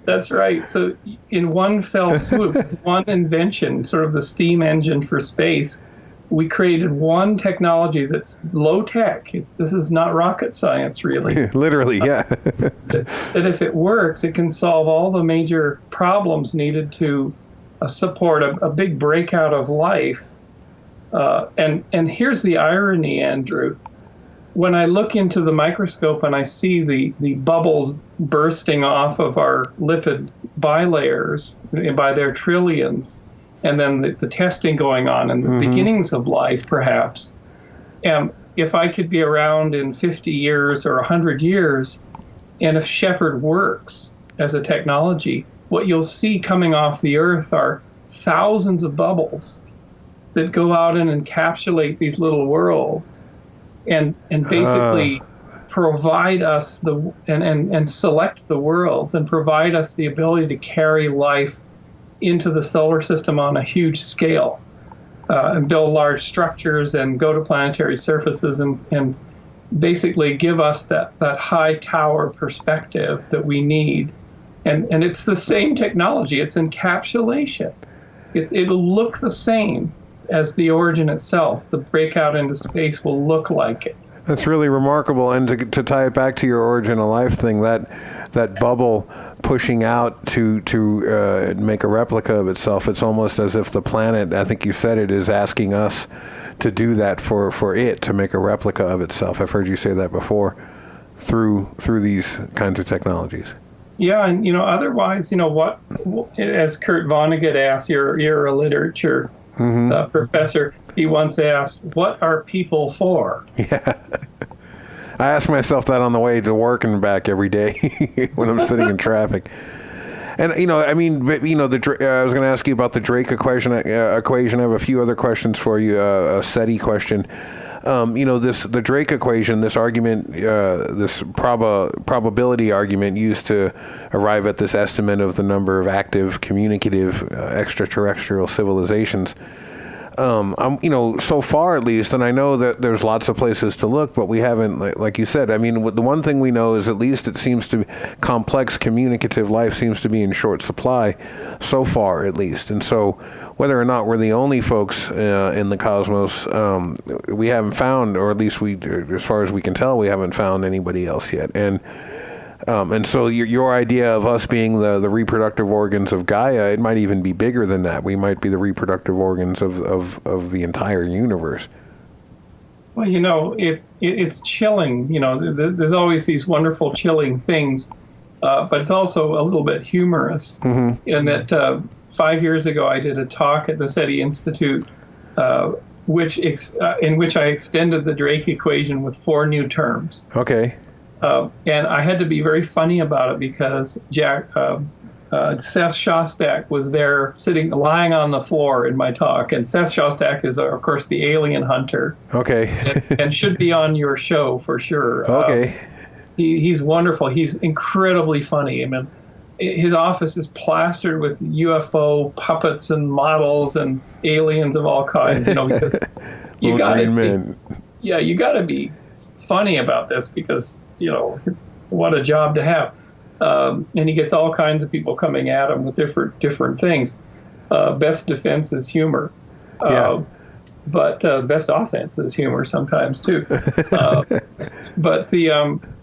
Speaker 5: That's right. So in one fell swoop, one invention, sort of the steam engine for space, we created one technology that's low tech. This is not rocket science, really.
Speaker 2: Literally, yeah.
Speaker 5: that if it works, it can solve all the major problems needed to support a big breakout of life. And here's the irony, Andrew. When I look into the microscope and I see the bubbles bursting off of our lipid bilayers by their trillions, and then the testing going on and the beginnings of life, perhaps, if I could be around in 50 years or 100 years, and if Shepard works as a technology, what you'll see coming off the Earth are thousands of bubbles that go out and encapsulate these little worlds. And basically provide us and select the worlds and provide us the ability to carry life into the solar system on a huge scale, and build large structures and go to planetary surfaces and basically give us that high tower perspective that we need. And it's the same technology. It's encapsulation. It'll look the same as the origin itself. The breakout into space will look like it.
Speaker 2: That's really remarkable. And to tie it back to your origin of life thing, that bubble pushing out to make a replica of itself, it's almost as if the planet, I think you said it, is asking us to do that for it, to make a replica of itself. I've heard you say that before, through these kinds of technologies.
Speaker 5: Yeah, and otherwise, what as Kurt Vonnegut asked, you're a literature professor, he once asked, what are people for?
Speaker 2: Yeah. I ask myself that on the way to work and back every day when I'm sitting in traffic. And, I was going to ask you about the Drake equation. I have a few other questions for you, a SETI question. The Drake equation, this argument, this probability argument used to arrive at this estimate of the number of active, communicative, extraterrestrial civilizations. So far at least, and I know that there's lots of places to look, but we haven't, like you said, the one thing we know is at least it seems to be complex communicative life seems to be in short supply so far at least. And so whether or not we're the only folks in the cosmos, we haven't found, or at least as far as we can tell, we haven't found anybody else yet. And so your idea of us being the reproductive organs of Gaia, it might even be bigger than that. We might be the reproductive organs of the entire universe.
Speaker 5: Well, it's chilling. There's always these wonderful chilling things, but it's also a little bit humorous in that 5 years ago I did a talk at the SETI Institute in which I extended the Drake equation with 4 new terms.
Speaker 2: Okay.
Speaker 5: And I had to be very funny about it because Seth Shostak was there lying on the floor in my talk. And Seth Shostak is, of course, the alien hunter.
Speaker 2: Okay.
Speaker 5: and should be on your show for sure.
Speaker 2: Okay.
Speaker 5: He's wonderful. He's incredibly funny. His office is plastered with UFO puppets and models and aliens of all kinds, because you got to be funny about this because, what a job to have. And he gets all kinds of people coming at him with different things. Best defense is humor. But best offense is humor sometimes too.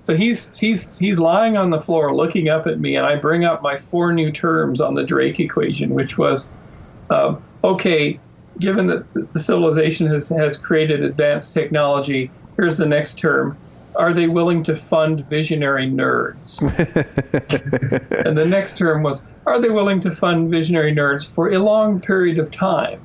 Speaker 5: So he's lying on the floor looking up at me, and I bring up my 4 new terms on the Drake equation, which was, okay, given that the civilization has created advanced technology, here's the next term. are they willing to fund visionary nerds? And the next term was, are they willing to fund visionary nerds for a long period of time?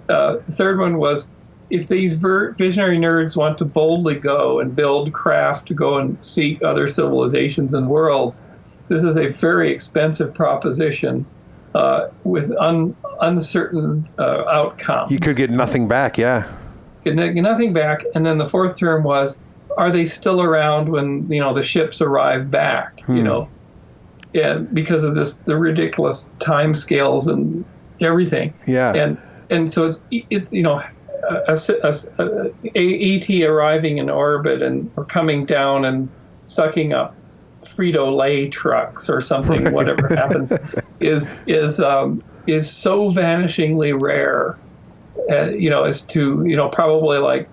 Speaker 5: The third one was, if these visionary nerds want to boldly go and build craft to go and seek other civilizations and worlds, this is a very expensive proposition with uncertain outcomes.
Speaker 2: You could get nothing back, yeah.
Speaker 5: Get nothing back. And then the fourth term was, are they still around when the ships arrive back? And because of the ridiculous time scales and everything.
Speaker 2: Yeah.
Speaker 5: And so it's ET arriving in orbit or coming down and sucking up Frito-Lay trucks or something, whatever happens, is so vanishingly rare. As to probably like,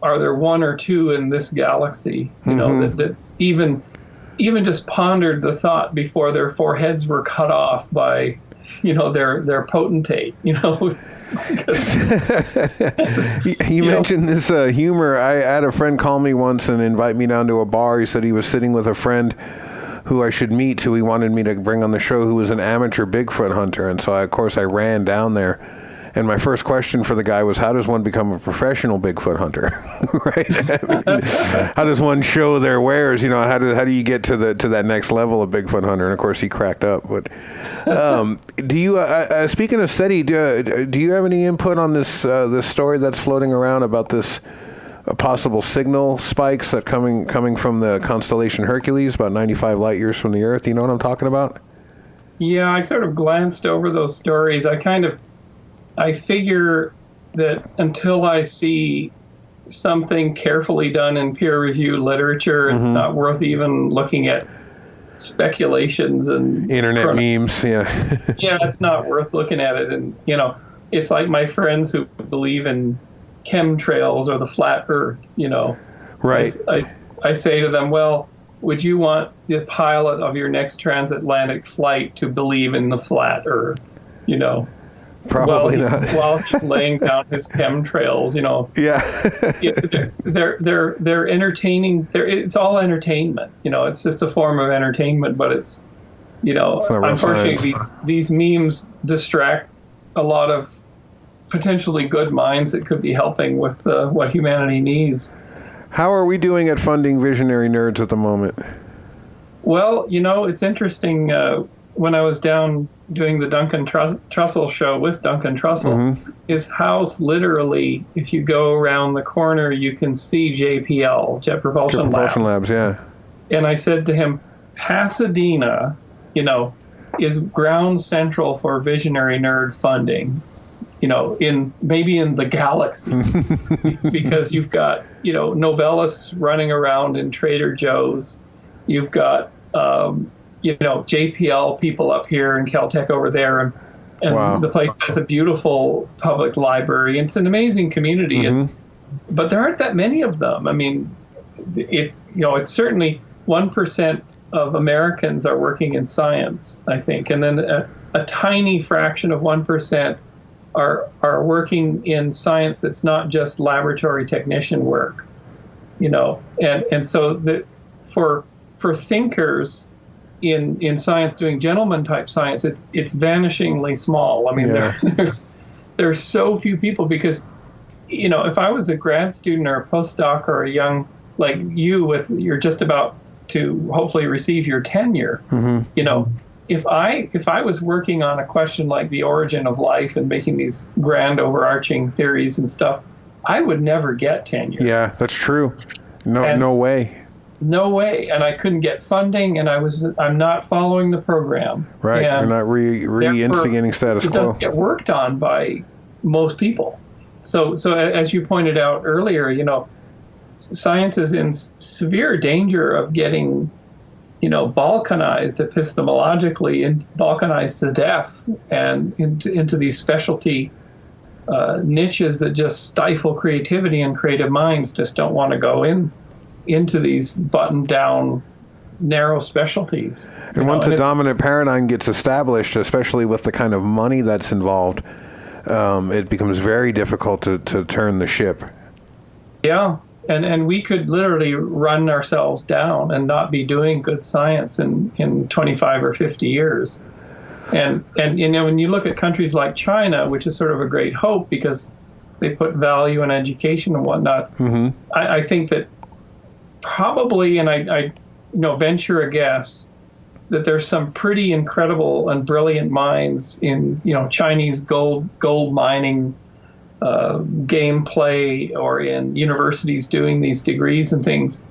Speaker 5: are there one or two in this galaxy? That even just pondered the thought before their foreheads were cut off by their potentate.
Speaker 2: You mentioned this humor. I had a friend call me once and invite me down to a bar. He said he was sitting with a friend who I should meet, who he wanted me to bring on the show, who was an amateur Bigfoot hunter. And so, of course, I ran down there. And my first question for the guy was, how does one become a professional Bigfoot hunter? Right? How does one show their wares? How do you get to that next level of Bigfoot hunter? And of course, he cracked up. But do you, speaking of SETI, do you have any input on this story that's floating around about this possible signal spikes that coming from the constellation Hercules, about 95 light years from the Earth? Do you know what I'm talking about?
Speaker 5: Yeah, I sort of glanced over those stories. I figure that until I see something carefully done in peer-reviewed literature, it's not worth even looking at speculations and
Speaker 2: internet memes. Yeah.
Speaker 5: Yeah, it's not worth looking at it. And, it's like my friends who believe in chemtrails or the flat Earth,
Speaker 2: Right.
Speaker 5: I say to them, well, would you want the pilot of your next transatlantic flight to believe in the flat Earth,
Speaker 2: Probably not.
Speaker 5: While he's laying down his chemtrails,
Speaker 2: Yeah.
Speaker 5: they're entertaining. It's all entertainment. It's just a form of entertainment, but it's unfortunately these memes distract a lot of potentially good minds that could be helping with what humanity needs.
Speaker 2: How are we doing at funding visionary nerds at the moment?
Speaker 5: Well, it's interesting. When I was down doing the Duncan Trussell show with Duncan Trussell, his house literally, if you go around the corner, you can see JPL, Jet Propulsion
Speaker 2: Labs, yeah.
Speaker 5: And I said to him, Pasadena, is ground central for visionary nerd funding, maybe in the galaxy, because you've got, Novellus running around in Trader Joe's, you've got, JPL people up here and Caltech over there, and wow. The place has a beautiful public library. It's an amazing community, but there aren't that many of them. I mean, it's certainly 1% of Americans are working in science, I think, and then a tiny fraction of 1% are working in science that's not just laboratory technician work, and so for thinkers in science, doing gentleman type science, it's vanishingly small. I mean, there's so few people, because if I was a grad student or a postdoc or a young like you're just about to hopefully receive your tenure, if I was working on a question like the origin of life and making these grand overarching theories and stuff, I would never get tenure.
Speaker 2: Yeah, that's true. No way.
Speaker 5: No way, and I couldn't get funding, and I'm not following the program.
Speaker 2: Right, you're not re-instigating status quo.
Speaker 5: It doesn't get worked on by most people. So as you pointed out earlier, science is in severe danger of getting, balkanized epistemologically and balkanized to death, and into these specialty niches that just stifle creativity, and creative minds just don't want to go into these buttoned down narrow specialties.
Speaker 2: And once a dominant paradigm gets established, especially with the kind of money that's involved, it becomes very difficult to turn the ship.
Speaker 5: Yeah, And we could literally run ourselves down and not be doing good science in 25 or 50 years. And you know, when you look at countries like China, which is sort of a great hope because they put value in education and whatnot, I think that probably, and I venture a guess, that there's some pretty incredible and brilliant minds in, Chinese gold mining gameplay or in universities doing these degrees and things.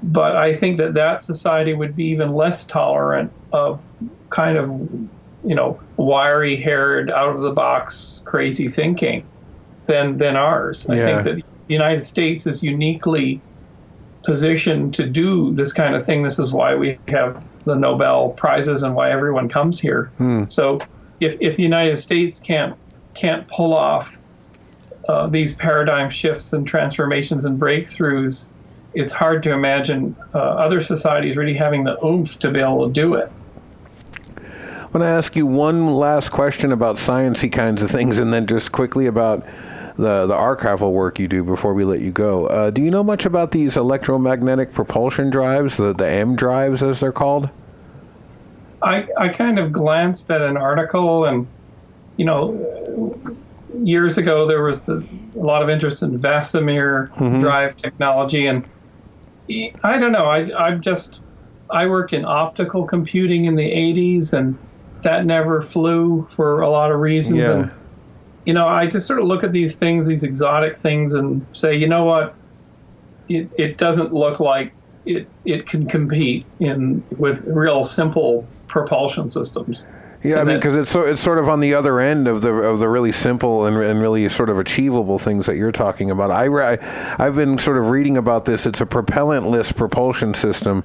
Speaker 5: But I think that society would be even less tolerant of kind of, wiry-haired, out-of-the-box, crazy thinking than ours. I think that the United States is uniquely positioned to do this kind of thing. This is why we have the Nobel Prizes and why everyone comes here. So if the United States can't pull off these paradigm shifts and transformations and breakthroughs, it's hard to imagine other societies really having the oomph to be able to do it.
Speaker 2: I'm going to ask you one last question about sciencey kinds of things, and then just quickly about the archival work you do before we let you go. Do you know much about these electromagnetic propulsion drives, the M drives as they're called?
Speaker 5: I kind of glanced at an article, and years ago there was a lot of interest in Vasimir drive technology, and I don't know. I worked in optical computing in the 80s, and that never flew for a lot of reasons.
Speaker 2: Yeah.
Speaker 5: And I just sort of look at these things, these exotic things, and say, you know what? It doesn't look like it can compete with real simple propulsion systems.
Speaker 2: Yeah, I mean, because it's sort of on the other end of the really simple and really sort of achievable things that you're talking about. I've been sort of reading about this. It's a propellantless propulsion system.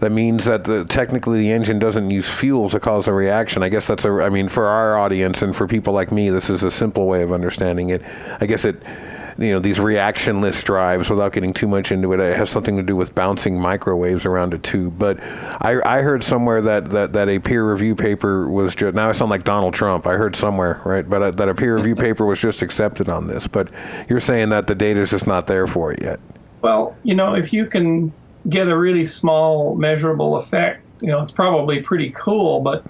Speaker 2: That means that technically the engine doesn't use fuel to cause a reaction. I guess for our audience and for people like me, this is a simple way of understanding it. I guess these reactionless drives, without getting too much into it, it has something to do with bouncing microwaves around a tube. But I heard somewhere that a peer review paper was just, now I sound like Donald Trump, I heard somewhere, right? But that a peer review paper was just accepted on this. But you're saying that the data is just not there for it yet.
Speaker 5: Well, if you can get a really small measurable effect, it's probably pretty cool, but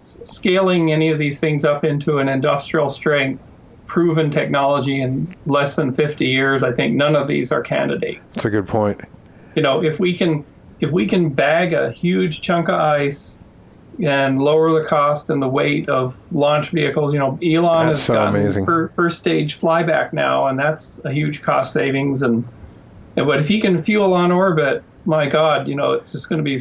Speaker 5: scaling any of these things up into an industrial strength, proven technology in less than 50 years, I think none of these are candidates.
Speaker 2: That's a good point.
Speaker 5: If we can bag a huge chunk of ice and lower the cost and the weight of launch vehicles, Elon has gotten first stage flyback now, and that's a huge cost savings. But if he can fuel on orbit, my God, it's just going to be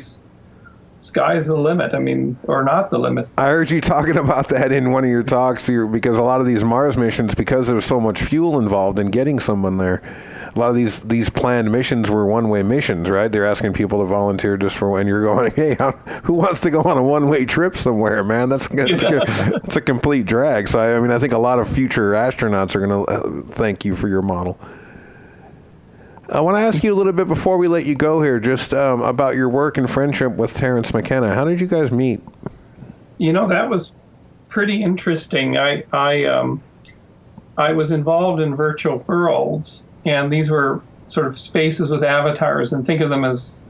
Speaker 5: sky's the limit. I mean, or not the limit.
Speaker 2: I heard you talking about that in one of your talks here, because a lot of these Mars missions, because there was so much fuel involved in getting someone there, a lot of these planned missions were one-way missions, right? They're asking people to volunteer just for when you're going, hey, who wants to go on a one-way trip somewhere, man? That's a complete drag. So, I think a lot of future astronauts are going to thank you for your model. I want to ask you a little bit before we let you go here, just about your work and friendship with Terence McKenna. How did you guys meet?
Speaker 5: That was pretty interesting. I was involved in virtual worlds, and these were sort of spaces with avatars, and think of them as,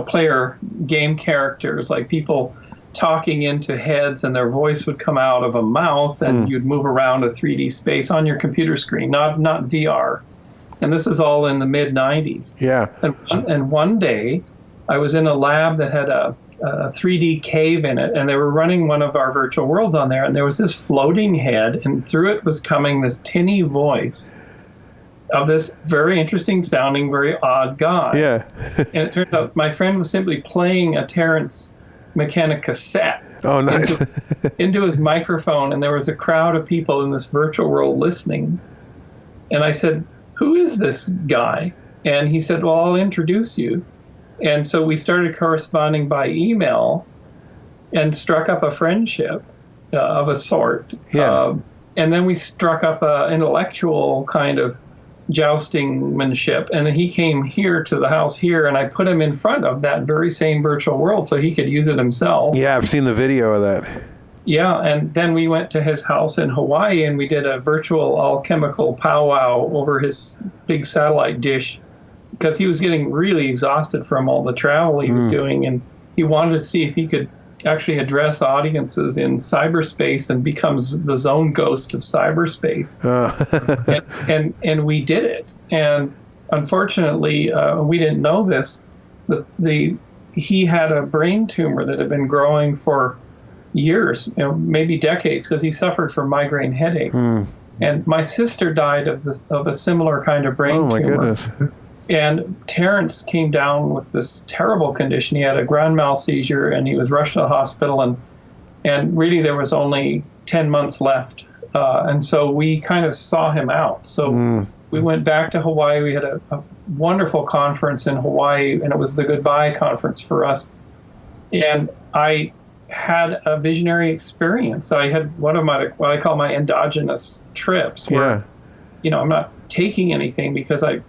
Speaker 5: player game characters, like people talking into heads, and their voice would come out of a mouth, and you'd move around a 3D space on your computer screen, not VR. And this is all in the mid-'90s.
Speaker 2: Yeah.
Speaker 5: And one day, I was in a lab that had a 3D cave in it, and they were running one of our virtual worlds on there, and there was this floating head, and through it was coming this tinny voice of this very interesting sounding, very odd guy.
Speaker 2: Yeah.
Speaker 5: And it turned out my friend was simply playing a Terence McKenna cassette.
Speaker 2: Oh, nice.
Speaker 5: into his microphone, and there was a crowd of people in this virtual world listening. And I said, who is this guy? And he said, well, I'll introduce you. And so we started corresponding by email and struck up a friendship of a sort.
Speaker 2: Yeah.
Speaker 5: And then we struck up an intellectual kind of joustingmanship. And then he came here to the house here, and I put him in front of that very same virtual world so he could use it himself.
Speaker 2: Yeah, I've seen the video of that.
Speaker 5: Yeah, and then we went to his house in Hawaii, and we did a virtual alchemical powwow over his big satellite dish because he was getting really exhausted from all the travel he was doing, and he wanted to see if he could actually address audiences in cyberspace and becomes the zone ghost of cyberspace. And we did it. And unfortunately, we didn't know this. He had a brain tumor that had been growing for years, maybe decades, because he suffered from migraine headaches. And my sister died of a similar kind of brain tumor. Oh, my goodness. And Terrence came down with this terrible condition. He had a grand mal seizure, and he was rushed to the hospital, and really there was only 10 months left. And so we kind of saw him out. So we went back to Hawaii. We had a wonderful conference in Hawaii, and it was the goodbye conference for us. And I had a visionary experience. I had one of what I call my endogenous trips, where I'm not taking anything because I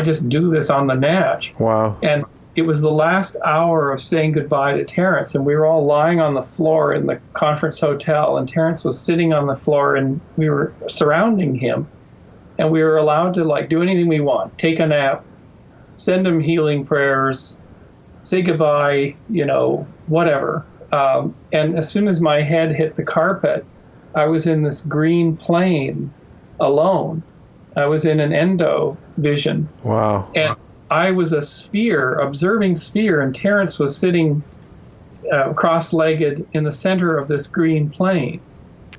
Speaker 5: just do this on the natch.
Speaker 2: Wow.
Speaker 5: And it was the last hour of saying goodbye to Terrence, and we were all lying on the floor in the conference hotel, and Terrence was sitting on the floor, and we were surrounding him, and we were allowed to do anything we want, take a nap, send him healing prayers, say goodbye, whatever. And as soon as my head hit the carpet, I was in this green plane alone. I was in an endo vision.
Speaker 2: Wow.
Speaker 5: And I was a sphere, observing sphere, and Terrence was sitting cross-legged in the center of this green plane.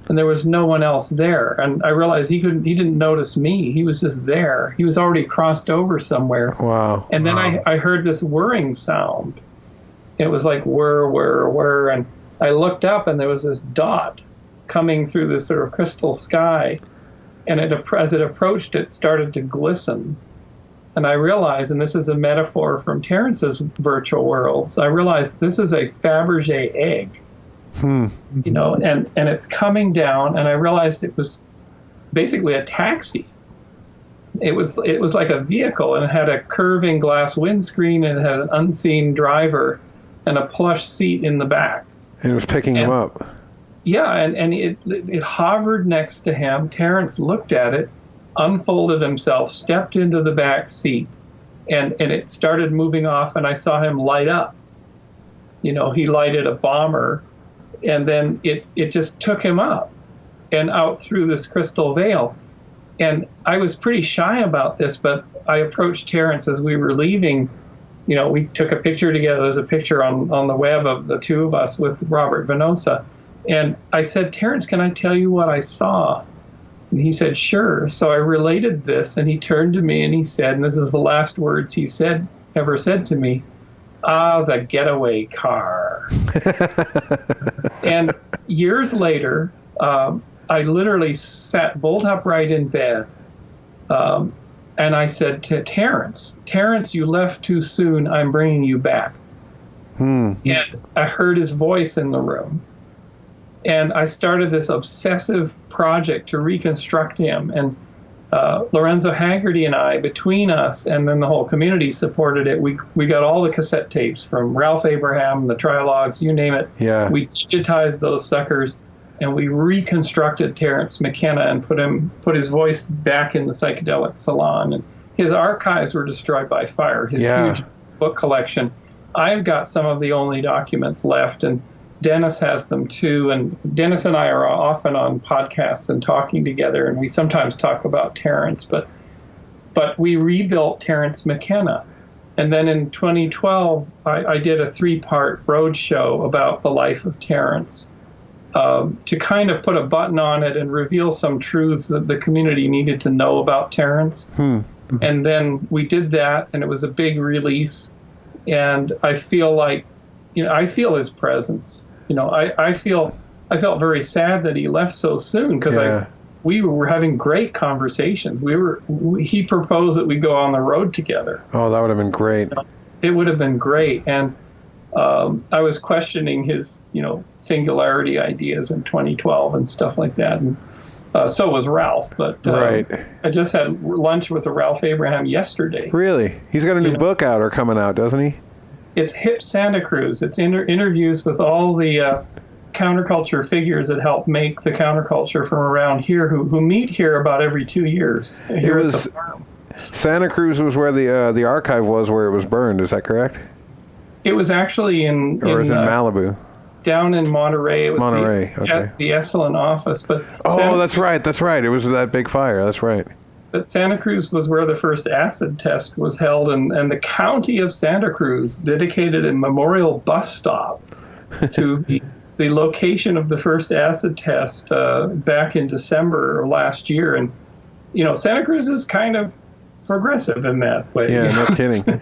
Speaker 5: And there was no one else there. And I realized he didn't notice me. He was just there. He was already crossed over somewhere.
Speaker 2: Wow.
Speaker 5: And then I heard this whirring sound. It was like whir, whir, whir. And I looked up, and there was this dot coming through this sort of crystal sky. And as it approached, it started to glisten. And I realized, and this is a metaphor from Terrence's virtual worlds, I realized this is a Fabergé egg. And it's coming down, and I realized it was basically a taxi. It was like a vehicle, and it had a curving glass windscreen, and it had an unseen driver and a plush seat in the back.
Speaker 2: And it was picking him up.
Speaker 5: Yeah, and it hovered next to him. Terrence looked at it, unfolded himself, stepped into the back seat, and it started moving off, and I saw him light up. He lighted a bomber, and then it just took him up and out through this crystal veil. And I was pretty shy about this, but I approached Terrence as we were leaving. We took a picture together. There's a picture on the web of the two of us with Robert Venosa. And I said, Terrence, can I tell you what I saw? And he said, sure. So I related this, and he turned to me and he said, and this is the last words he ever said to me, the getaway car. And years later, I literally sat bolt upright in bed, and I said to Terrence, you left too soon. I'm bringing you back. And I heard his voice in the room. And I started this obsessive project to reconstruct him. And Lorenzo Haggerty and I, between us, and then the whole community supported it. We got all the cassette tapes from Ralph Abraham, the trilogues, you name it.
Speaker 2: Yeah.
Speaker 5: We digitized those suckers, and we reconstructed Terrence McKenna and put his voice back in the psychedelic salon. And his archives were destroyed by fire. His huge book collection. I've got some of the only documents left, and Dennis has them too, and Dennis and I are often on podcasts and talking together, and we sometimes talk about Terrence, but we rebuilt Terrence McKenna. And then in 2012, I did a 3-part roadshow about the life of Terrence to kind of put a button on it and reveal some truths that the community needed to know about Terrence. And then we did that, and it was a big release, and I feel like, I feel his presence. I felt very sad that he left so soon, because we were having great conversations. He proposed that we go on the road together.
Speaker 2: Oh, that would have been great.
Speaker 5: It would have been great. And I was questioning his, singularity ideas in 2012 and stuff like that. And so was Ralph. But I just had lunch with Ralph Abraham yesterday.
Speaker 2: Really? He's got a new book out or coming out, doesn't he?
Speaker 5: It's Hip Santa Cruz. It's interviews with all the counterculture figures that help make the counterculture from around here, who meet here about every 2 years here at the farm.
Speaker 2: Santa Cruz was where the archive was, where it was burned. Is that correct?
Speaker 5: It was actually in
Speaker 2: Malibu?
Speaker 5: Down in Monterey. It was
Speaker 2: okay.
Speaker 5: The Esalen office. But
Speaker 2: that's right. It was that big fire. That's right.
Speaker 5: But Santa Cruz was where the first acid test was held, and the county of Santa Cruz dedicated a memorial bus stop to the location of the first acid test back in December of last year. And, Santa Cruz is kind of progressive in that way.
Speaker 2: Yeah, no kidding.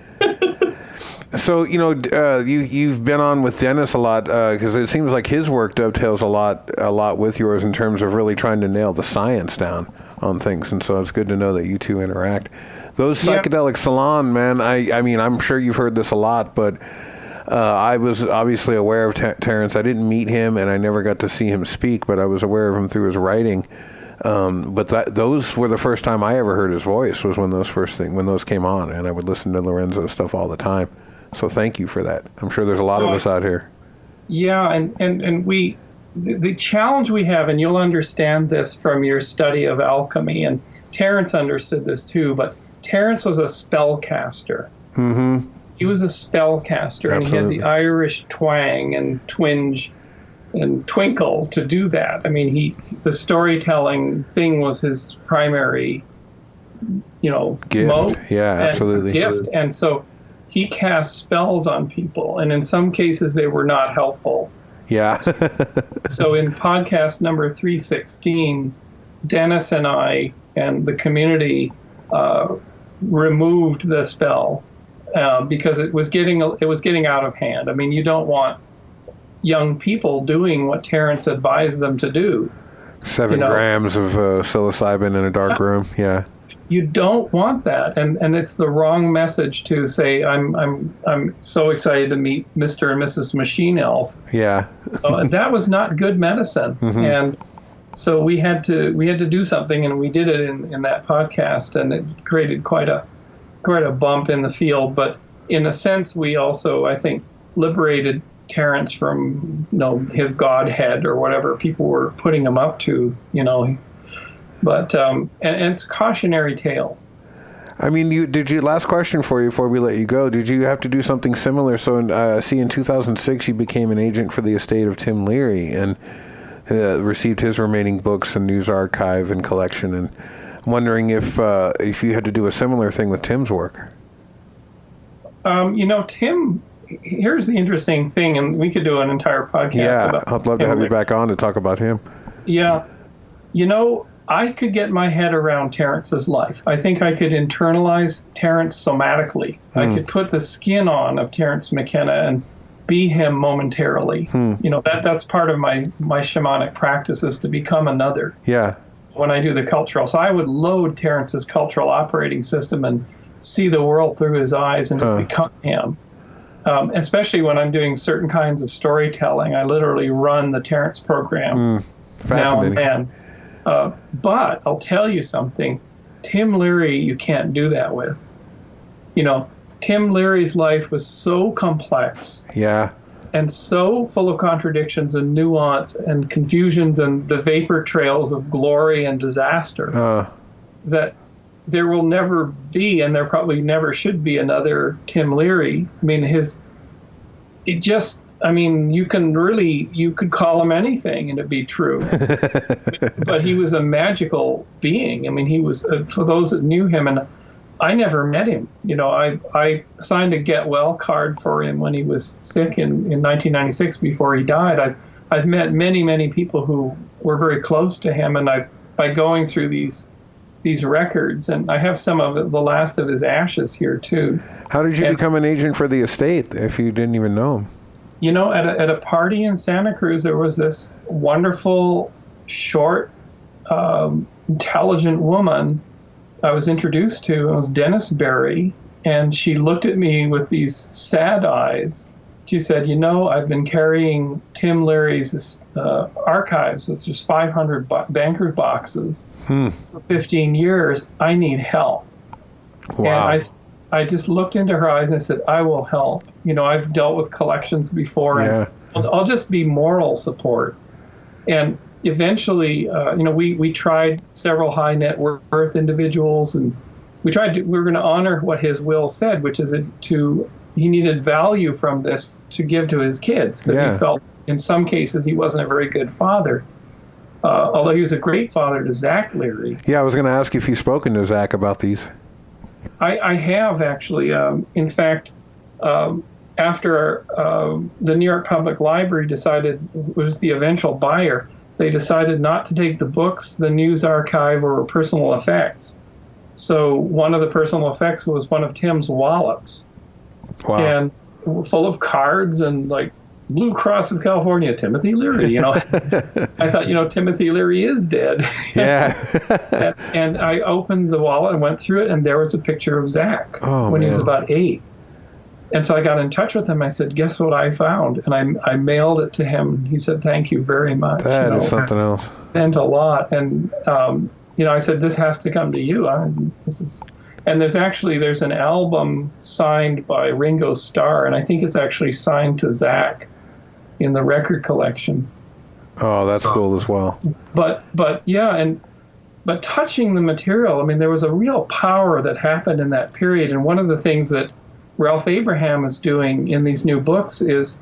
Speaker 2: So, you've been on with Dennis a lot because it seems like his work dovetails a lot with yours in terms of really trying to nail the science down on things. And so it's good to know that you two interact. Those psychedelic salon, man, I mean, I'm sure you've heard this a lot, but I was obviously aware of Terence. I didn't meet him, and I never got to see him speak, but I was aware of him through his writing. But those were the first time I ever heard his voice, was when those came on, and I would listen to Lorenzo's stuff all the time. So thank you for that. I'm sure there's a lot of us out here.
Speaker 5: Yeah, and the challenge we have, and you'll understand this from your study of alchemy, and Terence understood this too, but Terence was a spellcaster.
Speaker 2: Mm-hmm.
Speaker 5: He was a spellcaster, and he had the Irish twang and twinge and twinkle to do that. I mean, the storytelling thing was his primary,
Speaker 2: gift.
Speaker 5: Mode.
Speaker 2: Yeah, absolutely.
Speaker 5: Gift. And so he cast spells on people, and in some cases they were not helpful.
Speaker 2: Yeah.
Speaker 5: So in podcast number 316, Dennis and I and the community removed the spell because it was getting out of hand. I mean, you don't want young people doing what Terence advised them to do.
Speaker 2: 7 grams of psilocybin in a dark room. Yeah.
Speaker 5: You don't want that, and it's the wrong message to say I'm so excited to meet Mr. and Mrs. Machine Elf.
Speaker 2: Yeah.
Speaker 5: And that was not good medicine, and so we had to do something, and we did it in that podcast, and it created quite a bump in the field. But in a sense, we also, I think, liberated Terence from his godhead or whatever people were putting him up to. But and it's a cautionary tale.
Speaker 2: I mean, last question for you before we let you go. Did you have to do something similar? So, in 2006, you became an agent for the estate of Tim Leary and received his remaining books and news archive and collection. And I'm wondering if you had to do a similar thing with Tim's work.
Speaker 5: Tim. Here's the interesting thing, and we could do an entire podcast.
Speaker 2: Yeah, I'd love to have you back on to talk about him.
Speaker 5: Yeah, I could get my head around Terence's life. I think I could internalize Terence somatically. I could put the skin on of Terence McKenna and be him momentarily. That's part of my shamanic practice, is to become another.
Speaker 2: Yeah.
Speaker 5: When I do the cultural. So I would load Terence's cultural operating system and see the world through his eyes and just become him. Especially when I'm doing certain kinds of storytelling. I literally run the Terence program now and then. But I'll tell you something, Tim Leary, you can't do that with. Tim Leary's life was so complex.
Speaker 2: Yeah.
Speaker 5: And so full of contradictions and nuance and confusions and the vapor trails of glory and disaster that there will never be, and there probably never should be, another Tim Leary. I mean, you could call him anything and it'd be true. But he was a magical being. I mean, he was, for those that knew him, and I never met him. I signed a get well card for him when he was sick in 1996 before he died. I've met many, many people who were very close to him, and by going through these records, and I have some of the last of his ashes here too.
Speaker 2: How did you become an agent for the estate if you didn't even know him?
Speaker 5: At a party in Santa Cruz, there was this wonderful, short, intelligent woman I was introduced to. It was Dennis Berry, and she looked at me with these sad eyes. She said, I've been carrying Tim Leary's archives. It's just 500 banker's boxes for 15 years. I need help.
Speaker 2: Wow.
Speaker 5: And I just looked into her eyes and I said, I will help. I've dealt with collections before, and I'll just be moral support. And eventually, we tried several high net worth individuals, and we were going to honor what his will said, which is he needed value from this to give to his kids, because he felt in some cases he wasn't a very good father. Although he was a great father to Zach Leary.
Speaker 2: Yeah, I was going to ask if you've spoken to Zach about these.
Speaker 5: I have, actually. In fact, after the New York Public Library was the eventual buyer, they decided not to take the books, the news archive, or personal effects. So one of the personal effects was one of Tim's wallets.
Speaker 2: Wow.
Speaker 5: And full of cards and like Blue Cross of California, Timothy Leary, I thought, Timothy Leary is dead.
Speaker 2: Yeah.
Speaker 5: and I opened the wallet and went through it, and there was a picture of Zach when he was about 8. And so I got in touch with him. I said, guess what I found? And I mailed it to him. He said, thank you very much.
Speaker 2: That is something else.
Speaker 5: Meant a lot. And, I said, this has to come to you. And there's an album signed by Ringo Starr, and I think it's actually signed to Zach in the record collection.
Speaker 2: Oh, that's cool as well.
Speaker 5: But touching the material, there was a real power that happened in that period. And one of the things that Ralph Abraham is doing in these new books is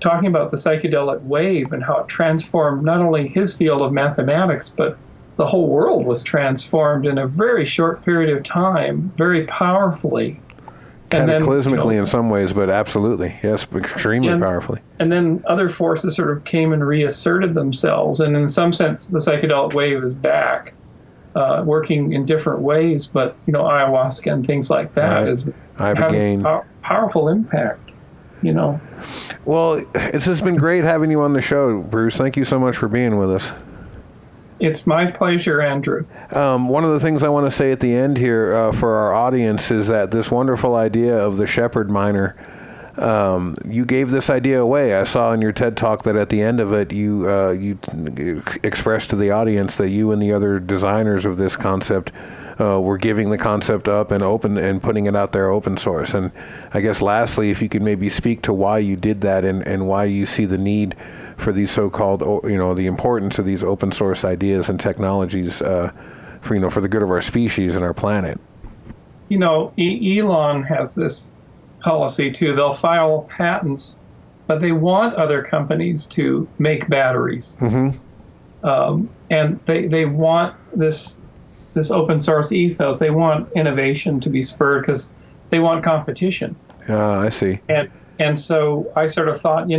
Speaker 5: talking about the psychedelic wave and how it transformed not only his field of mathematics, but the whole world was transformed in a very short period of time, very powerfully.
Speaker 2: Cataclysmically in some ways, but absolutely, yes, extremely powerfully.
Speaker 5: And then other forces sort of came and reasserted themselves, and in some sense, the psychedelic wave is back, working in different ways. But ayahuasca and things like that is having powerful impact.
Speaker 2: Well, it's just been great having you on the show, Bruce. Thank you so much for being with us.
Speaker 5: It's my pleasure, Andrew.
Speaker 2: One of the things I want to say at the end here for our audience is that this wonderful idea of the shepherd miner, you gave this idea away. I saw in your TED Talk that at the end of it, you expressed to the audience that you and the other designers of this concept were giving the concept up and open and putting it out there open source. And I guess lastly, if you could maybe speak to why you did that and why you see the need for these so-called, the importance of these open source ideas and technologies for the good of our species and our planet.
Speaker 5: Elon has this policy too. They'll file patents, but they want other companies to make batteries. Mm-hmm. And they want this open source ethos. They want innovation to be spurred because they want competition.
Speaker 2: I see.
Speaker 5: And so I sort of thought,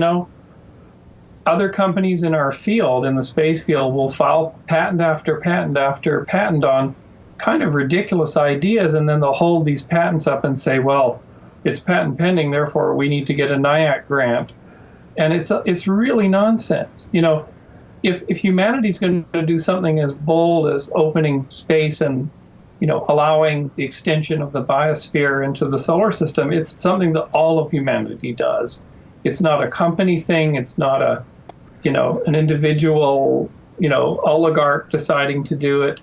Speaker 5: other companies in our field, in the space field, will file patent after patent after patent on kind of ridiculous ideas, and then they'll hold these patents up and say, well, it's patent pending, therefore we need to get a NIAC grant. And it's really nonsense. If humanity's going to do something as bold as opening space and, allowing the extension of the biosphere into the solar system, it's something that all of humanity does. It's not a company thing. It's not an individual, oligarch deciding to do it,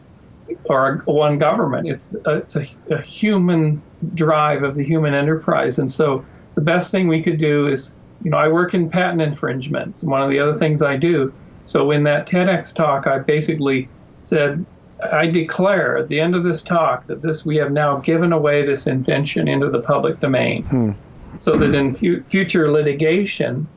Speaker 5: or one government. It's a human drive of the human enterprise. And so the best thing we could do is, I work in patent infringements, one of the other things I do. So in that TEDx talk, I basically said, I declare at the end of this talk that we have now given away this invention into the public domain. So that in future litigation,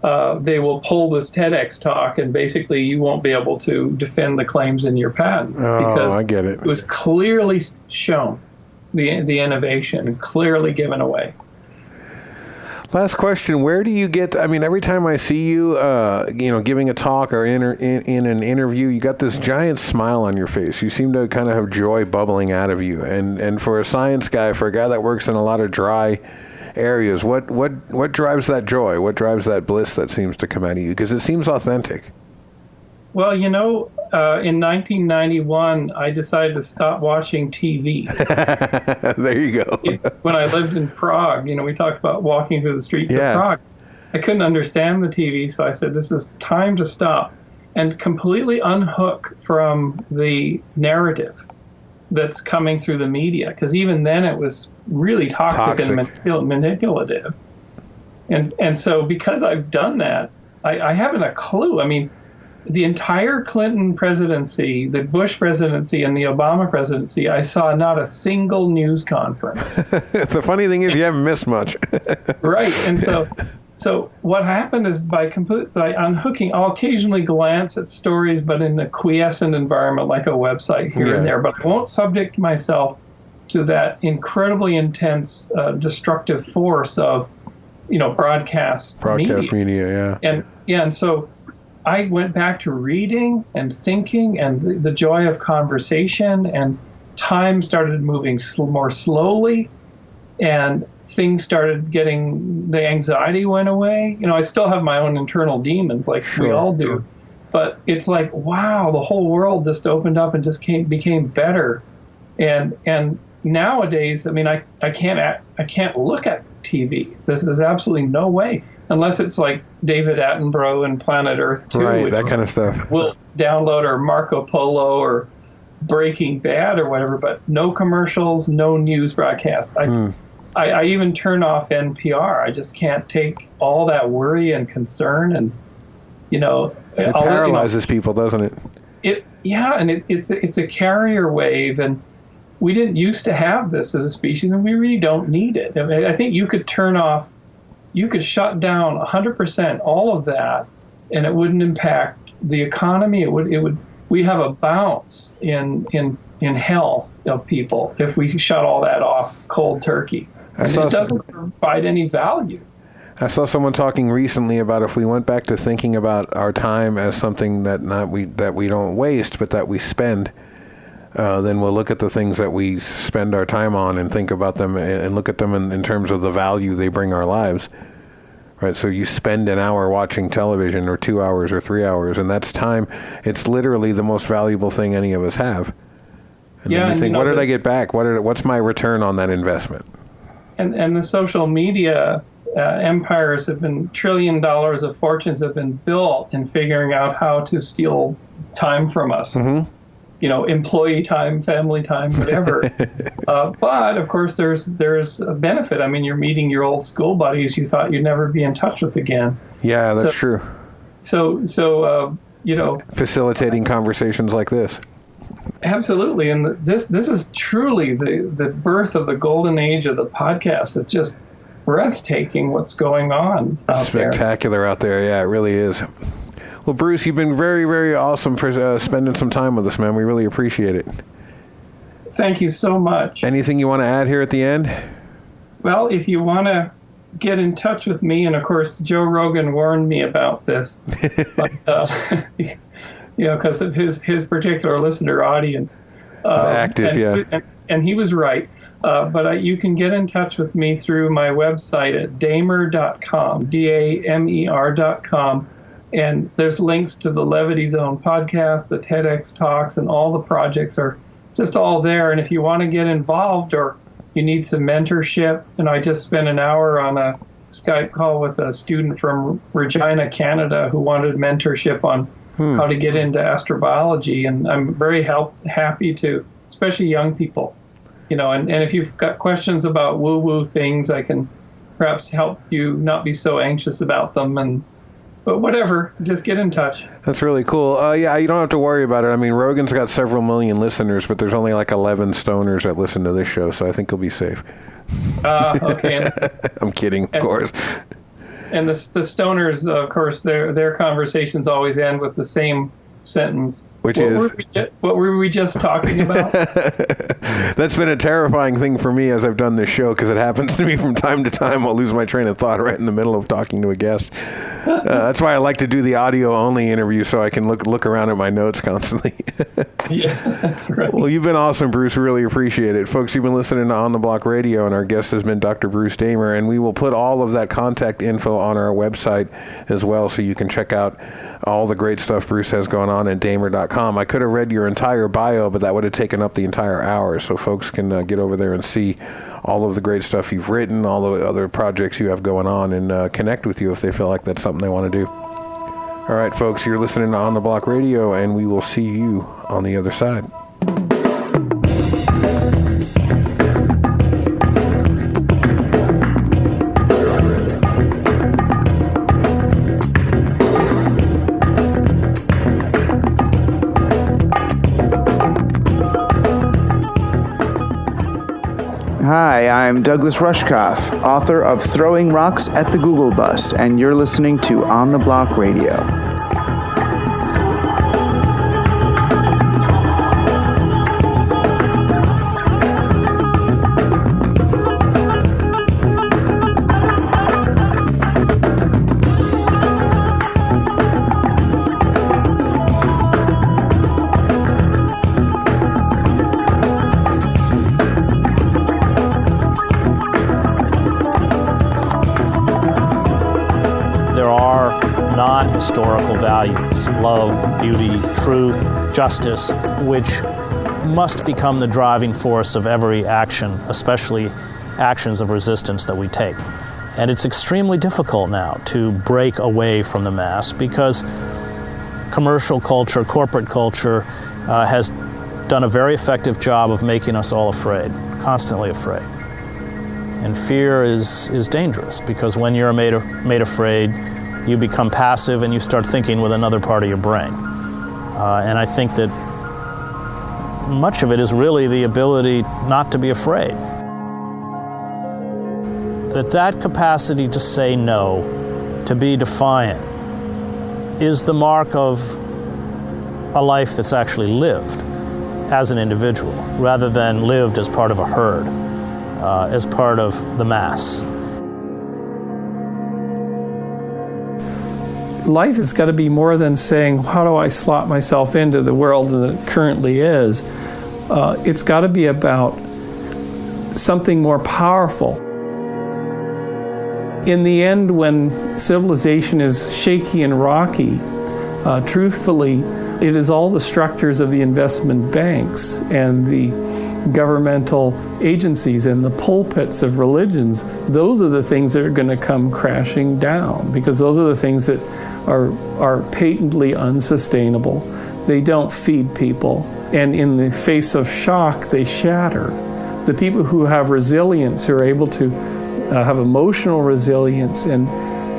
Speaker 5: they will pull this TEDx talk, and basically you won't be able to defend the claims in your patent.
Speaker 2: Because I get it.
Speaker 5: It was clearly shown, the innovation, clearly given away.
Speaker 2: Last question: where do you get? Every time I see you, giving a talk or in an interview, you got this giant smile on your face. You seem to kind of have joy bubbling out of you. And for a science guy, for a guy that works in a lot of dry areas, what drives that joy? What drives that bliss that seems to come out of you? Because it seems authentic.
Speaker 5: Well, in 1991, I decided to stop watching TV.
Speaker 2: There you go.
Speaker 5: When I lived in Prague, we talked about walking through the streets of Prague. I couldn't understand the TV, so I said, this is time to stop and completely unhook from the narrative that's coming through the media. Because even then it was really toxic. And manipulative. And so because I've done that, I haven't a clue. the entire Clinton presidency, the Bush presidency, and the Obama presidency, I saw not a single news conference.
Speaker 2: The funny thing is, you haven't missed much.
Speaker 5: Right, and so what happened is by unhooking, I'll occasionally glance at stories, but in a quiescent environment like a website here and there. But I won't subject myself to that incredibly intense, destructive force of, broadcast
Speaker 2: media.
Speaker 5: And so I went back to reading and thinking and the joy of conversation, and time started moving more slowly, and things started the anxiety went away. I still have my own internal demons like we all do, but it's like, wow, the whole world just opened up and just became better. And nowadays, I can't look at TV. There's absolutely no way, unless it's like David Attenborough and Planet Earth 2.
Speaker 2: Right, that kind of stuff.
Speaker 5: We'll download, or Marco Polo or Breaking Bad or whatever, but no commercials, no news broadcasts. I even turn off NPR. I just can't take all that worry and concern, and
Speaker 2: it paralyzes people, doesn't it?
Speaker 5: It's a carrier wave, and we didn't used to have this as a species, and we really don't need it. I think you could shut down 100% all of that, and it wouldn't impact the economy. It would. We have a bounce in health of people if we shut all that off cold turkey. And it doesn't provide any value.
Speaker 2: I saw someone talking recently about if we went back to thinking about our time as something that we don't waste, but that we spend, then we'll look at the things that we spend our time on and think about them and look at them in terms of the value they bring our lives. Right, so you spend an hour watching television, or 2 hours, or 3 hours, and that's time. It's literally the most valuable thing any of us have. And then you think, what did I get back? What's my return on that investment?
Speaker 5: And the social media empires have been, $1 trillion of fortunes have been built in figuring out how to steal time from us. Mm-hmm. Employee time, family time, whatever. But of course, there's a benefit. You're meeting your old school buddies you thought you'd never be in touch with again. Yeah,
Speaker 2: that's true.
Speaker 5: So
Speaker 2: facilitating conversations like this.
Speaker 5: Absolutely, and this is truly the birth of the golden age of the podcast. It's just breathtaking what's going on out
Speaker 2: Spectacular out there. Yeah, it really is. Well, Bruce, you've been very, very awesome for spending some time with us, man. We really appreciate it.
Speaker 5: Thank you so much.
Speaker 2: Anything you want to add here at the end?
Speaker 5: Well, if you want to get in touch with me, and of course, Joe Rogan warned me about this, but, because of his particular listener audience.
Speaker 2: It's active,
Speaker 5: and he was right. But you can get in touch with me through my website at damer.com, DAMER.com. And there's links to the Levity Zone podcast, the TEDx talks, and all the projects are just all there. And if you want to get involved or you need some mentorship, I just spent an hour on a Skype call with a student from Regina, Canada, who wanted mentorship on how to get into astrobiology. And I'm very happy to, especially young people, and if you've got questions about woo-woo things, I can perhaps help you not be so anxious about them. But whatever, just get in touch.
Speaker 2: That's really cool. You don't have to worry about it. Rogan's got several million listeners, but there's only like 11 stoners that listen to this show, so I think he'll be safe.
Speaker 5: Okay.
Speaker 2: I'm kidding, of course.
Speaker 5: And the stoners, of course, their conversations always end with the same sentence.
Speaker 2: What
Speaker 5: were we just talking about?
Speaker 2: That's been a terrifying thing for me as I've done this show, because it happens to me from time to time. I'll lose my train of thought right in the middle of talking to a guest. That's why I like to do the audio-only interview, so I can look around at my notes constantly.
Speaker 5: Yeah, that's right.
Speaker 2: Well, you've been awesome, Bruce. We really appreciate it. Folks, you've been listening to On the Block Radio, and our guest has been Dr. Bruce Damer, and we will put all of that contact info on our website as well, so you can check out all the great stuff Bruce has going on at damer.com. I could have read your entire bio, but that would have taken up the entire hour, so folks can get over there and see all of the great stuff you've written, all the other projects you have going on, and connect with you if they feel like that's something they want to do. All right, folks, you're listening to On the Block Radio, and we will see you on the other side.
Speaker 15: Hi, I'm Douglas Rushkoff, author of Throwing Rocks at the Google Bus, and you're listening to On the Block Radio.
Speaker 16: Non-historical values, love, beauty, truth, justice, which must become the driving force of every action, especially actions of resistance that we take. And it's extremely difficult now to break away from the mass because commercial culture, corporate culture has done a very effective job of making us all afraid, constantly afraid. And fear is dangerous because when you're made afraid, you become passive and you start thinking with another part of your brain. And I think that much of it is really the ability not to be afraid. That capacity to say no, to be defiant, is the mark of a life that's actually lived as an individual, rather than lived as part of a herd, as part of the mass.
Speaker 5: Life has got to be more than saying, how do I slot myself into the world that it currently is? It's got to be about something more powerful. In the end, when civilization is shaky and rocky, truthfully, it is all the structures of the investment banks and the governmental agencies and the pulpits of religions. Those are the things that are going to come crashing down, because those are the things that are patently unsustainable. They don't feed people, and in the face of shock, they shatter. The people who have resilience, who are able to have emotional resilience and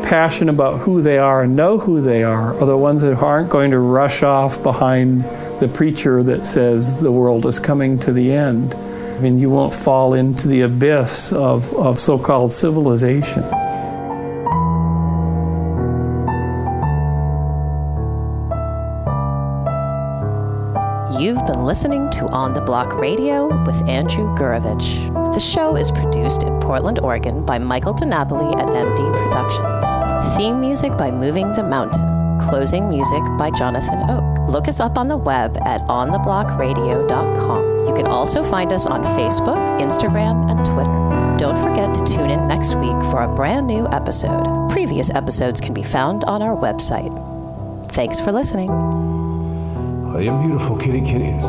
Speaker 5: passion about who they are and know who they are the ones that aren't going to rush off behind the preacher that says the world is coming to the end. I mean, you won't fall into the abyss of so-called civilization.
Speaker 1: You've been listening to On the Block Radio with Andrew Gurevich. The show is produced in Portland, Oregon by Michael DiNapoli at MD Productions. Theme music by Moving the Mountain. Closing music by Jonathan Oak. Look us up on the web at ontheblockradio.com. You can also find us on Facebook, Instagram, and Twitter. Don't forget to tune in next week for a brand new episode. Previous episodes can be found on our website. Thanks for listening.
Speaker 3: Oh, you're beautiful kitty kitties.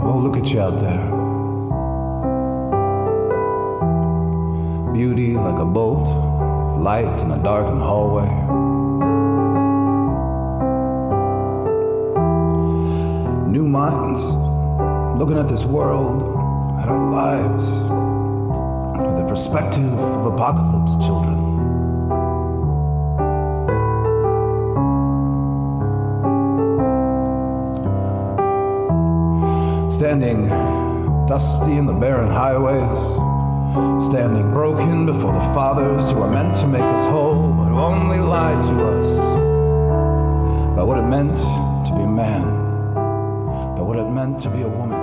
Speaker 3: Oh, look at you out there. Beauty like a bolt, light in a darkened hallway. New minds, looking at this world, at our lives, with the perspective of apocalypse children. Standing dusty in the barren highways, standing broken before the fathers who are meant to make us whole, but who only lied to us about what it meant to be a man, about what it meant to be a woman.